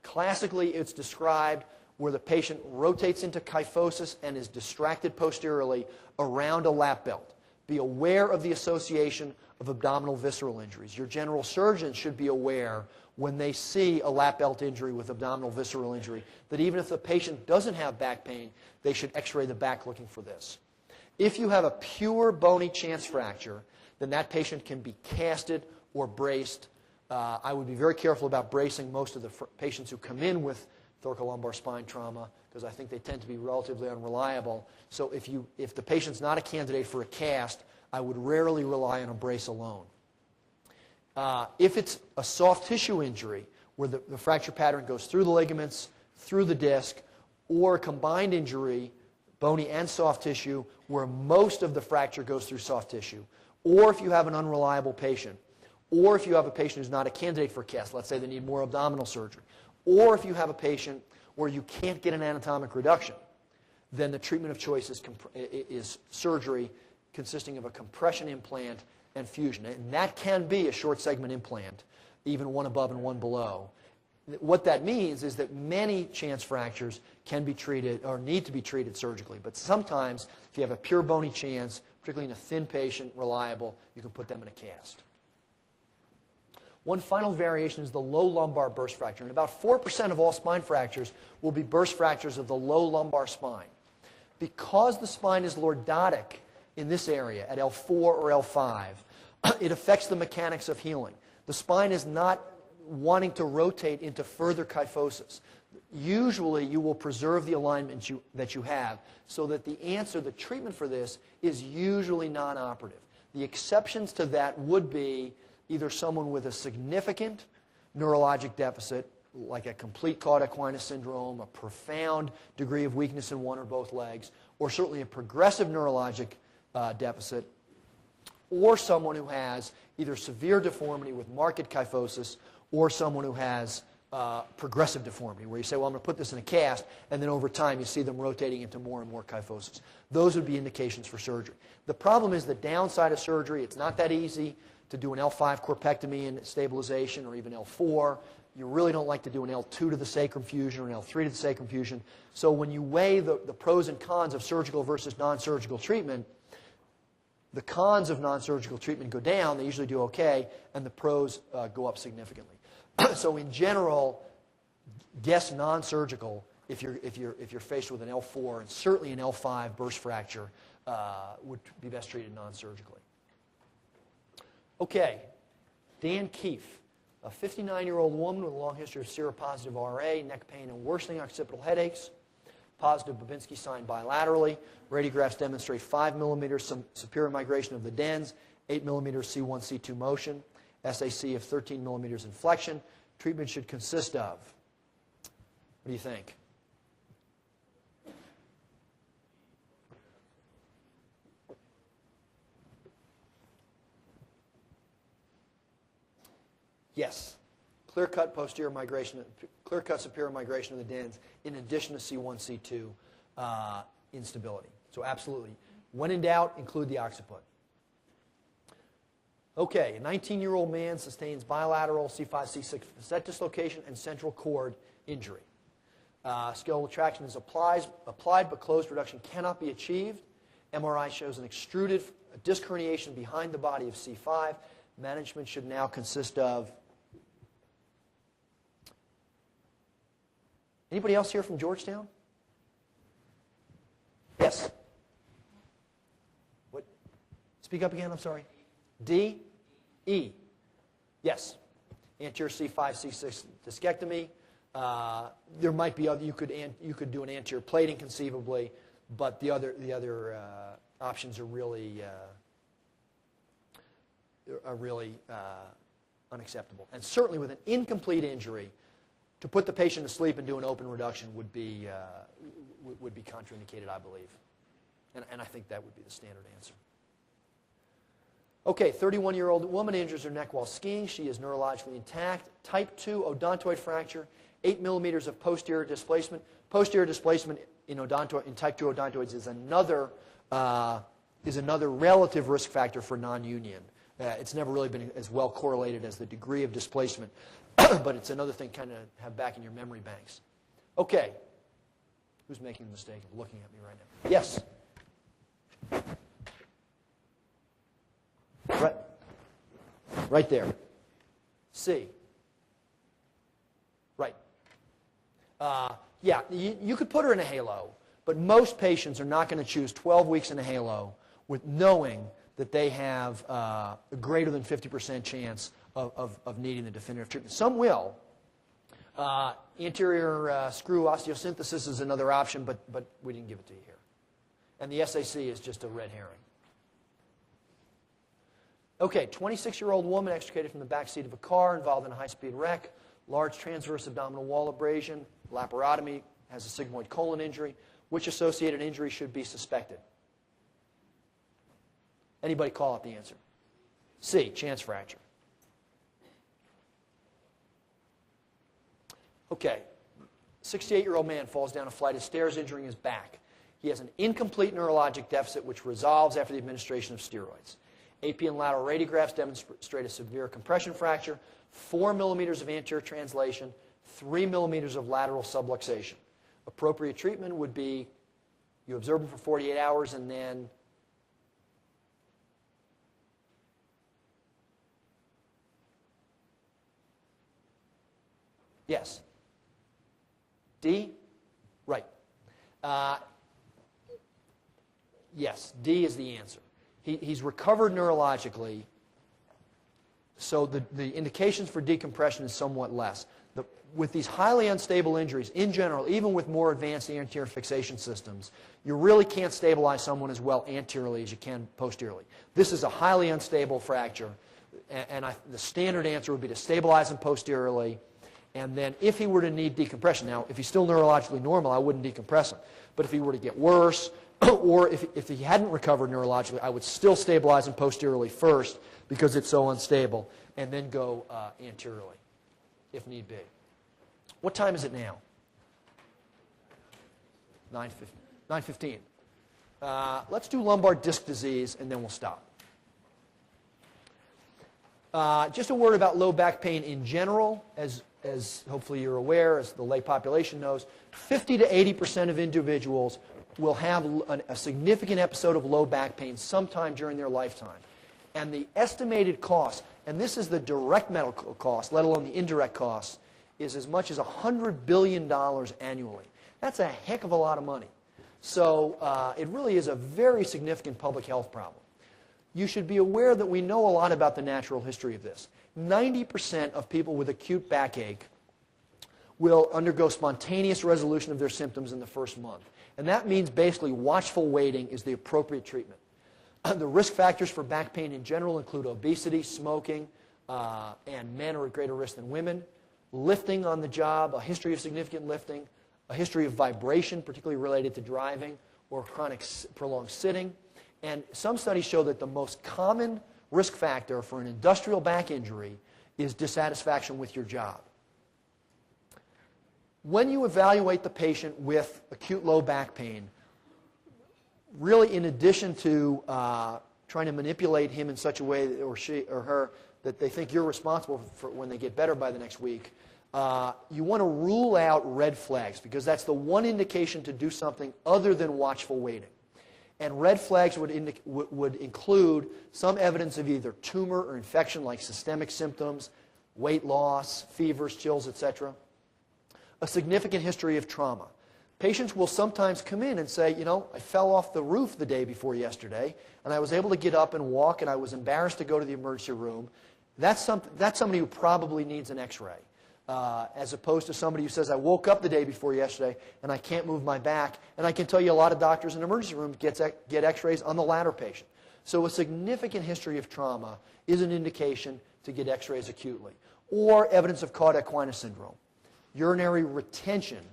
[SPEAKER 1] Classically, it's described where the patient rotates into kyphosis and is distracted posteriorly around a lap belt. Be aware of the association of abdominal visceral injuries. Your general surgeon should be aware when they see a lap belt injury with abdominal visceral injury that even if the patient doesn't have back pain, they should x-ray the back looking for this. If you have a pure bony chance fracture, then that patient can be casted or braced. I would be very careful about bracing most of the patients who come in with thoracolumbar spine trauma because I think they tend to be relatively unreliable. So if the patient's not a candidate for a cast, I would rarely rely on a brace alone. If it's a soft tissue injury where the fracture pattern goes through the ligaments, through the disc, or a combined injury, bony and soft tissue, where most of the fracture goes through soft tissue, or if you have an unreliable patient, or if you have a patient who's not a candidate for a cast, let's say they need more abdominal surgery, or if you have a patient where you can't get an anatomic reduction, then the treatment of choice is surgery consisting of a compression implant and fusion. And that can be a short segment implant, even one above and one below. What that means is that many chance fractures can be treated or need to be treated surgically. But sometimes, if you have a pure bony chance, particularly in a thin patient, reliable, you can put them in a cast. One final variation is the low lumbar burst fracture. And about 4% of all spine fractures will be burst fractures of the low lumbar spine. Because the spine is lordotic in this area at L4 or L5, it affects the mechanics of healing. The spine is not wanting to rotate into further kyphosis. Usually you will preserve the alignment that you have so that the treatment for this is usually non-operative. The exceptions to that would be either someone with a significant neurologic deficit, like a complete cauda equina syndrome, a profound degree of weakness in one or both legs, or certainly a progressive neurologic deficit, or someone who has either severe deformity with marked kyphosis, or someone who has progressive deformity, where you say, well, I'm going to put this in a cast, and then over time you see them rotating into more and more kyphosis. Those would be indications for surgery. The problem is the downside of surgery. It's not that easy to do an L5 corpectomy and stabilization, or even L4. You really don't like to do an L2 to the sacrum fusion or an L3 to the sacrum fusion. So when you weigh the pros and cons of surgical versus non-surgical treatment, the cons of non-surgical treatment go down, they usually do okay, and the pros go up significantly. So in general, guess non-surgical if you're faced with an L4, and certainly an L5 burst fracture would be best treated non-surgically. Okay, Dan Keefe, a 59-year-old woman with a long history of seropositive RA, neck pain and worsening occipital headaches. Positive Babinski sign bilaterally. Radiographs demonstrate 5 millimeters superior migration of the dens, 8 millimeters C1, C2 motion, SAC of 13 millimeters inflection. Treatment should consist of, what do you think? Yes. Clear-cut posterior migration, clear-cut superior migration of the dens in addition to C1, C2 instability. So absolutely. When in doubt, include the occiput. Okay, a 19-year-old man sustains bilateral C5, C6 facet dislocation and central cord injury. Skeletal traction is applied, but closed reduction cannot be achieved. MRI shows an extruded disc herniation behind the body of C5. Management should now consist of... Anybody else here from Georgetown? Yes. What? Speak up again, I'm sorry. D? E? Yes. Anterior C5, C6 discectomy. There might be other, you could do an anterior plating conceivably, but the other options are really unacceptable. And certainly with an incomplete injury, to put the patient to sleep and do an open reduction would be contraindicated, I believe. And I think that would be the standard answer. Okay, 31-year-old woman injures her neck while skiing. She is neurologically intact. Type 2 odontoid fracture, 8 millimeters of posterior displacement. Posterior displacement in type 2 odontoids is another relative risk factor for non-union. It's never really been as well correlated as the degree of displacement, but it's another thing kind of have back in your memory banks. Okay, who's making the mistake of looking at me right now? Yes. Right there. C. Right. Yeah, you could put her in a halo, but most patients are not going to choose 12 weeks in a halo with knowing that they have a greater than 50% chance of needing the definitive treatment. Some will. Anterior screw osteosynthesis is another option, but we didn't give it to you here. And the SAC is just a red herring. Okay, 26-year-old woman extricated from the back seat of a car involved in a high-speed wreck, large transverse abdominal wall abrasion, laparotomy, has a sigmoid colon injury. Which associated injury should be suspected? Anybody call out the answer? C, chance fracture. Okay, 68-year-old man falls down a flight of stairs injuring his back. He has an incomplete neurologic deficit which resolves after the administration of steroids. AP and lateral radiographs demonstrate a severe compression fracture, 4 millimeters of anterior translation, 3 millimeters of lateral subluxation. Appropriate treatment would be you observe him for 48 hours and then yes. D? Right. Yes, D is the answer. He's recovered neurologically, so the indications for decompression is somewhat less. With these highly unstable injuries, in general, even with more advanced anterior fixation systems, you really can't stabilize someone as well anteriorly as you can posteriorly. This is a highly unstable fracture, and the standard answer would be to stabilize him posteriorly, and then if he were to need decompression, now if he's still neurologically normal, I wouldn't decompress him, but if he were to get worse, or if he hadn't recovered neurologically, I would still stabilize him posteriorly first because it's so unstable, and then go anteriorly, if need be. What time is it now? 9:15. Let's do lumbar disc disease, and then we'll stop. Just a word about low back pain in general. As hopefully you're aware, as the lay population knows, 50 to 80% of individuals will have a significant episode of low back pain sometime during their lifetime. And the estimated cost, and this is the direct medical cost, let alone the indirect cost, is as much as $100 billion annually. That's a heck of a lot of money. So it really is a very significant public health problem. You should be aware that we know a lot about the natural history of this. 90% of people with acute backache will undergo spontaneous resolution of their symptoms in the first month. And that means basically watchful waiting is the appropriate treatment. The risk factors for back pain in general include obesity, smoking, and men are at greater risk than women. Lifting on the job, a history of significant lifting, a history of vibration, particularly related to driving, or chronic prolonged sitting. And some studies show that the most common risk factor for an industrial back injury is dissatisfaction with your job. When you evaluate the patient with acute low back pain, really in addition to trying to manipulate him in such a way, or she or her, that they think you're responsible for when they get better by the next week, you want to rule out red flags, because that's the one indication to do something other than watchful waiting. And red flags would include some evidence of either tumor or infection, like systemic symptoms, weight loss, fevers, chills, etc. A significant history of trauma. Patients will sometimes come in and say, you know, I fell off the roof the day before yesterday, and I was able to get up and walk, and I was embarrassed to go to the emergency room. That's somebody who probably needs an x-ray, as opposed to somebody who says, I woke up the day before yesterday, and I can't move my back. And I can tell you a lot of doctors in emergency rooms get x-rays on the latter patient. So a significant history of trauma is an indication to get x-rays acutely. Or evidence of cauda equina syndrome. Urinary retention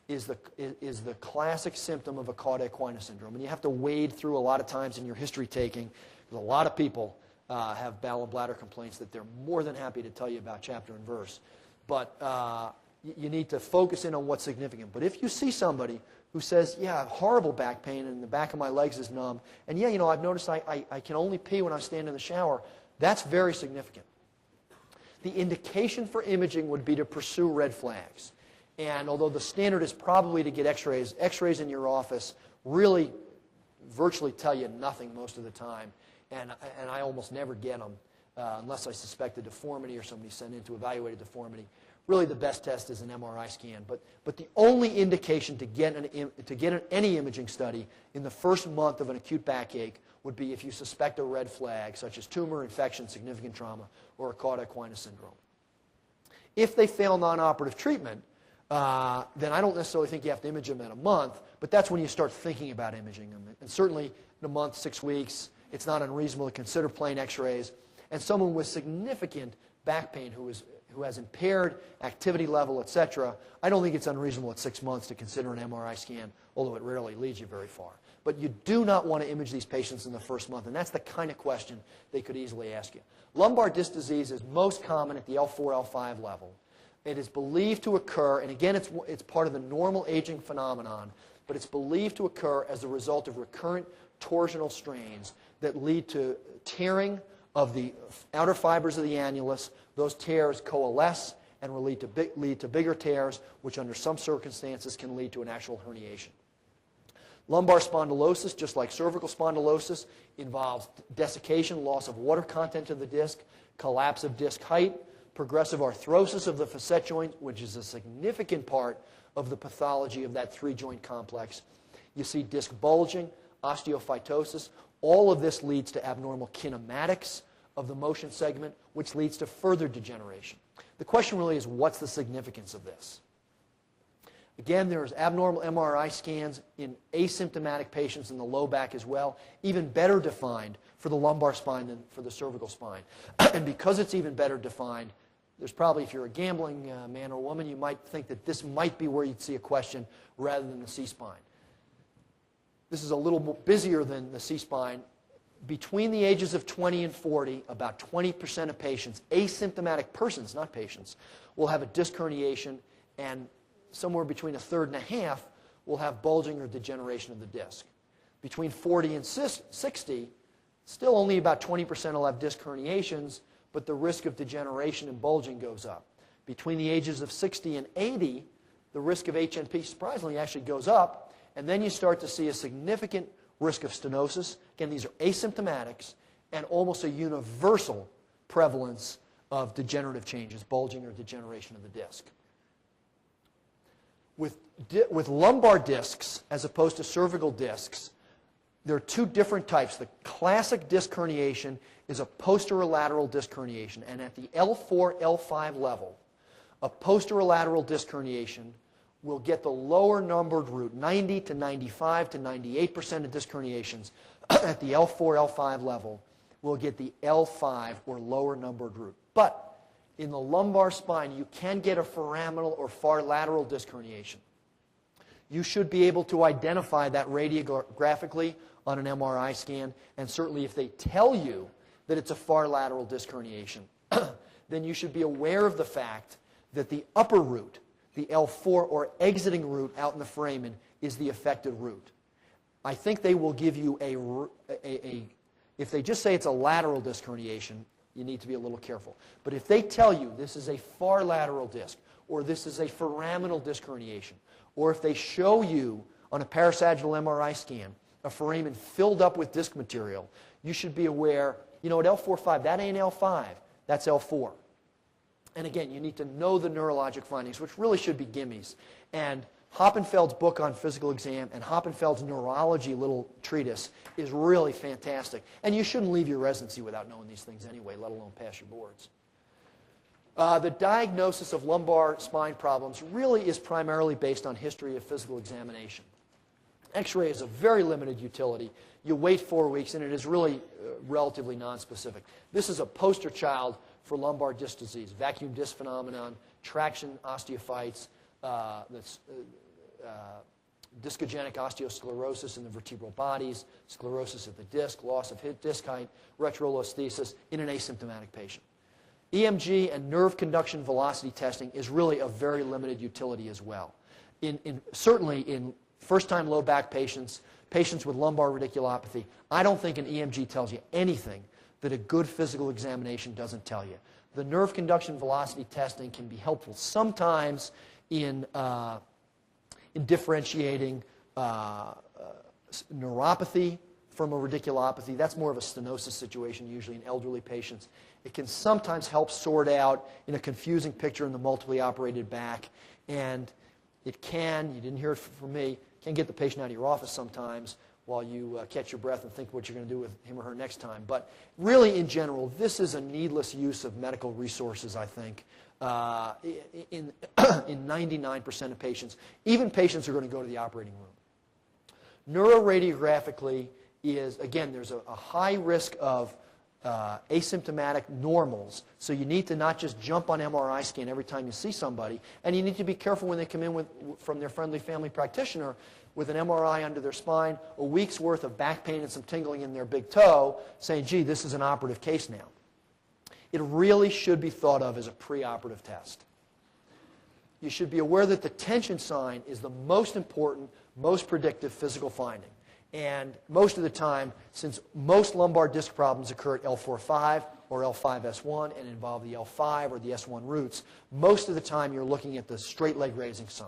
[SPEAKER 1] is the classic symptom of a cauda equina syndrome. And you have to wade through a lot of times in your history taking, because a lot of people have bowel and bladder complaints that they're more than happy to tell you about chapter and verse. But you need to focus in on what's significant. But if you see somebody who says, yeah, I have horrible back pain and the back of my legs is numb, and yeah, you know, I've noticed I can only pee when I stand in the shower, that's very significant. The indication for imaging would be to pursue red flags. And although the standard is probably to get x-rays, x-rays in your office really virtually tell you nothing most of the time. And I almost never get them unless I suspect a deformity or somebody sent in to evaluate a deformity. Really the best test is an MRI scan. But the only indication to get any imaging study in the first month of an acute backache would be if you suspect a red flag, such as tumor, infection, significant trauma, or a cauda equina syndrome. If they fail non-operative treatment, then I don't necessarily think you have to image them in a month, but that's when you start thinking about imaging them. And certainly in a month, 6 weeks, it's not unreasonable to consider plain x-rays. And someone with significant back pain who has impaired activity level, etc., I don't think it's unreasonable at 6 months to consider an MRI scan, although it rarely leads you very far. But you do not want to image these patients in the first month, and that's the kind of question they could easily ask you. Lumbar disc disease is most common at the L4, L5 level. It is believed to occur, and again, it's part of the normal aging phenomenon, but it's believed to occur as a result of recurrent torsional strains that lead to tearing of the outer fibers of the annulus. Those tears coalesce and will lead to bigger tears, which under some circumstances can lead to an actual herniation. Lumbar spondylosis, just like cervical spondylosis, involves desiccation, loss of water content of the disc, collapse of disc height, progressive arthrosis of the facet joint, which is a significant part of the pathology of that three-joint complex. You see disc bulging, osteophytosis. All of this leads to abnormal kinematics of the motion segment, which leads to further degeneration. The question really is, what's the significance of this? Again, there's abnormal MRI scans in asymptomatic patients in the low back as well, even better defined for the lumbar spine than for the cervical spine. And because it's even better defined, there's probably, if you're a gambling man or woman, you might think that this might be where you'd see a question rather than the C-spine. This is a little more busier than the C-spine. Between the ages of 20 and 40, about 20% of patients, asymptomatic persons, not patients, will have a disc herniation, and somewhere between a third and a half will have bulging or degeneration of the disc. Between 40 and 60, still only about 20% will have disc herniations, but the risk of degeneration and bulging goes up. Between the ages of 60 and 80, the risk of HNP surprisingly actually goes up, and then you start to see a significant risk of stenosis. Again, these are asymptomatics, and almost a universal prevalence of degenerative changes, bulging or degeneration of the disc. With lumbar discs, as opposed to cervical discs, there are two different types. The classic disc herniation is a posterolateral disc herniation, and at the L4, L5 level, a posterolateral disc herniation will get the lower numbered root. 90 to 95 to 98% of disc herniations at the L4, L5 level will get the L5 or lower numbered root. But in the lumbar spine, you can get a foraminal or far lateral disc herniation. You should be able to identify that radiographically on an MRI scan, and certainly if they tell you that it's a far lateral disc herniation, then you should be aware of the fact that the upper root, the L4 or exiting root out in the foramen, is the affected root. I think they will give you if they just say it's a lateral disc herniation, you need to be a little careful. But if they tell you this is a far lateral disc, or this is a foraminal disc herniation, or if they show you on a parasagittal MRI scan a foramen filled up with disc material, you should be aware, you know, at L4-5, that ain't L5, that's L4. And again, you need to know the neurologic findings, which really should be gimmies. And Hoppenfeld's book on physical exam and Hoppenfeld's neurology little treatise is really fantastic. And you shouldn't leave your residency without knowing these things anyway, let alone pass your boards. The diagnosis of lumbar spine problems really is primarily based on history of physical examination. X-ray is a very limited utility. You wait 4 weeks, and it is really relatively nonspecific. This is a poster child for lumbar disc disease, vacuum disc phenomenon, traction osteophytes, discogenic osteosclerosis in the vertebral bodies, sclerosis of the disc, loss of disc height, retrolesthesis in an asymptomatic patient. EMG and nerve conduction velocity testing is really of very limited utility as well. Certainly in first-time low back patients, patients with lumbar radiculopathy, I don't think an EMG tells you anything that a good physical examination doesn't tell you. The nerve conduction velocity testing can be helpful sometimes in differentiating neuropathy from a radiculopathy. That's more of a stenosis situation, usually in elderly patients. It can sometimes help sort out in a confusing picture in the multiply operated back, and it can, you didn't hear it from me, can get the patient out of your office sometimes while you catch your breath and think what you're going to do with him or her next time. But really, in general, this is a needless use of medical resources, I think, in 99% of patients, even patients who are going to go to the operating room. Neuroradiographically is, again, there's a high risk of asymptomatic normals, so you need to not just jump on MRI scan every time you see somebody, and you need to be careful when they come in from their friendly family practitioner with an MRI under their spine, a week's worth of back pain and some tingling in their big toe, saying, gee, this is an operative case now. It really should be thought of as a preoperative test. You should be aware that the tension sign is the most important, most predictive physical finding. And most of the time, since most lumbar disc problems occur at L4-5 or L5-S1 and involve the L5 or the S1 roots, most of the time you're looking at the straight leg raising sign.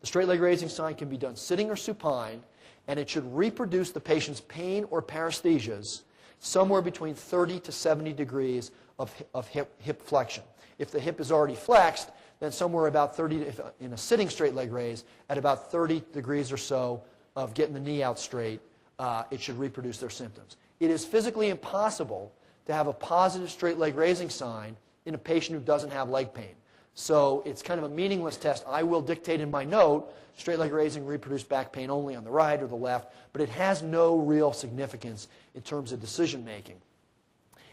[SPEAKER 1] The straight leg raising sign can be done sitting or supine, and it should reproduce the patient's pain or paresthesias somewhere between 30 to 70 degrees of hip flexion. If the hip is already flexed, then somewhere about 30, in a sitting straight leg raise, at about 30 degrees or so of getting the knee out straight, it should reproduce their symptoms. It is physically impossible to have a positive straight leg raising sign in a patient who doesn't have leg pain. So it's kind of a meaningless test. I will dictate in my note, straight leg raising, reproduce back pain only on the right or the left, but it has no real significance in terms of decision making.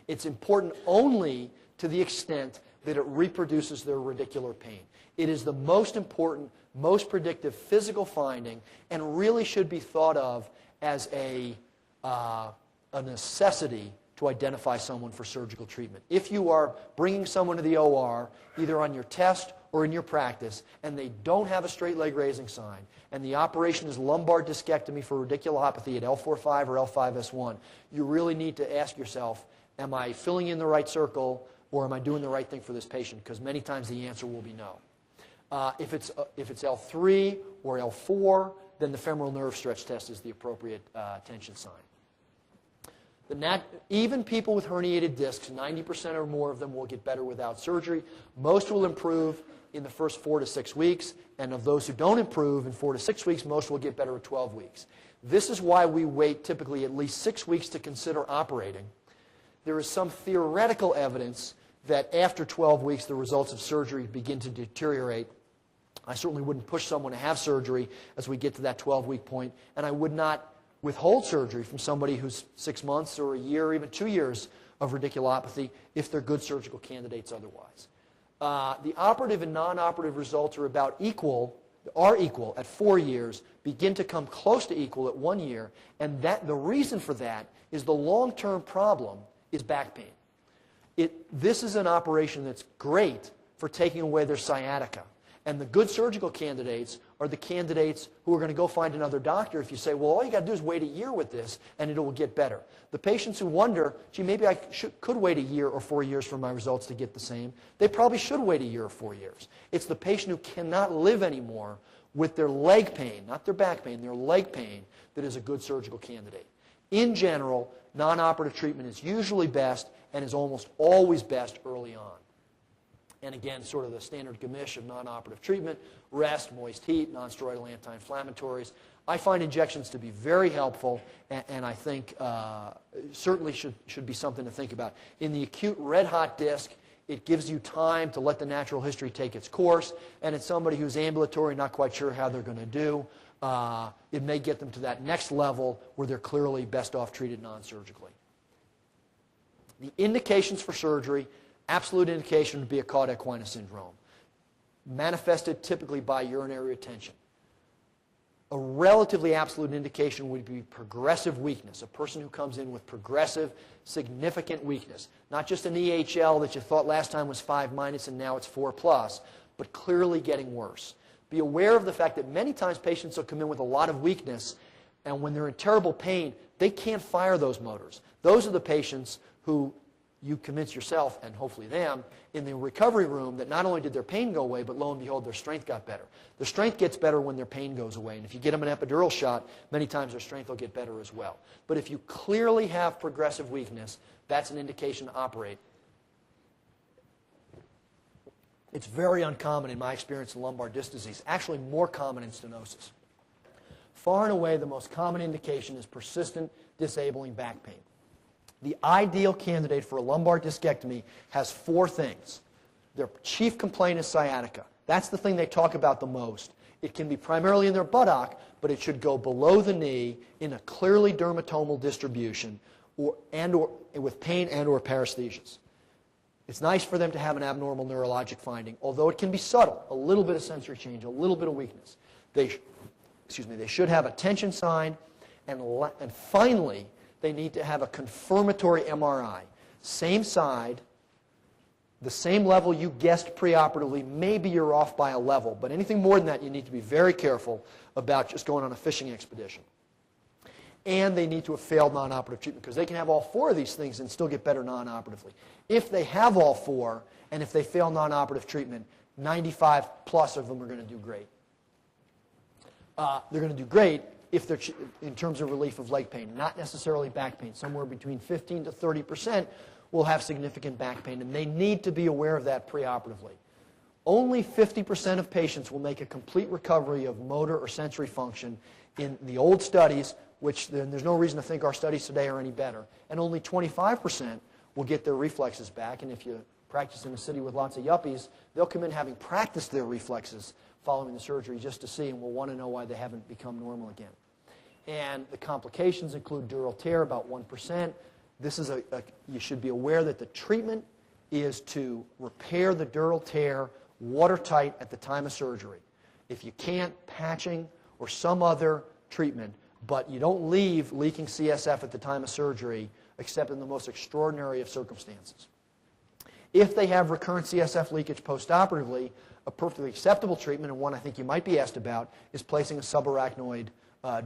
[SPEAKER 1] It's important only to the extent that it reproduces their radicular pain. It is the most important, most predictive physical finding and really should be thought of as a necessity to identify someone for surgical treatment. If you are bringing someone to the OR, either on your test or in your practice, and they don't have a straight leg raising sign, and the operation is lumbar discectomy for radiculopathy at L4-5 or L5-S1, you really need to ask yourself, am I filling in the right circle, or am I doing the right thing for this patient? Because many times the answer will be no. If it's L3 or L4, then the femoral nerve stretch test is the appropriate tension sign. Even people with herniated discs, 90% or more of them will get better without surgery. Most will improve in the first 4 to 6 weeks, and of those who don't improve in 4 to 6 weeks, most will get better at 12 weeks. This is why we wait typically at least 6 weeks to consider operating. There is some theoretical evidence that after 12 weeks the results of surgery begin to deteriorate. I certainly wouldn't push someone to have surgery as we get to that 12-week point, and I would not withhold surgery from somebody who's 6 months or a year or even 2 years of radiculopathy if they're good surgical candidates otherwise. The operative and non-operative results are equal at 4 years, begin to come close to equal at 1 year, and the reason for that is the long-term problem is back pain. This is an operation that's great for taking away their sciatica. And the good surgical candidates are the candidates who are going to go find another doctor if you say, well, all you got to do is wait a year with this and it will get better. The patients who wonder, gee, maybe I could wait a year or 4 years for my results to get the same, they probably should wait a year or 4 years. It's the patient who cannot live anymore with their leg pain, not their back pain, their leg pain, that is a good surgical candidate. In general, non-operative treatment is usually best and is almost always best early on. And again, sort of the standard gamish of non-operative treatment, rest, moist heat, non-steroidal anti-inflammatories. I find injections to be very helpful, and I think certainly should be something to think about. In the acute red-hot disc, it gives you time to let the natural history take its course, and it's somebody who's ambulatory, not quite sure how they're going to do. It may get them to that next level where they're clearly best off treated non-surgically. The indications for surgery, absolute indication would be a cauda equina syndrome, manifested typically by urinary retention. A relatively absolute indication would be progressive weakness, a person who comes in with progressive, significant weakness. Not just an EHL that you thought last time was 5- and now it's 4+, but clearly getting worse. Be aware of the fact that many times patients will come in with a lot of weakness, and when they're in terrible pain, they can't fire those motors. Those are the patients who you convince yourself, and hopefully them, in the recovery room that not only did their pain go away, but lo and behold, their strength got better. Their strength gets better when their pain goes away, and if you get them an epidural shot, many times their strength will get better as well. But if you clearly have progressive weakness, that's an indication to operate. It's very uncommon in my experience in lumbar disc disease, actually more common in stenosis. Far and away, the most common indication is persistent, disabling back pain. The ideal candidate for a lumbar discectomy has 4 things. Their chief complaint is sciatica. That's the thing they talk about the most. It can be primarily in their buttock, but it should go below the knee in a clearly dermatomal distribution or with pain and or paresthesias. It's nice for them to have an abnormal neurologic finding, although it can be subtle, a little bit of sensory change, a little bit of weakness. They should have a tension sign, and finally, they need to have a confirmatory MRI. Same side, the same level you guessed preoperatively, maybe you're off by a level, but anything more than that, you need to be very careful about just going on a fishing expedition. And they need to have failed non-operative treatment, because they can have all 4 of these things and still get better non-operatively. If they have all 4, and if they fail non-operative treatment, 95+ of them are going to do great. They're going to do great if they're in terms of relief of leg pain, not necessarily back pain. Somewhere between 15 to 30% will have significant back pain, and they need to be aware of that preoperatively. Only 50% of patients will make a complete recovery of motor or sensory function in the old studies, which there's no reason to think our studies today are any better. And only 25% will get their reflexes back. And if you practice in a city with lots of yuppies, they'll come in having practiced their reflexes following the surgery just to see, and will want to know why they haven't become normal again. And the complications include dural tear, about 1%. This is you should be aware that the treatment is to repair the dural tear watertight at the time of surgery. If you can't, patching or some other treatment, but you don't leave leaking CSF at the time of surgery except in the most extraordinary of circumstances. If they have recurrent CSF leakage postoperatively, a perfectly acceptable treatment, and one I think you might be asked about, is placing a subarachnoid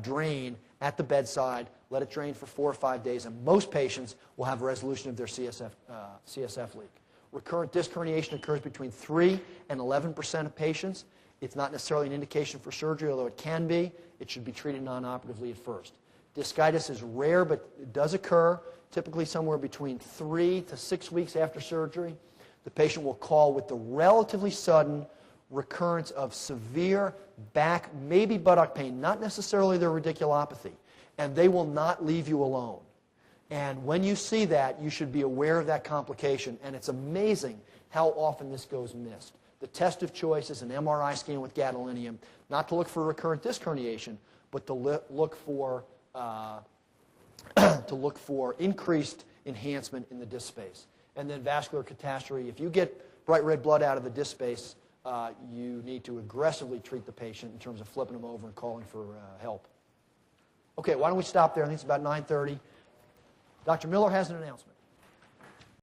[SPEAKER 1] drain at the bedside, let it drain for 4 or 5 days, and most patients will have a resolution of their CSF leak. Recurrent disc herniation occurs between 3 and 11% of patients. It's not necessarily an indication for surgery, although it can be. It should be treated non-operatively at first. Discitis is rare, but it does occur, typically somewhere between 3 to 6 weeks after surgery. The patient will call with the relatively sudden recurrence of severe back, maybe buttock pain, not necessarily their radiculopathy, and they will not leave you alone. And when you see that, you should be aware of that complication, and it's amazing how often this goes missed. The test of choice is an MRI scan with gadolinium, not to look for recurrent disc herniation, but to look for increased enhancement in the disc space. And then vascular catastrophe. If you get bright red blood out of the disc space, you need to aggressively treat the patient in terms of flipping them over and calling for help. Okay, why don't we stop there? I think it's about 9:30. Dr. Miller has an announcement.